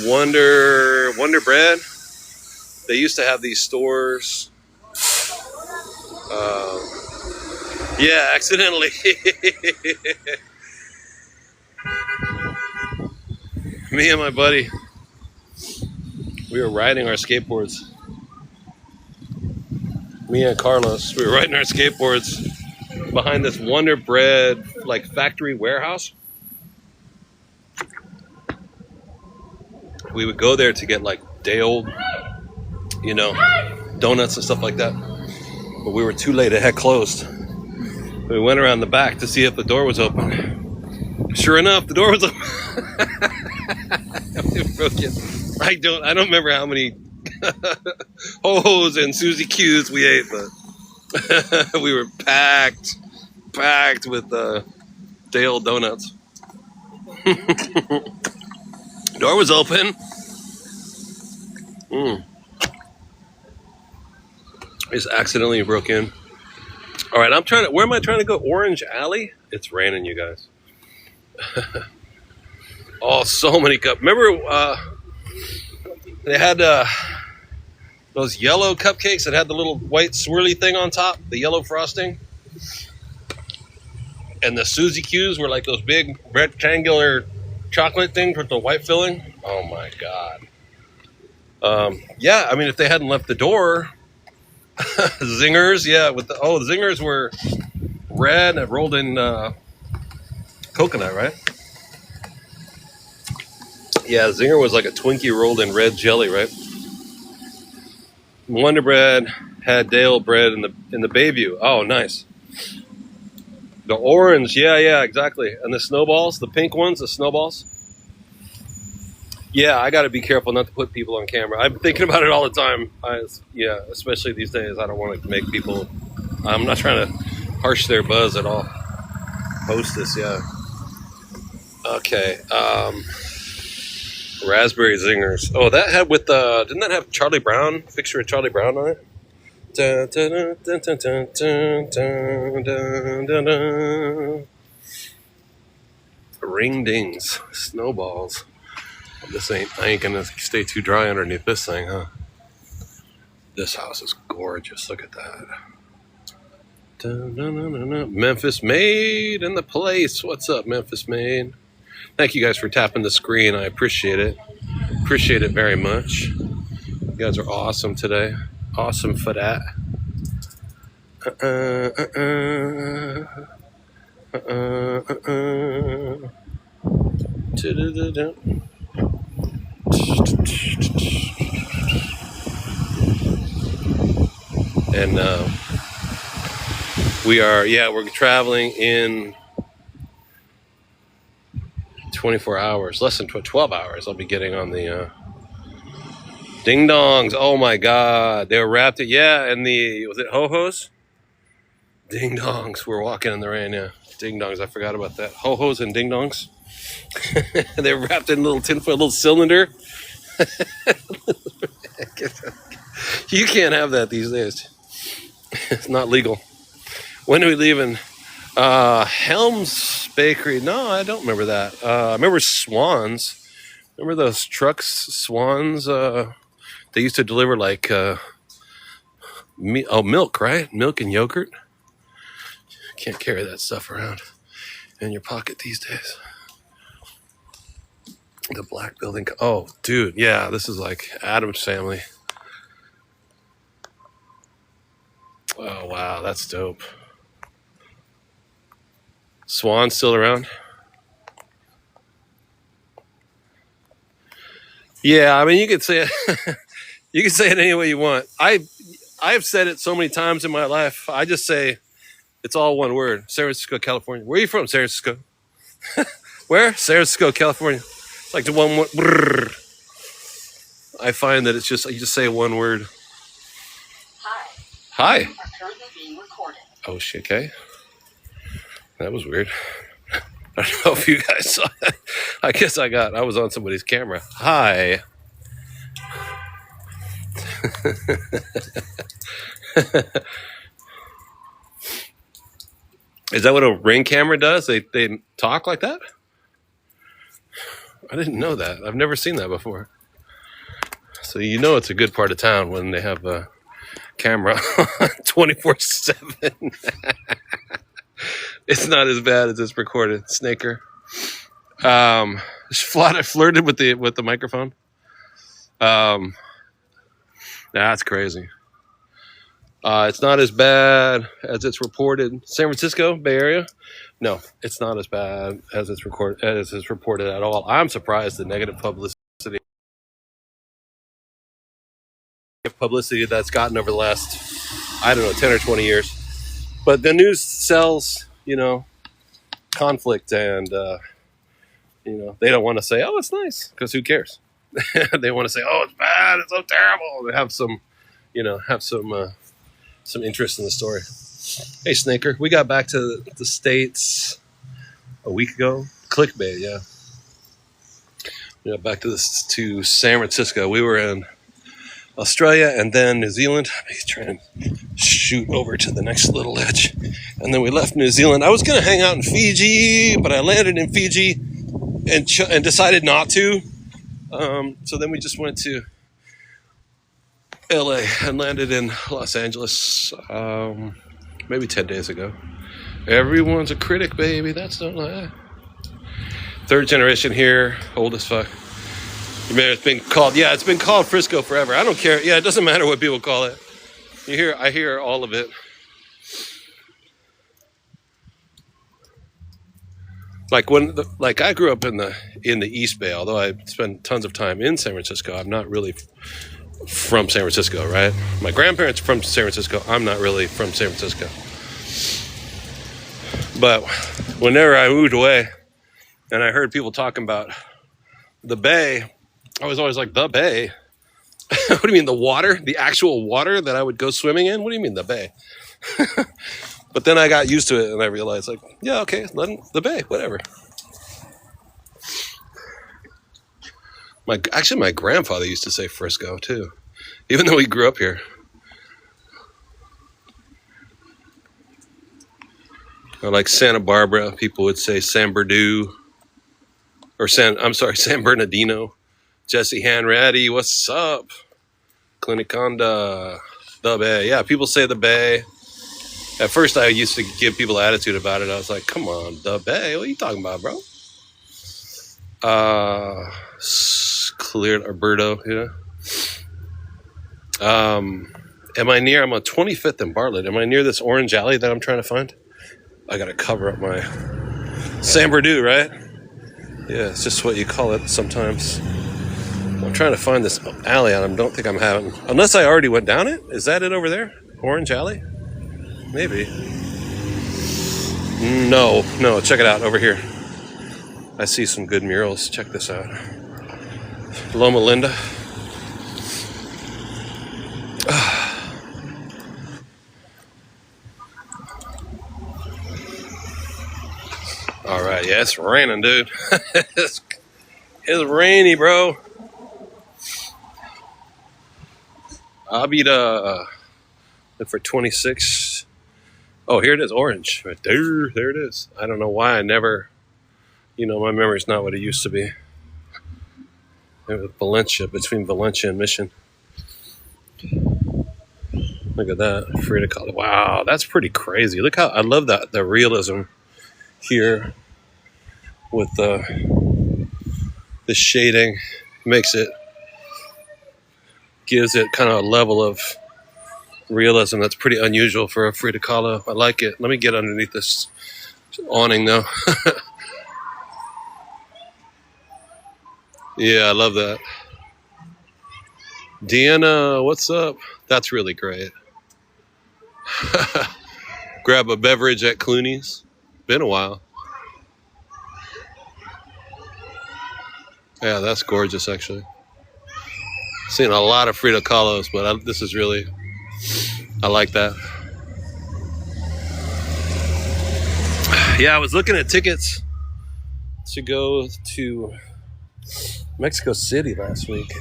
Wonder Bread? They used to have these stores. Yeah, accidentally. Me and my buddy, we were riding our skateboards. Me and Carlos, we were riding our skateboards behind this Wonder Bread like factory warehouse. We would go there to get like day old, you know, donuts and stuff like that. But we were too late; it had closed. We went around the back to see if the door was open. Sure enough, the door was open. We broke it. I don't remember how many Ho-Hos and Suzy Q's we ate, but we were packed with day old donuts. Door was open. Just accidentally broke in. All right, where am I trying to go? Orange Alley? It's raining, you guys. Oh, so many cups. Remember, they had those yellow cupcakes that had the little white swirly thing on top, the yellow frosting? And the Suzy Q's were like those big rectangular chocolate things with the white filling. Oh, my God. Yeah, I mean, if they hadn't left the door... Zingers, yeah. The Zingers were red and rolled in coconut, right? Yeah, Zinger was like a Twinkie rolled in red jelly, right? Wonder Bread had Dale bread in the Bayview. Oh, nice. The orange, yeah, exactly. And the snowballs, the pink ones, the snowballs. Yeah, I got to be careful not to put people on camera. I'm thinking about it all the time. Especially these days. I don't want to make people... I'm not trying to harsh their buzz at all. Hostess, yeah. Okay. Raspberry Zingers. Oh, that had with... didn't that have Charlie Brown? Picture of Charlie Brown on it? Dun, dun, dun, dun, dun, dun, dun, dun, dun. Ring dings. Snowballs. I ain't gonna stay too dry underneath this thing, huh? This house is gorgeous. Look at that. Memphis Made in the place. What's up, Memphis Made? Thank you guys for tapping the screen. I appreciate it. Appreciate it very much. You guys are awesome today. Awesome for that. And we're traveling in 24 hours, less than 12 hours. I'll be getting on the ding dongs. Oh my God, they were wrapped it. Yeah, and was it Ho-Hos? Ding dongs. We're walking in the rain. Yeah, ding dongs. I forgot about that. Ho-Hos and ding dongs. They're wrapped in a little tinfoil, little cylinder. You can't have that these days. It's not legal. When are we leaving? Helms Bakery. No, I don't remember that. I remember Swans. Remember those trucks, Swans? They used to deliver like milk, right? Milk and yogurt. Can't carry that stuff around in your pocket these days. The black building. Oh, dude. Yeah, this is like Addams Family. Oh, wow. That's dope. Swan still around? Yeah, I mean, you could say it. You can say it any way you want. I've said it so many times in my life. I just say it's all one word. San Francisco, California. Where are you from? San Francisco. Where? San Francisco, California. It's like the one word. Brrr. I find that it's just you just say one word. Hi. You are currently being recorded. Oh shit, okay. That was weird. I don't know if you guys saw that. I guess I was on somebody's camera. Hi. Is that what a Ring camera does? They talk like that? I didn't know that. I've never seen that before. So you know it's a good part of town when they have a camera 24/7. It's not as bad as it's recorded. Snaker. Flirted with the microphone. That's crazy. It's not as bad as it's reported. San Francisco, Bay Area. No, it's not as bad as it's reported at all. I'm surprised the negative publicity that's gotten over the last, I don't know, 10 or 20 years. But the news sells, conflict, and they don't want to say, oh, it's nice, because who cares? They want to say, oh, it's bad, it's so terrible. They have some interest in the story. Hey, Snaker, we got back to the States a week ago. Clickbait, yeah. We got back to San Francisco. We were in Australia and then New Zealand. I'm trying to shoot over to the next little ledge. And then we left New Zealand. I was going to hang out in Fiji, but I landed in Fiji and decided not to. So then we just went to LA and landed in Los Angeles maybe 10 days ago. Everyone's a critic, baby. That's not lie. Third generation here, old as fuck. It's been called Frisco forever. I don't care. Yeah, it doesn't matter what people call it. I hear all of it. Like I grew up in the East Bay, although I spent tons of time in San Francisco. I'm not really from San Francisco, right? My grandparents are from San Francisco. I'm not really from San Francisco. But whenever I moved away and I heard people talking about the Bay, I was always like, the Bay? What do you mean, the water? The actual water that I would go swimming in? What do you mean, the Bay? But then I got used to it and I realized, like, yeah, okay, the Bay, whatever. My grandfather used to say Frisco, too, even though he grew up here. Like Santa Barbara, people would say San Bernardino. San Bernardino. Jesse Hanratty, what's up? Cliniconda, the Bay. Yeah, people say the Bay. At first, I used to give people attitude about it. I was like, come on, the Bay? What are you talking about, bro? Cleared Alberto, Am I near? I'm on 25th and Bartlett. Am I near this orange alley that I'm trying to find? I got to cover up my San Bernardino, right? Yeah, it's just what you call it sometimes. I'm trying to find this alley, and I don't think I'm having... Unless I already went down it? Is that it over there? Orange alley? Maybe. No, check it out over here. I see some good murals. Check this out. Loma Linda. All right, yeah, it's raining, dude. It's rainy, bro. I'll be look for 26. Oh, here it is, orange. Right there. There it is. I don't know why I never, my memory's not what it used to be. It was Valencia, between Valencia and Mission. Look at that. Frida Kahlo. Wow, that's pretty crazy. Look how, I love that, the realism here with the shading. Gives it kind of a level of realism that's pretty unusual for a Frida Kahlo. I like it. Let me get underneath this awning though. Yeah, I love that. Deanna, what's up? That's really great. Grab a beverage at Clooney's. Been a while. Yeah, that's gorgeous actually. Seen a lot of Frida Kahlos, but this is really, I like that. Yeah, I was looking at tickets to go to Mexico City last week.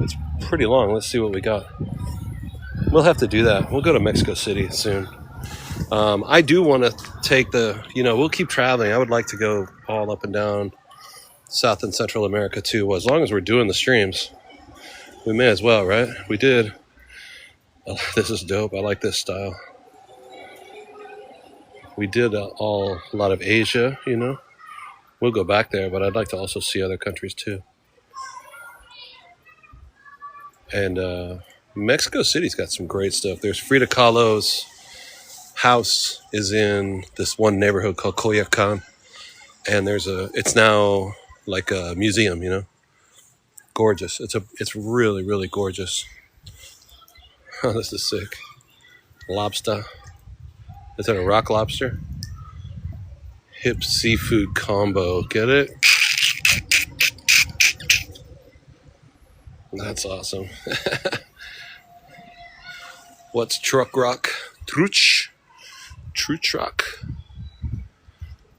It's pretty long. Let's see what we got. We'll have to do that. We'll go to Mexico City soon. I do want to take we'll keep traveling. I would like to go all up and down South and Central America too. Well, as long as we're doing the streams, we may as well, right? We did. Oh, this is dope. I like this style. We did a lot of Asia, you know. We'll go back there, but I'd like to also see other countries too. And Mexico City's got some great stuff. There's Frida Kahlo's house is in this one neighborhood called Coyoacan, and it's now like a museum, you know. Gorgeous. It's really, really gorgeous. Oh, this is sick. Lobster. Is that a rock lobster? Hip seafood combo. Get it? That's awesome. What's truck rock? Truch rock.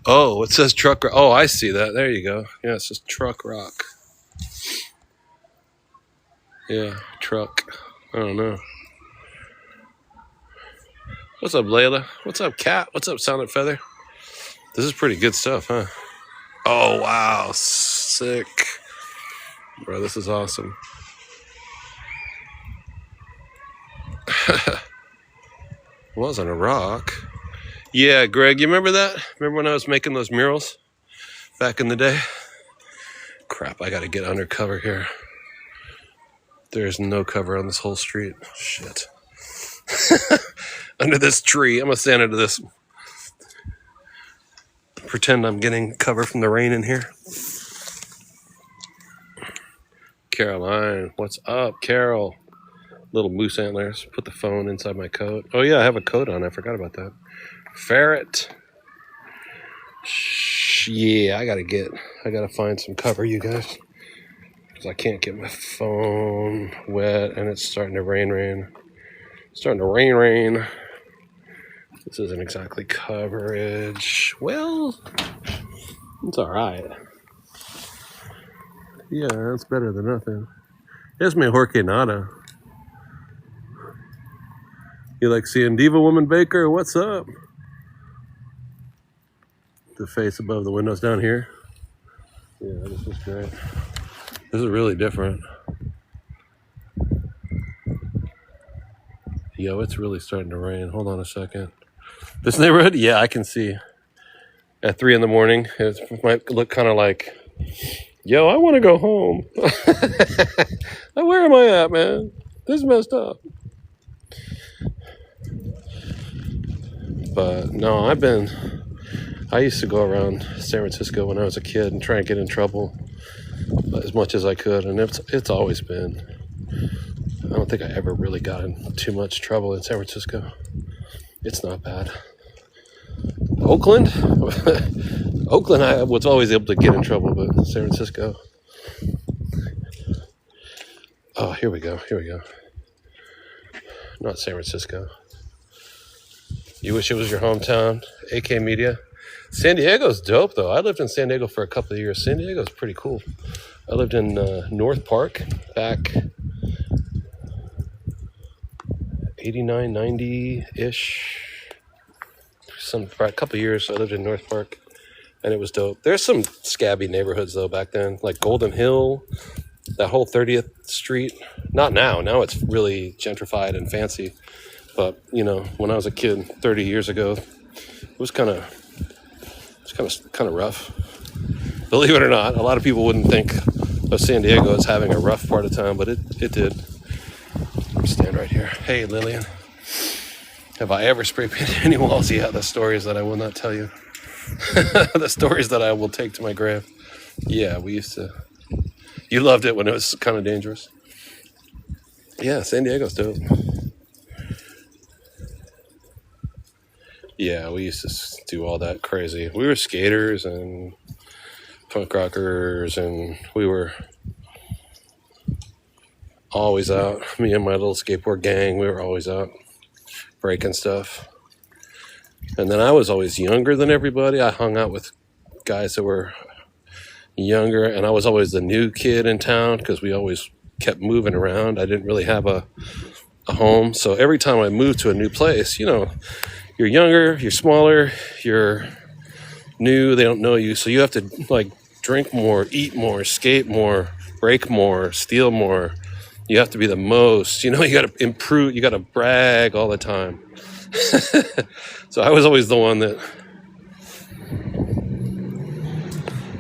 Oh, it says truck rock. Oh, I see that. There you go. Yeah, it says truck rock. Yeah, truck. I don't know. What's up, Layla? What's up, Cat? What's up, Silent Feather? This is pretty good stuff, huh? Oh, wow. Sick. Bro, this is awesome. Wasn't a rock. Yeah, Greg, you remember that? Remember when I was making those murals back in the day? Crap, I gotta get under cover here. There's no cover on this whole street. Shit. Under this tree. I'm gonna stand under this. Pretend I'm getting cover from the rain in here. Caroline, what's up, Carol? Little moose antlers. Put the phone inside my coat. Oh yeah, I have a coat on. I forgot about that. Ferret. Yeah, I gotta find some cover, you guys. Because I can't get my phone wet and it's starting to rain. Starting to rain. This isn't exactly coverage. Well, it's alright. Yeah, it's better than nothing. Es mejor que nada. You like seeing Diva Woman Baker? What's up? The face above the windows down here. Yeah, this is great. This is really different. Yo, it's really starting to rain. Hold on a second. This neighborhood? Yeah, I can see. At 3 in the morning, it might look kind of like, yo, I want to go home. Where am I at, man? This is messed up. But no, I used to go around San Francisco when I was a kid and try and get in trouble as much as I could, and it's always been. I don't think I ever really got in too much trouble in San Francisco. It's not bad. Oakland, I was always able to get in trouble, but San Francisco. Oh, here we go. Not San Francisco. You wish it was your hometown, AK Media. San Diego's dope, though. I lived in San Diego for a couple of years. San Diego's pretty cool. I lived in North Park back 89, 90-ish. For a couple of years, I lived in North Park, and it was dope. There's some scabby neighborhoods, though, back then, like Golden Hill, that whole 30th Street. Not now. Now it's really gentrified and fancy. But, you know, when I was a kid 30 years ago, it was kind of rough. Believe it or not, a lot of people wouldn't think of San Diego as having a rough part of town, but it did. Stand right here. Hey, Lillian. Have I ever spray painted any walls? Yeah, the stories that I will not tell you. The stories that I will take to my grave. Yeah, we used to. You loved it when it was kind of dangerous. Yeah, San Diego's dope. Yeah, we used to do all that crazy. We were skaters and punk rockers, and we were always out. Me and my little skateboard gang, we were always out breaking stuff. And then I was always younger than everybody. I hung out with guys that were younger, and I was always the new kid in town because we always kept moving around. I didn't really have a home. So every time I moved to a new place, you know, you're younger, you're smaller, you're new, they don't know you. So you have to like drink more, eat more, skate more, break more, steal more. You have to be the most. You know, you got to improve. You got to brag all the time. So I was always the one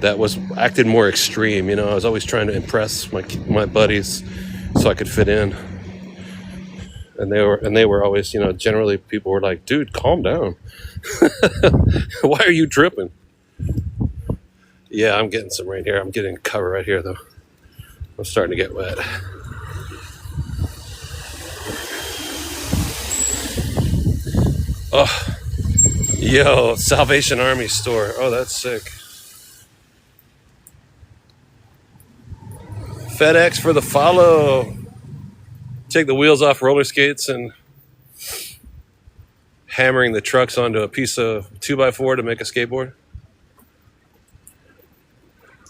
that was acted more extreme. You know, I was always trying to impress my buddies so I could fit in. And they were always, you know, generally people were like, dude, calm down. Why are you tripping? Yeah, I'm getting some rain here. I'm getting cover right here though. I'm starting to get wet. Oh, yo, Salvation Army store. Oh, that's sick. FedEx for the follow. Take the wheels off roller skates and hammering the trucks onto a piece of 2x4 to make a skateboard.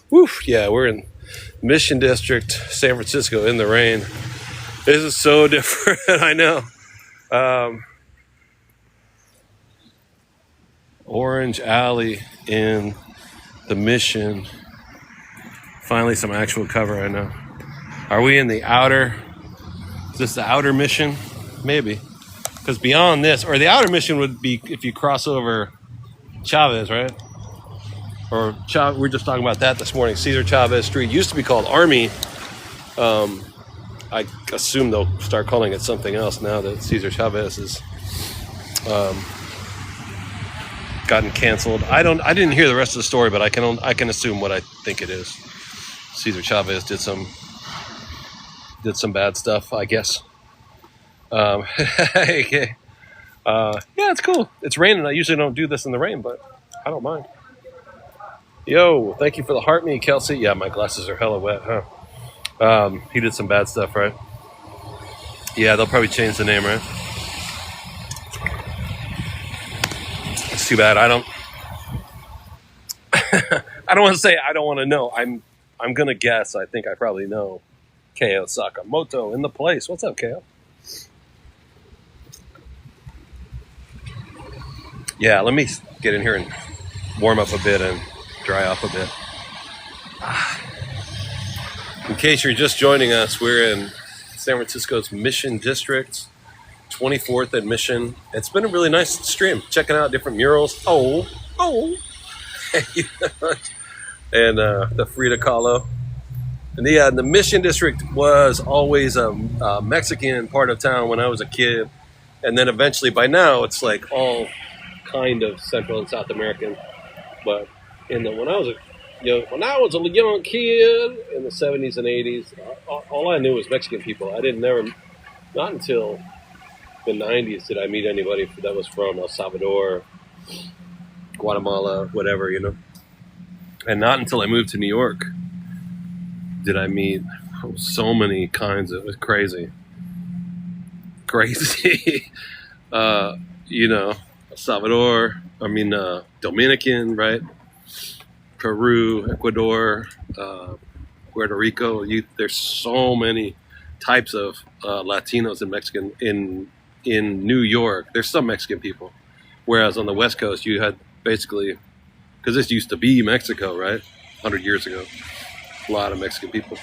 Woof, yeah, we're in Mission District, San Francisco in the rain. This is so different, I know. Orange Alley in the Mission. Finally some actual cover, I know. Are we in the outer? Is this the outer Mission? Maybe. Because beyond this, or the outer Mission would be if you cross over Chavez, right? Or we were just talking about that this morning. Cesar Chavez Street used to be called Army. I assume they'll start calling it something else now that Cesar Chavez has gotten canceled. I didn't hear the rest of the story, but I can assume what I think it is. Cesar Chavez did some bad stuff, I guess. Okay. Yeah, it's cool. It's raining. I usually don't do this in the rain, but I don't mind. Yo, thank you for the heart me, Kelsey. Yeah, my glasses are hella wet, huh? He did some bad stuff, right? Yeah, they'll probably change the name, right? It's too bad. I don't want to say I don't want to know. I'm gonna guess. I think I probably know. Ko Sakamoto in the place. What's up, Ko? Yeah, let me get in here and warm up a bit and dry off a bit. In case you're just joining us, we're in San Francisco's Mission District, 24th and Mission. It's been a really nice stream, checking out different murals. Oh. And the Frida Kahlo. And the Mission District was always a Mexican part of town when I was a kid. And then eventually, by now, it's like all kind of Central and South American. But when I was a young kid in the 70s and 80s, all I knew was Mexican people. Not until the 90s did I meet anybody that was from El Salvador, Guatemala, whatever, you know. And not until I moved to New York did I meet so many kinds of, it was crazy. You know, El Salvador, Dominican, right? Peru, Ecuador, Puerto Rico. There's so many types of Latinos and Mexican in New York. There's some Mexican people, whereas on the West Coast you had basically, because this used to be Mexico, right? 100 years ago, a lot of Mexican people.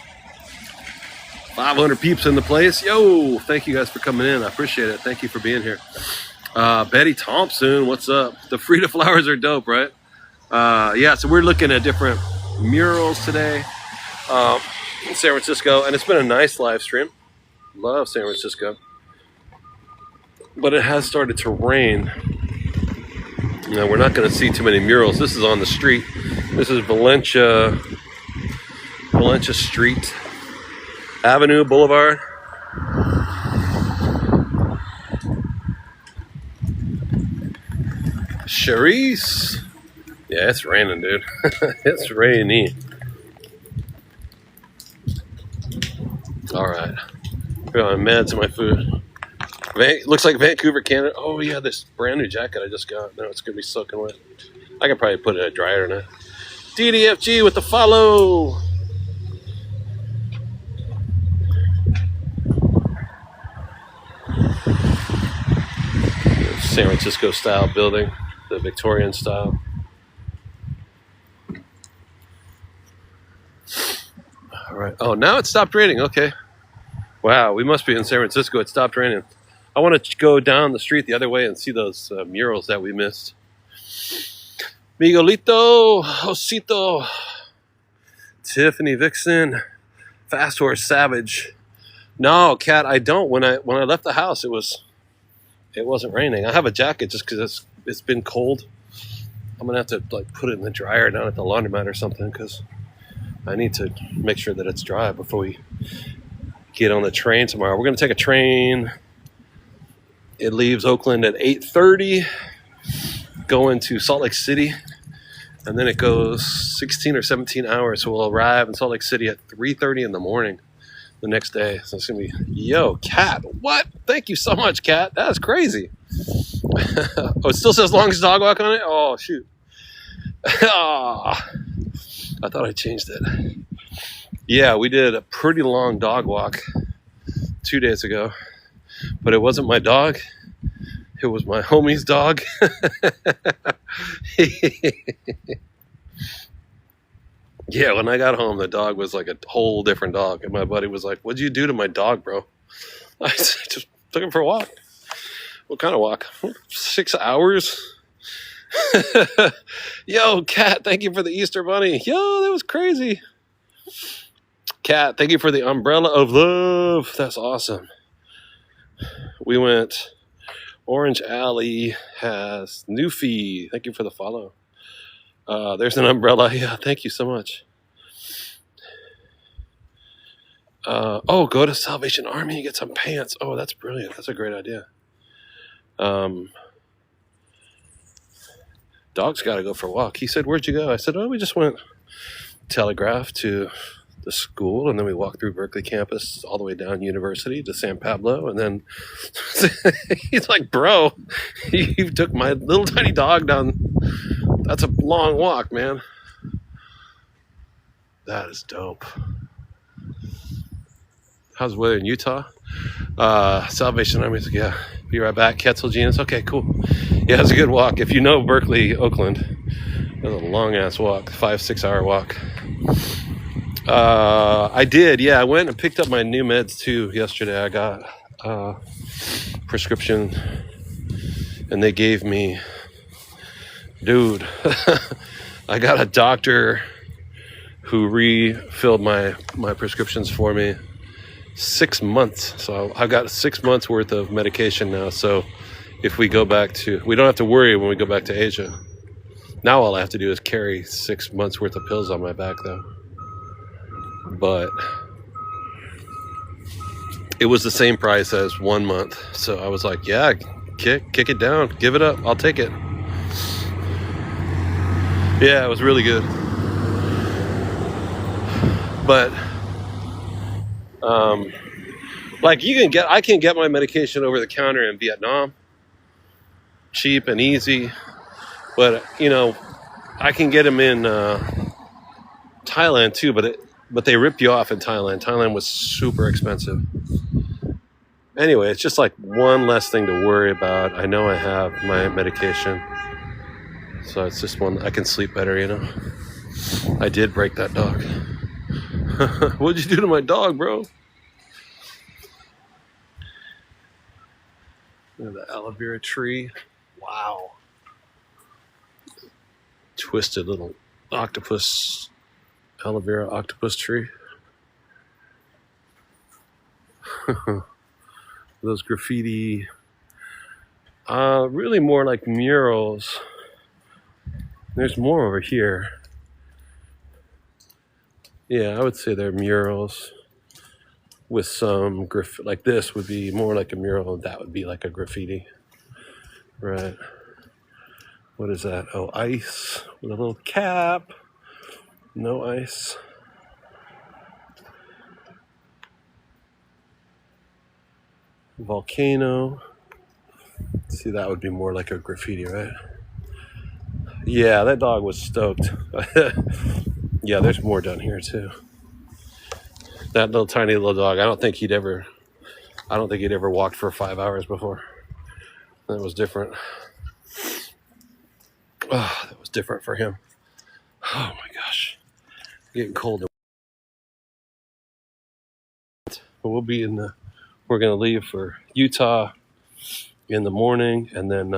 500 peeps in the place. Yo, thank you guys for coming in. I appreciate it. Thank you for being here. Betty Thompson, what's up? The Frida flowers are dope, right? Yeah, so we're looking at different murals today in San Francisco, and it's been a nice live stream. Love San Francisco. But it has started to rain. You know, we're not going to see too many murals. This is on the street. This is Valencia Street, Avenue, Boulevard. Charisse. Yeah, it's raining, dude. It's rainy. All right. I'm mad to my food. Looks like Vancouver, Canada. Oh, yeah, this brand new jacket I just got. Now it's going to be soaking wet. I can probably put it in a dryer now. DDFG with the follow. San Francisco style building, the Victorian style. All right. Oh, now it stopped raining. Okay. Wow, we must be in San Francisco. It stopped raining. I want to go down the street the other way and see those murals that we missed. Miguelito, Osito, Tiffany Vixen, Fast Horse Savage. No, Kat, I don't. When I left the house, it wasn't raining. I have a jacket just because it's been cold. I'm gonna have to like put it in the dryer down at the laundromat or something because I need to make sure that it's dry before we get on the train tomorrow. We're gonna take a train. It leaves Oakland at 8:30, going to Salt Lake City, and then it goes 16 or 17 hours. So we'll arrive in Salt Lake City at 3:30 in the morning the next day. So it's gonna be, yo, Kat, what? Thank you so much, Kat. That's crazy. Oh, it still says longest dog walk on it? Oh, shoot. Oh, I thought I changed it. Yeah, we did a pretty long dog walk 2 days ago, but it wasn't my dog. It was my homie's dog. Yeah, when I got home, the dog was like a whole different dog. And my buddy was like, what'd you do to my dog, bro? I just took him for a walk. What kind of walk? 6 hours? Yo, Kat, thank you for the Easter bunny. Yo, that was crazy. Kat, thank you for the umbrella of love. That's awesome. We went... Orange Alley has Newfie. Thank you for the follow. There's an umbrella. Yeah, thank you so much. Go to Salvation Army and get some pants. Oh, that's brilliant. That's a great idea. Dog's got to go for a walk. He said, where'd you go? I said, oh, we just went Telegraph to the school, and then we walked through Berkeley campus all the way down University to San Pablo, and then he's like, bro, you took my little tiny dog down. That's a long walk, man. That is dope. How's the weather in Utah? Salvation Army, yeah, be right back. Quetzal Genus, okay, cool. Yeah, it's a good walk. If you know Berkeley, Oakland, that's a long ass walk, 5-6 hour walk. I did, yeah. I went and picked up my new meds too yesterday. I got a prescription, and they gave me, dude, I got a doctor who refilled my prescriptions for me. 6 months. So I've got 6 months worth of medication now. So if we go back to, we don't have to worry when we go back to Asia. Now all I have to do is carry 6 months worth of pills on my back though. But it was the same price as 1 month. So I was like, yeah, kick it down, give it up, I'll take it. Yeah, it was really good. But like I can get my medication over the counter in Vietnam, cheap and easy. But I can get them in Thailand too. But they rip you off in Thailand. Thailand was super expensive. Anyway, it's just like one less thing to worry about. I know I have my medication, so it's just one I can sleep better. I did break that dog. What'd you do to my dog, bro? Look at the aloe vera tree. Wow. Twisted little octopus, aloe vera octopus tree. Those graffiti, really more like murals. There's more over here. Yeah, I would say they're murals with some like this would be more like a mural, and that would be like a graffiti. Right. What is that? Oh, ice with a little cap. No ice. Volcano. See, that would be more like a graffiti, right? Yeah, that dog was stoked. Yeah, there's more down here too. That little tiny little dog, I don't think he'd ever walked for 5 hours before. That was different. Oh, that was different for him. Oh my gosh. Getting cold. we'll be in the. We're gonna leave for Utah in the morning, and then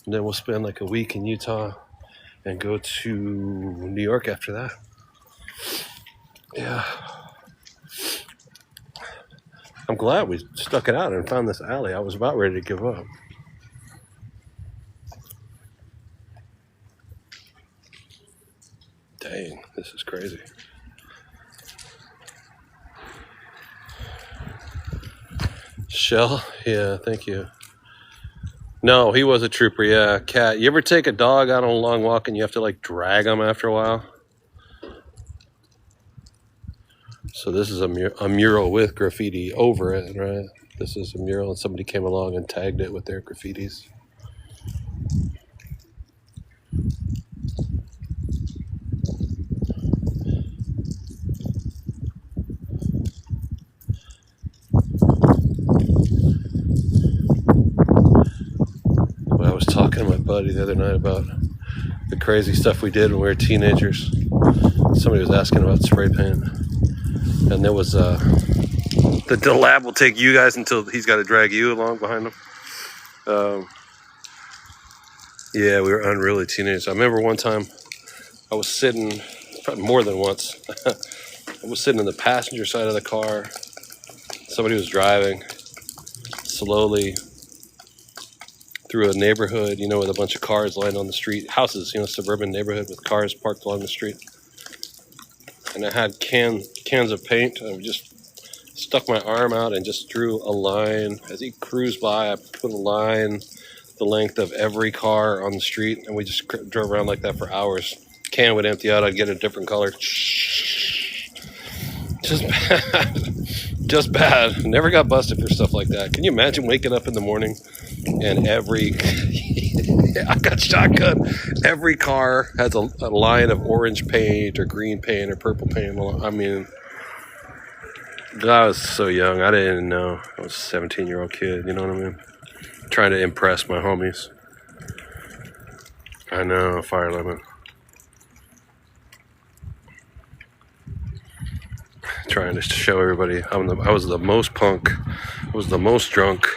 we'll spend like a week in Utah and go to New York after that. Yeah. I'm glad we stuck it out and found this alley. I was about ready to give up. Dang, this is crazy. Shell? Yeah, thank you. No, he was a trooper, yeah. Cat. You ever take a dog out on a long walk and you have to like drag them after a while? So this is a mural with graffiti over it, right? This is a mural and somebody came along and tagged it with their graffitis. Well, I was talking to my buddy the other night about the crazy stuff we did when we were teenagers. Somebody was asking about spray paint. And there was the lab will take you guys until he's got to drag you along behind him. Yeah, we were unruly teenagers. I remember one time I was sitting, probably more than once, I was sitting in the passenger side of the car. Somebody was driving slowly through a neighborhood, you know, with a bunch of cars lying on the street. Houses, you know, suburban neighborhood with cars parked along the street. And I had cans of paint. I just stuck my arm out and just drew a line. As he cruised by, I put a line the length of every car on the street, and we just drove around like that for hours. Can would empty out, I'd get a different color. Just bad. Just bad. Never got busted for stuff like that. Can you imagine waking up in the morning and I got shotgun. Every car has a line of orange paint or green paint or purple paint. I mean, I was so young. I didn't know. I was a 17-year-old kid. You know what I mean? Trying to impress my homies. I know, fire lemon. Trying to show everybody I was the most punk, I was the most drunk,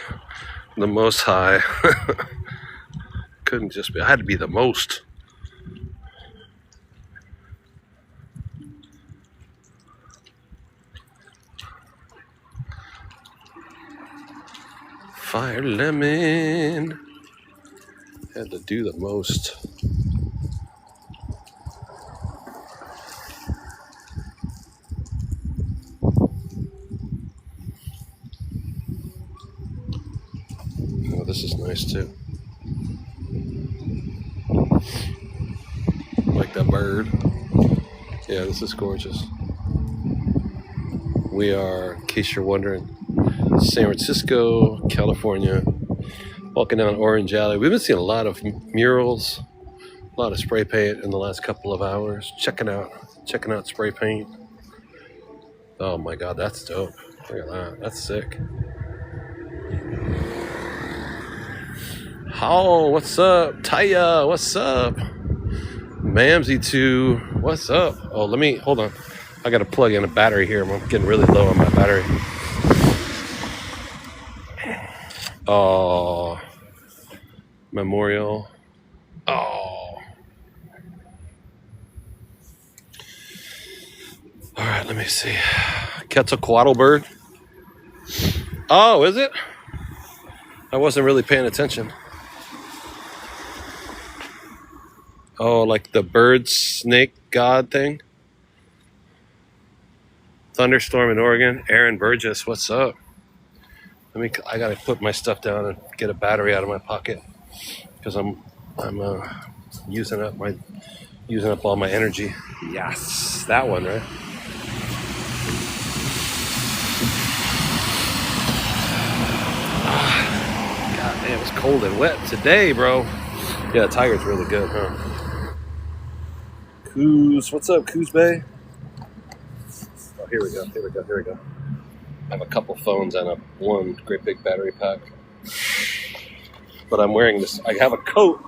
the most high. Couldn't just be. I had to be the most. Fire lemon. Had to do the most. Oh, this is nice too. Like that bird. Yeah, this is gorgeous. We are, in case you're wondering, San Francisco, California, walking down Orange Alley. We've been seeing a lot of murals, a lot of spray paint in the last couple of hours. Checking out spray paint. Oh my God, that's dope. Look at that. That's sick. Oh, what's up? Taya, what's up? Mamsy2, what's up? Oh, hold on. I got to plug in a battery here. I'm getting really low on my battery. Oh, memorial. Oh. All right, let me see. Quetzalcoatl bird. Oh, is it? I wasn't really paying attention. Oh, like the bird snake god thing? Thunderstorm in Oregon. Aaron Burgess, what's up? I gotta put my stuff down and get a battery out of my pocket because I'm using up all my energy. Yes, that one, right? God damn, it's cold and wet today, bro. Yeah, the Tiger's really good, huh? Coos, what's up, Coos Bay? Oh, here we go. I have a couple phones and one great big battery pack. But I'm wearing this. I have a coat,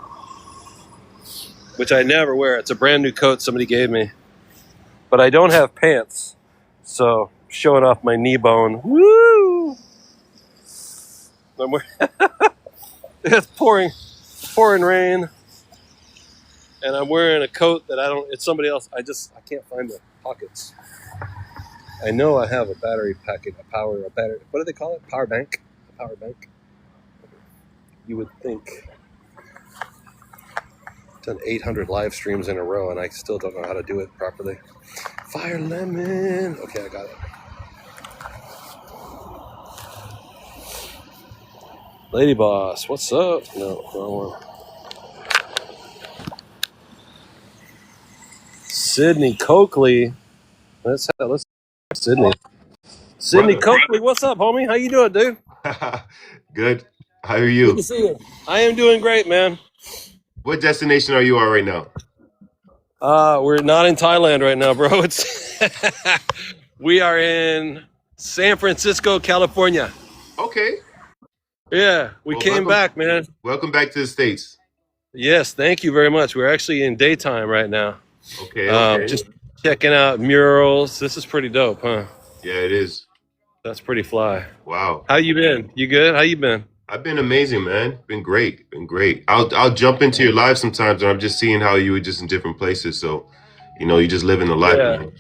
which I never wear. It's a brand new coat somebody gave me. But I don't have pants. So showing off my knee bone. Woo! It's pouring rain, and I'm wearing a coat that I don't. It's somebody else. I can't find the pockets. I know I have a battery packet, a battery. What do they call it? Power bank. A power bank. You would think. Done 800 live streams in a row, and I still don't know how to do it properly. Fire lemon. Okay, I got it. Lady Boss, what's up? No, wrong one. Sydney Coakley. Let's Sydney. Sydney Coakley, what's up, homie? How you doing, dude? Good. How are Good you? to see you. I am doing great, man. What destination are you on right now? We're not in Thailand right now, bro. We are in San Francisco, California. Okay. Yeah, we came back, man. Welcome back to the States. Yes, thank you very much. We're actually in daytime right now. Okay. Just checking out murals. This is pretty dope, huh? Yeah, it is. That's pretty fly. Wow. How you been? You good? How you been? I've been amazing, man. Been great. I'll jump into your live sometimes, and I'm just seeing how you were just in different places. So, you just living the life. Yeah. Man.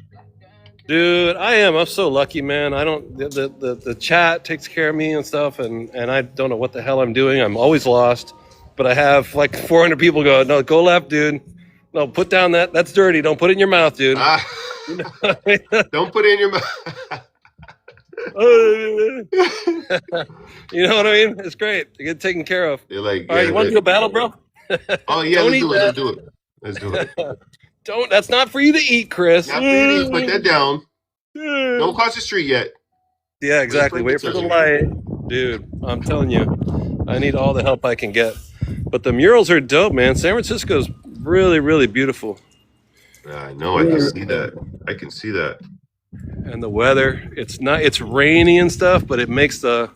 Dude, I am. I'm so lucky, man. I don't. The chat takes care of me and stuff, and I don't know what the hell I'm doing. I'm always lost, but I have like 400 people go. No, go left, dude. No, put down that's dirty. Don't put it in your mouth, dude. Don't put it in your mouth. You know what I mean? It's great. You get taken care of. You're like, all right, you want to do a battle, bro? Oh yeah, let's do it. Let's do it. Don't. That's not for you to eat, Chris. Not for you to put that down. Don't cross the street yet. Yeah, exactly. Wait for the light, dude. I'm telling you, I need all the help I can get. But the murals are dope, man. San Francisco's really, really beautiful. I know. I can see that. I can see that. And the weather, it's rainy and stuff, but it makes the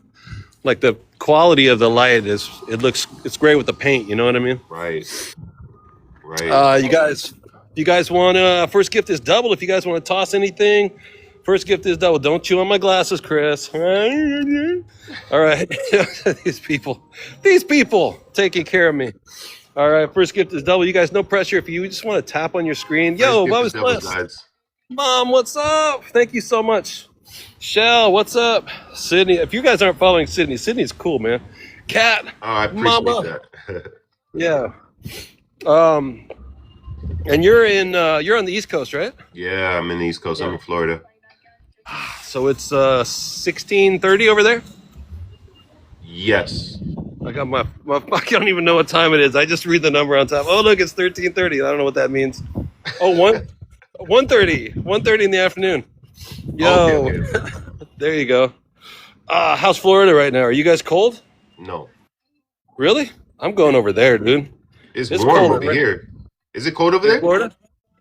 quality of the light it's great with the paint, you know what I mean? Right. You guys want to, first gift is double. If you guys want to toss anything, first gift is double. Don't chew on my glasses, Chris. All right. These people taking care of me. All right. First gift is double. You guys, no pressure. If you just want to tap on your screen. Yo, I was blessed. Mom, what's up? Thank you so much. Shell, what's up? Sydney, if you guys aren't following Sydney's cool, man. Kat, I appreciate Mama. that. Yeah. And you're on the East Coast, right? Yeah, I'm in the East Coast. I'm in Florida. So it's 16:30 over there? Yes. I got my I don't even know what time it is. I just read the number on top. Oh, look, it's 13:30. I don't know what that means. Oh, 1:30 in the afternoon. Yo, okay. There you go. How's Florida right now? Are you guys cold? No. Really? I'm going over there, dude. It's warm over here. Is it cold over there? Florida?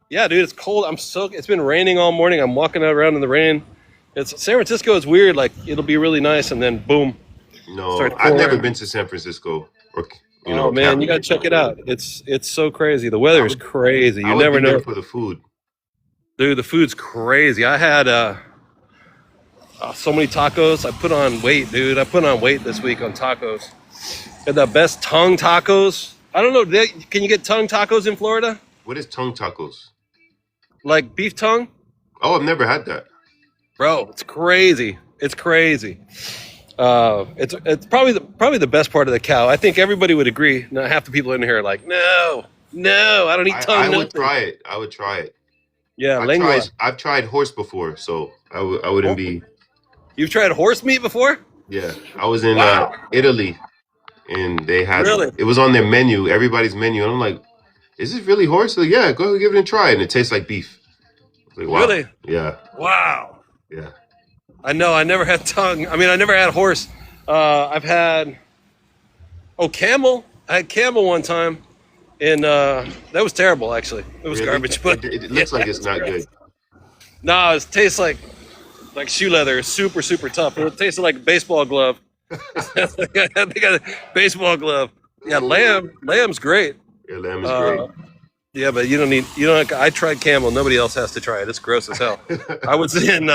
Yeah, dude, it's cold. It's been raining all morning. I'm walking around in the rain. San Francisco is weird. Like it'll be really nice, and then boom. No, I've never been to San Francisco. Oh man, you gotta check it out. It's so crazy. The weather is crazy. You never know. For the food. Dude, the food's crazy. I had so many tacos. I put on weight, dude. I put on weight this week on tacos. Had the best tongue tacos. I don't know. Can you get tongue tacos in Florida? What is tongue tacos? Like beef tongue? Oh, I've never had that. Bro, it's crazy. It's crazy. It's probably the best part of the cow. I think everybody would agree. Now, half the people in here are like, no, I don't eat tongue. I would try it. Yeah, I've tried horse before, so I wouldn't be. You've tried horse meat before? Yeah, I was in Italy, and they had it was on their menu, everybody's menu, and I'm like, is this really horse? Like, yeah, go give it a try, and it tastes like beef. Like, wow. Really? Yeah. Wow. Yeah. I know. I never had tongue. I mean, I never had horse. I've had camel. I had camel one time, and that was terrible. Actually, it was garbage. But it looks like it's not good. No, it tastes like shoe leather. Super, super tough. It tasted like a baseball glove. They got a baseball glove. Yeah, lamb's great. Yeah, lamb is great. Yeah, but you don't need. You don't. I tried camel. Nobody else has to try it. It's gross as hell. I was in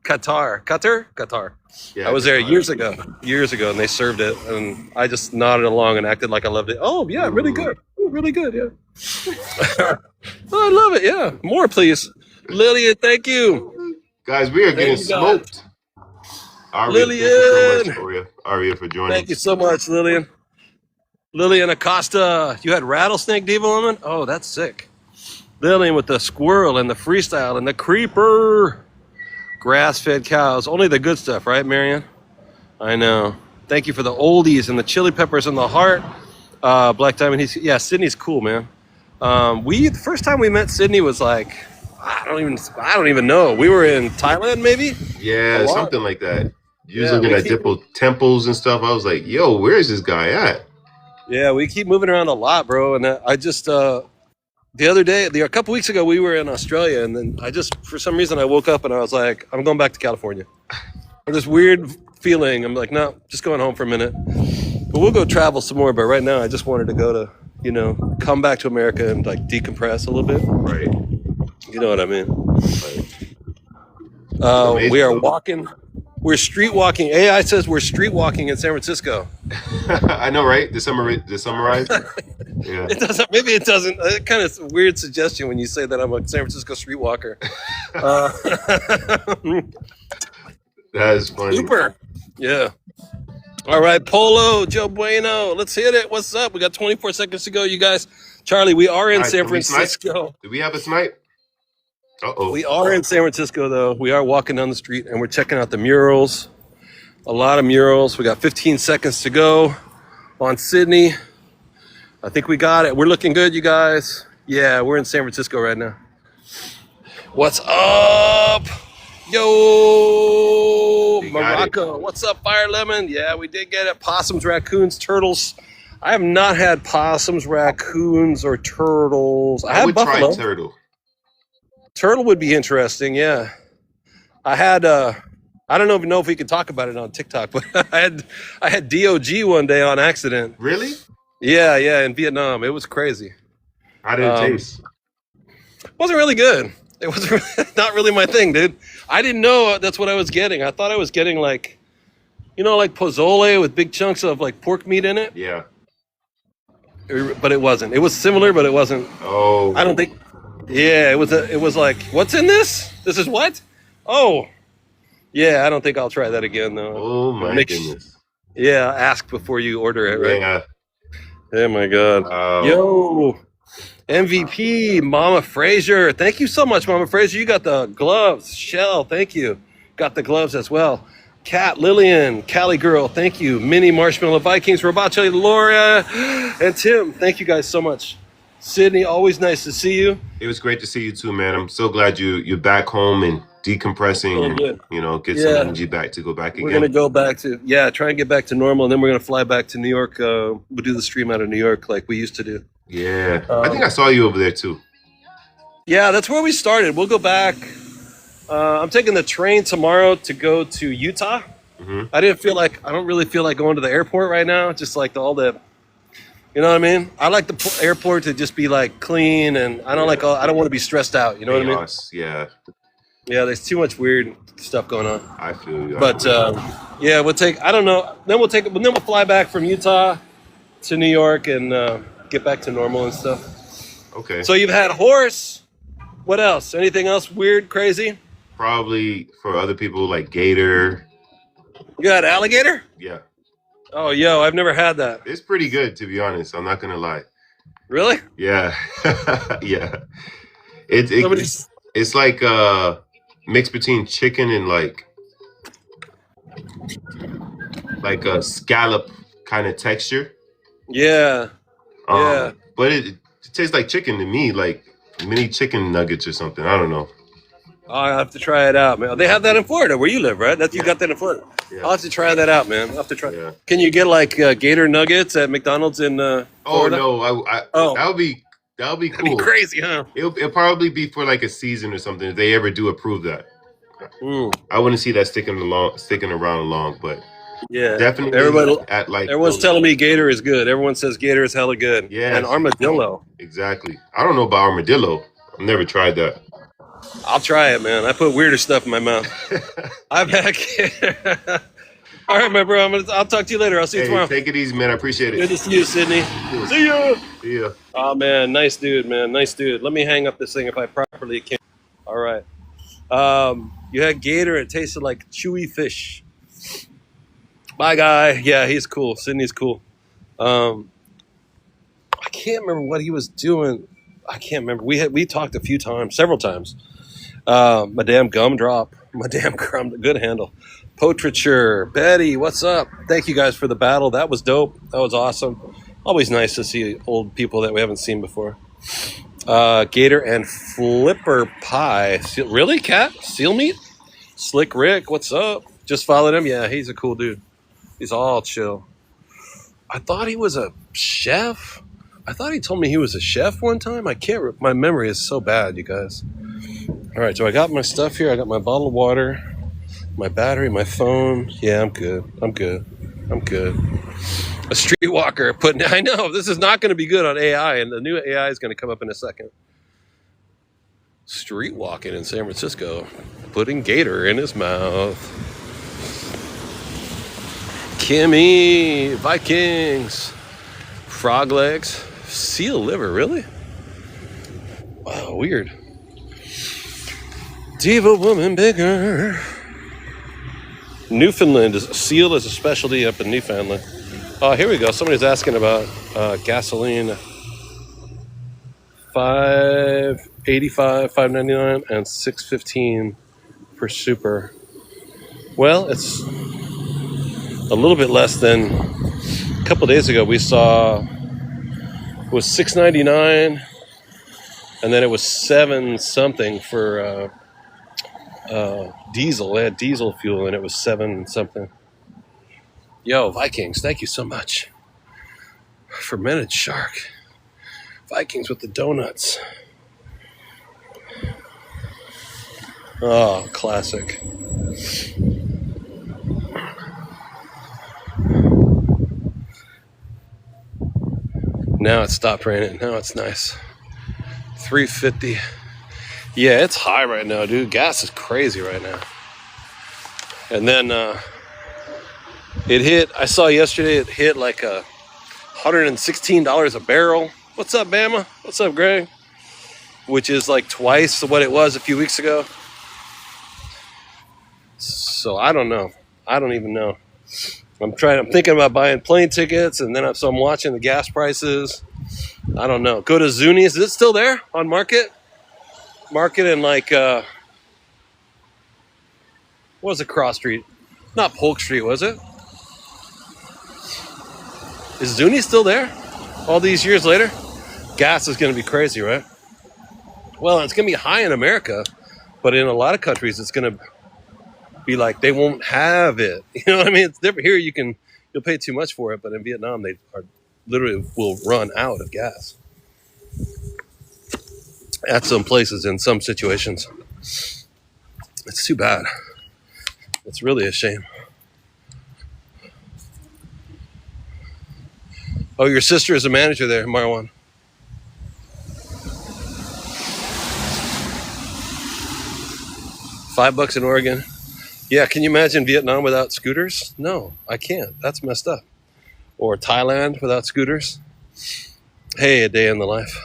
Qatar. I Yeah, was there Qatar. years ago, and they served it, and I just nodded along and acted like I loved it. Oh yeah, really good, really good. Yeah, oh, I love it. Yeah, more please, Lillian. Thank you, Guys, we are getting thank you guys, smoked. Aria, thank you so much, Lillian. Aria, for joining. Thank you so much, Lillian. Lillian Acosta. You had rattlesnake diva woman. Oh, that's sick. Lillian with the squirrel and the freestyle and the creeper. Grass-fed cows. Only the good stuff, right, Marianne? I know. Thank you for the oldies and the chili peppers and the heart. Black Diamond. Sydney's cool, man. The first time we met Sydney was like, I don't even know. We were in Thailand, maybe. Yeah, something like that. You was looking we at temples and stuff. I was like, yo, where is this guy at? Yeah, we keep moving around a lot, bro. And I just the other day, a couple weeks ago, we were in Australia, and then for some reason, I woke up and I was like, I'm going back to California. This weird feeling. I'm like, no, just going home for a minute. But we'll go travel some more. But right now, I just wanted to go to, come back to America and like decompress a little bit. Right. You know what I mean? Right. We are walking. We're street walking. AI says we're street walking in San Francisco. I know, right? To summarize. Yeah. It doesn't. Maybe it doesn't. It kind of weird suggestion when you say that I'm a San Francisco streetwalker. That is funny. Super. Yeah. All right, Polo, Joe Bueno. Let's hit it. What's up? We got 24 seconds to go, you guys. Charlie, we are in All right, San can we snipe? Francisco. Do we have a snipe? Uh-oh. We are in San Francisco, though. We are walking down the street, and we're checking out the murals. A lot of murals. We got 15 seconds to go on Sydney. I think we got it. We're looking good, you guys. Yeah, we're in San Francisco right now. What's up? Yo, We got it. Morocco. What's up, Fire Lemon? Yeah, we did get it. Possums, raccoons, turtles. I have not had possums, raccoons, or turtles. I I had would buffalo. try turtle. Turtle would be interesting, yeah. I had I don't even know if we can talk about it on TikTok, but I had DOG one day on accident. Really? Yeah, in Vietnam. It was crazy. How did it Um, taste? Wasn't really good. It was not really my thing, dude. I didn't know that's what I was getting. I thought I was getting like pozole with big chunks of like pork meat in it, Yeah. but it wasn't. It was similar, but it wasn't. Oh. I don't think. Yeah, it was like, what's in this? This is what? Oh, yeah. I don't think I'll try that again though. Oh my goodness. Yeah, ask before you order it, right? Yeah. Oh my God. Wow. Yo, MVP, Mama Frazier. Thank you so much, Mama Frazier. You got the gloves. Shell, thank you. Got the gloves as well. Kat, Lillian, Cali Girl, thank you. Mini Marshmallow Vikings, Robace, Laura, and Tim. Thank you guys so much. Sydney, always nice to see you. It was great to see you too, man. I'm so glad you're back home and decompressing Oh, and good. get some Yeah. energy back to go back We're gonna again. go back to try and get back to normal, and then we're gonna fly back to New York. We'll do the stream out of New York like we used to do. Yeah. I think I saw you over there too. Yeah, that's where we started. We'll go back. I'm taking the train tomorrow to go to Utah. Mhm. I don't really feel like going to the airport right now. Just like all the, you know what I mean? I like the airport to just be like clean, and I don't I don't want to be stressed out. You know what I mean? Chaos. Yeah. Yeah, there's too much weird stuff going on. I feel you. But yeah, we'll take. I don't know. Then we'll fly back from Utah to New York and get back to normal and stuff. Okay. So you've had horse. What else? Anything else weird, crazy? Probably for other people like gator. You had alligator? Yeah. Oh, yo, I've never had that. It's pretty good, to be honest. I'm not gonna lie. Really? Yeah. Yeah. It Somebody's- it's like mix between chicken and like a scallop kind of texture. Yeah. Yeah. But it tastes like chicken to me, like mini chicken nuggets or something. I don't know. I'll have to try it out, man. They have that in Florida where you live, right? You got that in Florida. Yeah. I'll have to try that out, man. I'll have to try. Yeah. Can you get like gator nuggets at McDonald's in Oh Florida? no, Oh. that would be That'd be cool. crazy, huh? It'll probably be for like a season or something if they ever do approve that. Mm. I wouldn't see that sticking around long, but Yeah. Definitely Everybody, at like everyone's those. telling me Gator is good. Everyone says Gator is hella good. And Yes, armadillo. exactly. I don't know about armadillo. I've never tried that. I'll try it, man. I put weirder stuff in my mouth. I've had Gator. All right, my bro. I'll talk to you later. I'll see you Hey, tomorrow. take it easy, man. I appreciate Good it. to see you, Sydney. Cool. See ya. See ya. Oh man, nice dude, man. Nice dude. Let me hang up this thing if I properly can. All right. You had Gator. It tasted like chewy fish. My guy. Yeah, he's cool. Sydney's cool. I can't remember what he was doing. I can't remember. We talked a few times, several times. Madame Gumdrop. Madame Gum. Good handle. Portraiture. Betty, what's up? Thank you guys for the battle. That was dope. That was awesome. Always nice to see old people that we haven't seen before. Gator and Flipper Pie. Really, Cat? Seal meat? Slick Rick, what's up? Just followed him. Yeah, he's a cool dude. He's all chill. I thought he was a chef. I thought he told me he was a chef one time. I can't. My memory is so bad, you guys. All right, so I got my stuff here. I got my bottle of water, my battery, my phone. Yeah, I'm good. I'm good. I'm good. A streetwalker putting. I know this is not going to be good on AI, and the new AI is going to come up in a second. Street walking in San Francisco, putting Gator in his mouth. Kimmy, Vikings, frog legs, seal liver, really? Wow, weird. Diva woman bigger. Newfoundland, seal is a specialty up in Newfoundland. Oh, here we go. Somebody's asking about gasoline. $5.85, $5.99, and $6.15 per super. Well, it's a little bit less than a couple days ago. We saw it was $6.99, and then it was $7 something for diesel. They had diesel fuel, and it was $7 something. Yo, Vikings, thank you so much. Fermented shark. Vikings with the donuts. Oh, classic. Now it stopped raining. Now it's nice. $3.50. Yeah, it's high right now, dude. Gas is crazy right now. And then it hit, I saw yesterday, it hit like $116 a barrel. What's up, Bama? What's up, Greg? Which is like twice what it was a few weeks ago. So I don't know. I don't even know. I'm thinking about buying plane tickets, and then I'm watching the gas prices. I don't know. Go to Zuni's. Is it still there on Market? Market and like, what was it, Cross Street? Not Polk Street, was it? Is Zuni still there? All these years later? Gas is going to be crazy, right? Well, it's going to be high in America, but in a lot of countries, it's going to be like they won't have it. You know what I mean? It's different here. You'll pay too much for it, but in Vietnam, they are literally will run out of gas. At some places, in some situations, it's too bad. It's really a shame. Oh, your sister is a manager there, Marwan. $5 in Oregon. Yeah, can you imagine Vietnam without scooters? No, I can't. That's messed up. Or Thailand without scooters. Hey, a day in the life.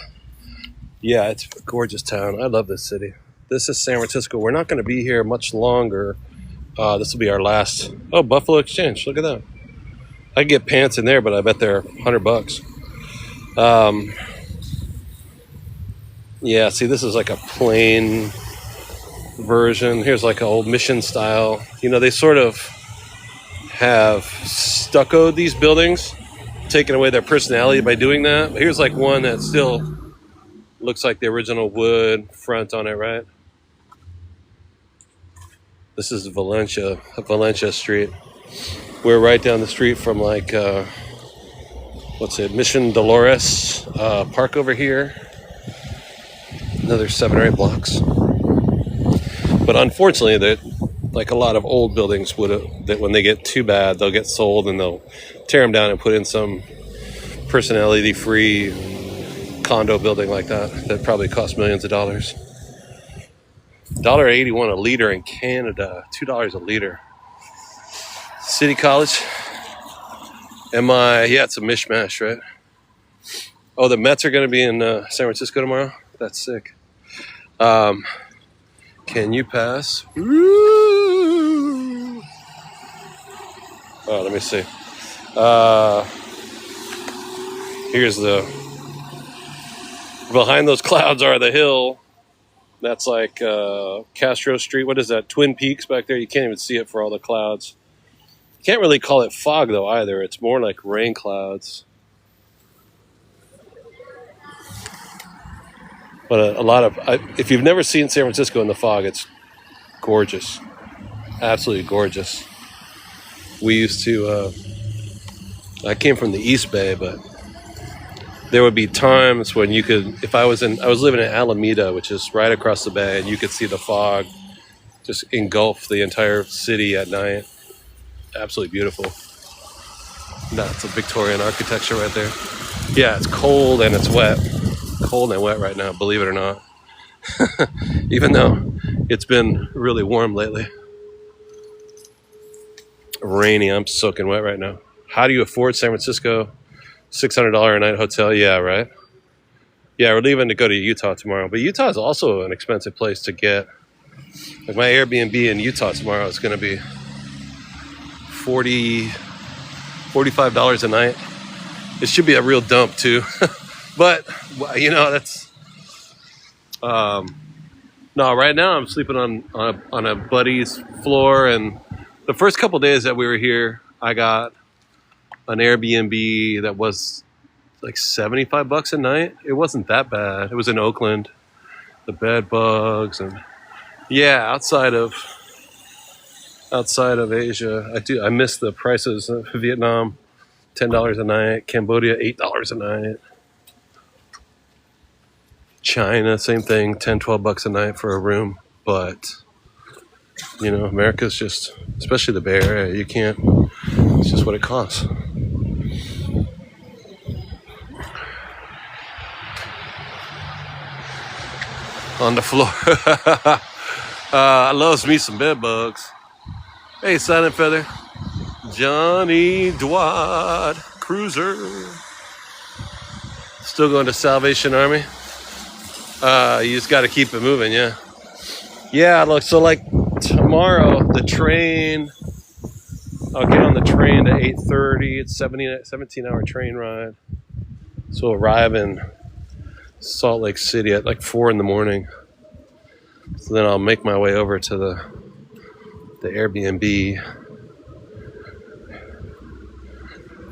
Yeah, it's a gorgeous town. I love this city. This is San Francisco. We're not going to be here much longer. This will be our last. Oh, Buffalo Exchange. Look at that. I could get pants in there, but I bet they're $100. Yeah, see, this is like a plain version. Here's like an old mission style. You know, they sort of have stuccoed these buildings, taken away their personality by doing that. But here's like one that still looks like the original wood front on it, right? This is Valencia Street. We're right down the street from like, Mission Dolores Park over here. Another 7 or 8 blocks. But unfortunately, like a lot of old buildings would, that when they get too bad, they'll get sold and they'll tear them down and put in some personality-free condo building like that probably costs millions of dollars. $1.81 a liter in Canada, $2 a liter. City College. Yeah, it's a mishmash, right? Oh, the Mets are going to be in San Francisco tomorrow? That's sick. Can you pass? Ooh. Oh, let me see. Here's behind those clouds are the hill. That's like Castro Street. What is that? Twin Peaks back there. You can't even see it for all the clouds. You can't really call it fog, though, either. It's more like rain clouds. But a lot of... if you've never seen San Francisco in the fog, it's gorgeous. Absolutely gorgeous. We used to... I came from the East Bay, but there would be times when you could... I was living in Alameda, which is right across the bay, and you could see the fog just engulf the entire city at night. Absolutely beautiful. That's a Victorian architecture right there. Yeah, it's cold and it's wet. Cold and wet right now, believe it or not. Even though it's been really warm lately. Rainy, I'm soaking wet right now. How do you afford San Francisco? $600 a night hotel? Yeah, right? Yeah, we're leaving to go to Utah tomorrow. But Utah is also an expensive place to get. Like my Airbnb in Utah tomorrow is going to be $45 a night. It should be a real dump too. But, you know, that's... no, right now I'm sleeping on a buddy's floor. And the first couple days that we were here, I got an Airbnb that was like $75 a night. It wasn't that bad. It was in Oakland. The bed bugs and... Yeah, outside of Asia, I miss the prices of Vietnam, $10 a night. Cambodia, $8 a night. China, same thing, $10-12 a night for a room. But, you know, America's just, especially the Bay Area, you can't, it's just what it costs. On the floor. I loves me some bed bugs. Hey, Silent Feather. Johnny Dwad, Cruiser. Still going to Salvation Army? You just got to keep it moving, yeah. Yeah, look, so like tomorrow, the train, I'll get on the train at 8:30. It's 17-hour train ride. So we'll arrive in Salt Lake City at like 4 in the morning. So then I'll make my way over to the Airbnb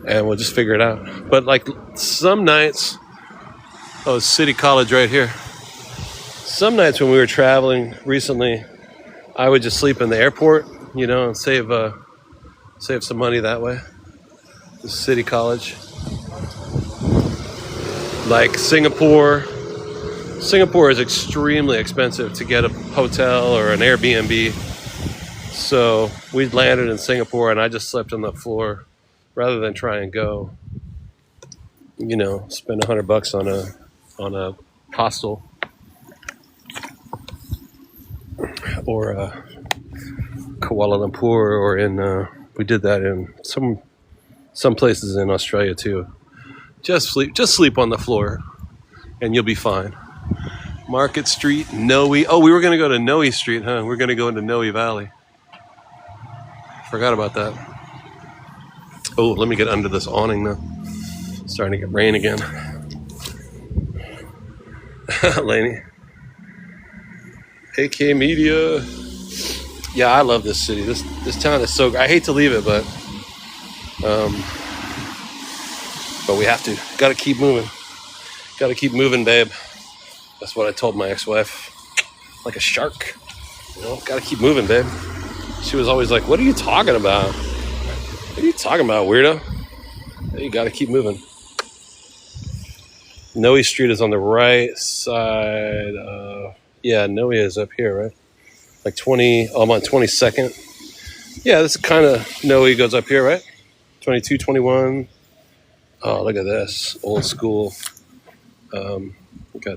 and we'll just figure it out. But like some nights, City College right here. Some nights when we were traveling recently, I would just sleep in the airport, you know, and save some money that way. The City College. Like Singapore is extremely expensive to get a hotel or an Airbnb. So we landed in Singapore and I just slept on the floor rather than try and go, you know, spend $100 on a hostel or Kuala Lumpur or we did that in some places in Australia too. Just sleep on the floor and you'll be fine. Market Street, Noe. Oh, we were going to go to Noe Street, huh? We're going to go into Noe Valley. Forgot about that. Oh, let me get under this awning now. It's starting to get rain again. Laney. AK Media. Yeah, I love this city. This town is so great. I hate to leave it, but we have to. Got to keep moving. Got to keep moving, babe. That's what I told my ex-wife. Like a shark. You know, got to keep moving, babe. She was always like, what are you talking about? What are you talking about, weirdo? You got to keep moving. Noe Street is on the right side. Yeah, Noe is up here, right? Like 20, I'm on 22nd. Yeah, this kind of Noe goes up here, right? 22, 21. Oh, look at this. Old school. Got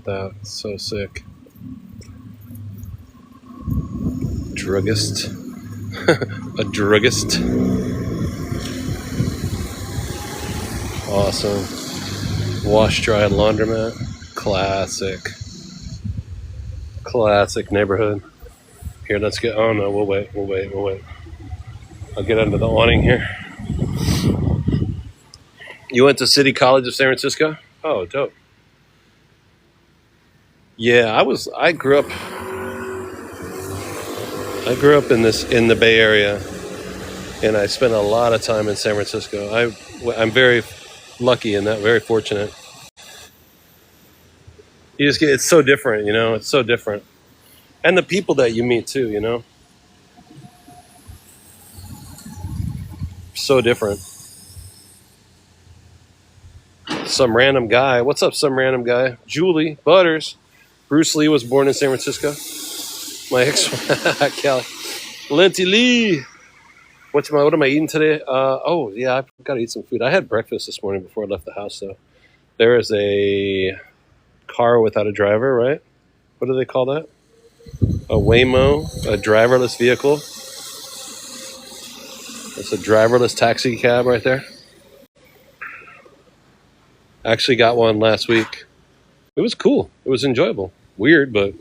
that. So sick. Druggist. A druggist. Awesome. Wash, dry, laundromat. Classic. Classic neighborhood. Here, let's get. Oh, no, we'll wait. I'll get under the awning here. You went to City College of San Francisco? Oh, dope. Yeah, I grew up in the Bay Area, and I spent a lot of time in San Francisco. I'm very lucky in that, very fortunate. You just get, it's so different, you know, it's so different. And the people that you meet too, you know, so different. Some random guy. What's up, some random guy? Julie Butters. Bruce Lee was born in San Francisco. My ex, Kelly. Linty Lee. What am I eating today? Oh, yeah, I've got to eat some food. I had breakfast this morning before I left the house, though. There is a car without a driver, right? What do they call that? A Waymo, a driverless vehicle. It's a driverless taxi cab right there. Actually got one last week. It was cool. It was enjoyable. Weird, but...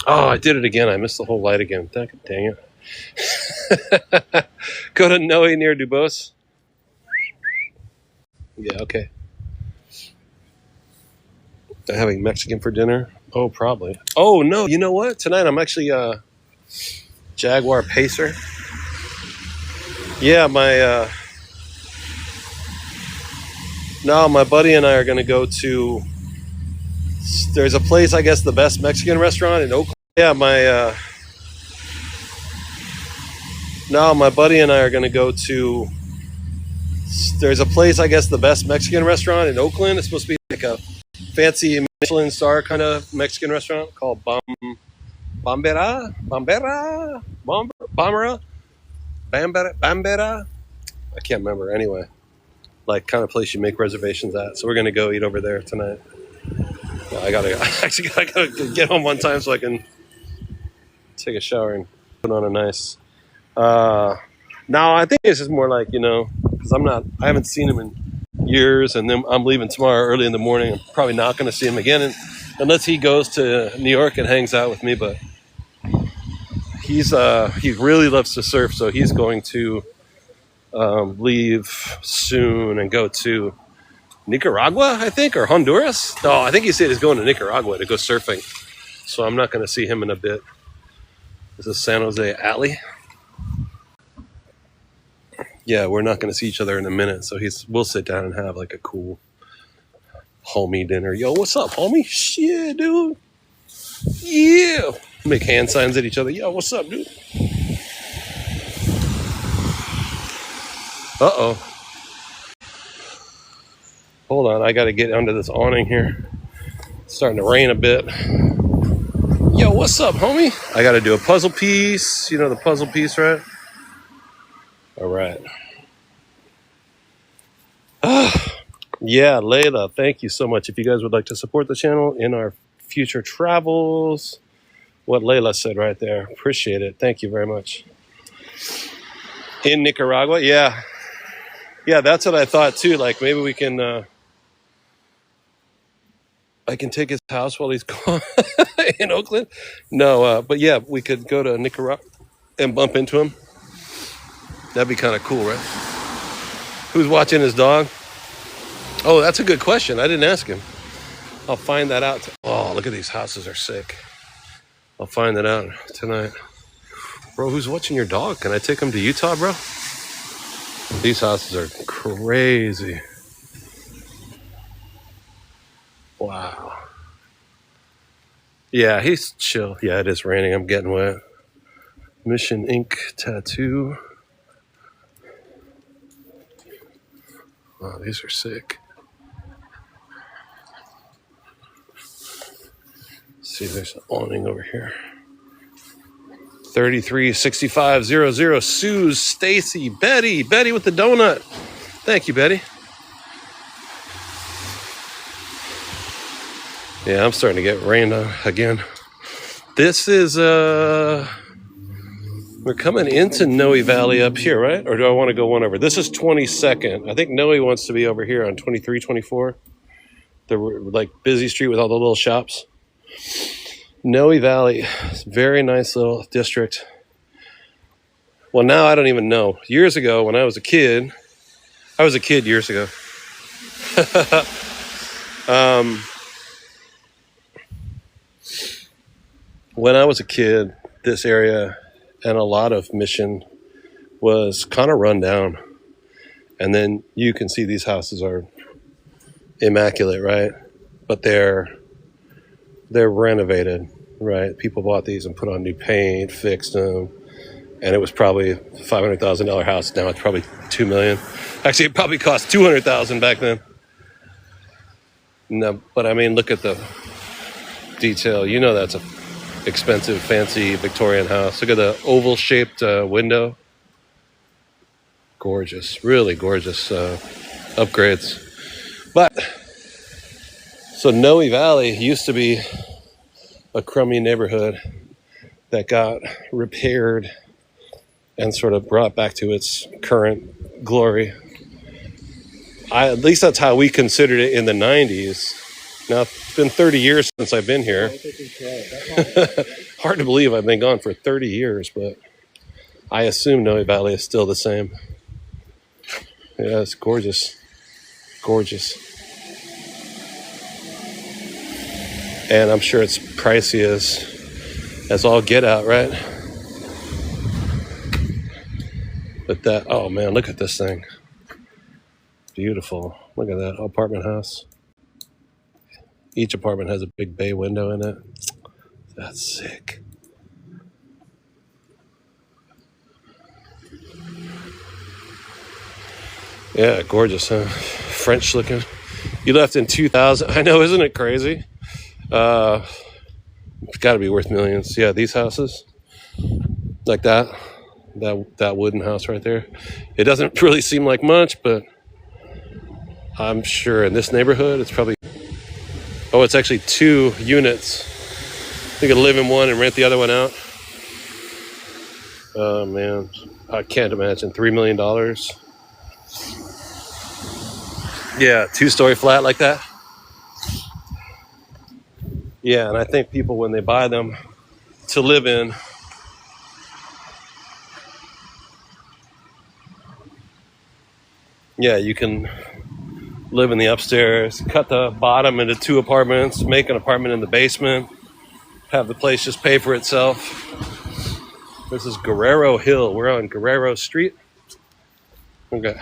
Oh, I did it again. I missed the whole light again. Dang it. Go to Noe near Dubose. Yeah, okay. They're having Mexican for dinner? Oh, probably. Oh, no. You know what? Tonight I'm actually Jaguar Pacer. Yeah, my buddy and I are going to go to... There's a place, I guess, the best Mexican restaurant in Oakland. Yeah, my buddy and I are going to go to... There's a place, I guess, the best Mexican restaurant in Oakland. It's supposed to be like a fancy Michelin star kind of Mexican restaurant called Bambera. I can't remember. Anyway, like kind of place you make reservations at. So we're going to go eat over there tonight. I gotta get home on time so I can take a shower and put on a nice. Now I think it's just more like, you know, because I haven't seen him in years, and then I'm leaving tomorrow early in the morning. I'm probably not going to see him again unless he goes to New York and hangs out with me. But he really loves to surf, so he's going to leave soon and go to Nicaragua, I think, or Honduras. No, I think he said he's going to Nicaragua to go surfing. So I'm not going to see him in a bit. This is San Jose Alley. Yeah, we're not going to see each other in a minute. So we'll sit down and have like a cool homie dinner. Yo, what's up, homie? Shit, dude. Yeah. Make hand signs at each other. Yo, what's up, dude? Uh-oh. Hold on, I got to get under this awning here. It's starting to rain a bit. Yo, what's up, homie? I got to do a puzzle piece. You know the puzzle piece, right? All right. Yeah, Layla, thank you so much. If you guys would like to support the channel in our future travels, what Layla said right there. Appreciate it. Thank you very much. In Nicaragua? Yeah. Yeah, that's what I thought too. Like maybe we can... I can take his house while he's gone in Oakland. No, but yeah, we could go to Nicaragua and bump into him. That'd be kind of cool, right? Who's watching his dog? Oh, that's a good question. I didn't ask him. I'll find that out. Oh, look at these houses are sick. I'll find that out tonight. Bro, who's watching your dog? Can I take him to Utah, bro? These houses are crazy. Wow. Yeah, he's chill. Yeah, it is raining. I'm getting wet. Mission Ink tattoo. Wow, these are sick. See, there's an awning over here. 336500. Sue, Stacy, Betty with the donut. Thank you, Betty. Yeah, I'm starting to get rained on again. This is we're coming into Noe Valley up here, right? Or do I want to go one over? This is 22nd. I think Noe wants to be over here on 23, 24. The like busy street with all the little shops. Noe Valley, very nice little district. Well, now I don't even know. Years ago, when I was a kid years ago. When I was a kid, this area and a lot of Mission was kind of run down. And then you can see these houses are immaculate, right? But they're renovated, right? People bought these and put on new paint, fixed them. And it was probably a $500,000 house. Now it's probably $2 million. Actually, it probably cost $200,000 back then. No, but I mean, look at the detail. You know that's a expensive, fancy Victorian house. Look at the oval-shaped window. Gorgeous, really gorgeous upgrades. But so Noe Valley used to be a crummy neighborhood that got repaired and sort of brought back to its current glory. At least that's how we considered it in the 90s. Now, it's been 30 years since I've been here. Hard to believe I've been gone for 30 years, but I assume Noe Valley is still the same. Yeah, it's gorgeous. Gorgeous. And I'm sure it's pricey as all get out, right? But that, oh man, look at this thing. Beautiful. Look at that apartment house. Each apartment has a big bay window in it. That's sick. Yeah, gorgeous, huh? French looking. You left in 2000. I know, isn't it crazy? It's got to be worth millions. Yeah, these houses, like that wooden house right there. It doesn't really seem like much, but I'm sure in this neighborhood, it's probably. Oh, it's actually 2 units. You could live in one and rent the other one out. Oh man, I can't imagine $3 million. Yeah, 2-story flat like that. Yeah, and I think people, when they buy them to live in, yeah, you can live in the upstairs, cut the bottom into 2 apartments, make an apartment in the basement, have the place just pay for itself. This is Guerrero Hill. We're on Guerrero Street. Okay.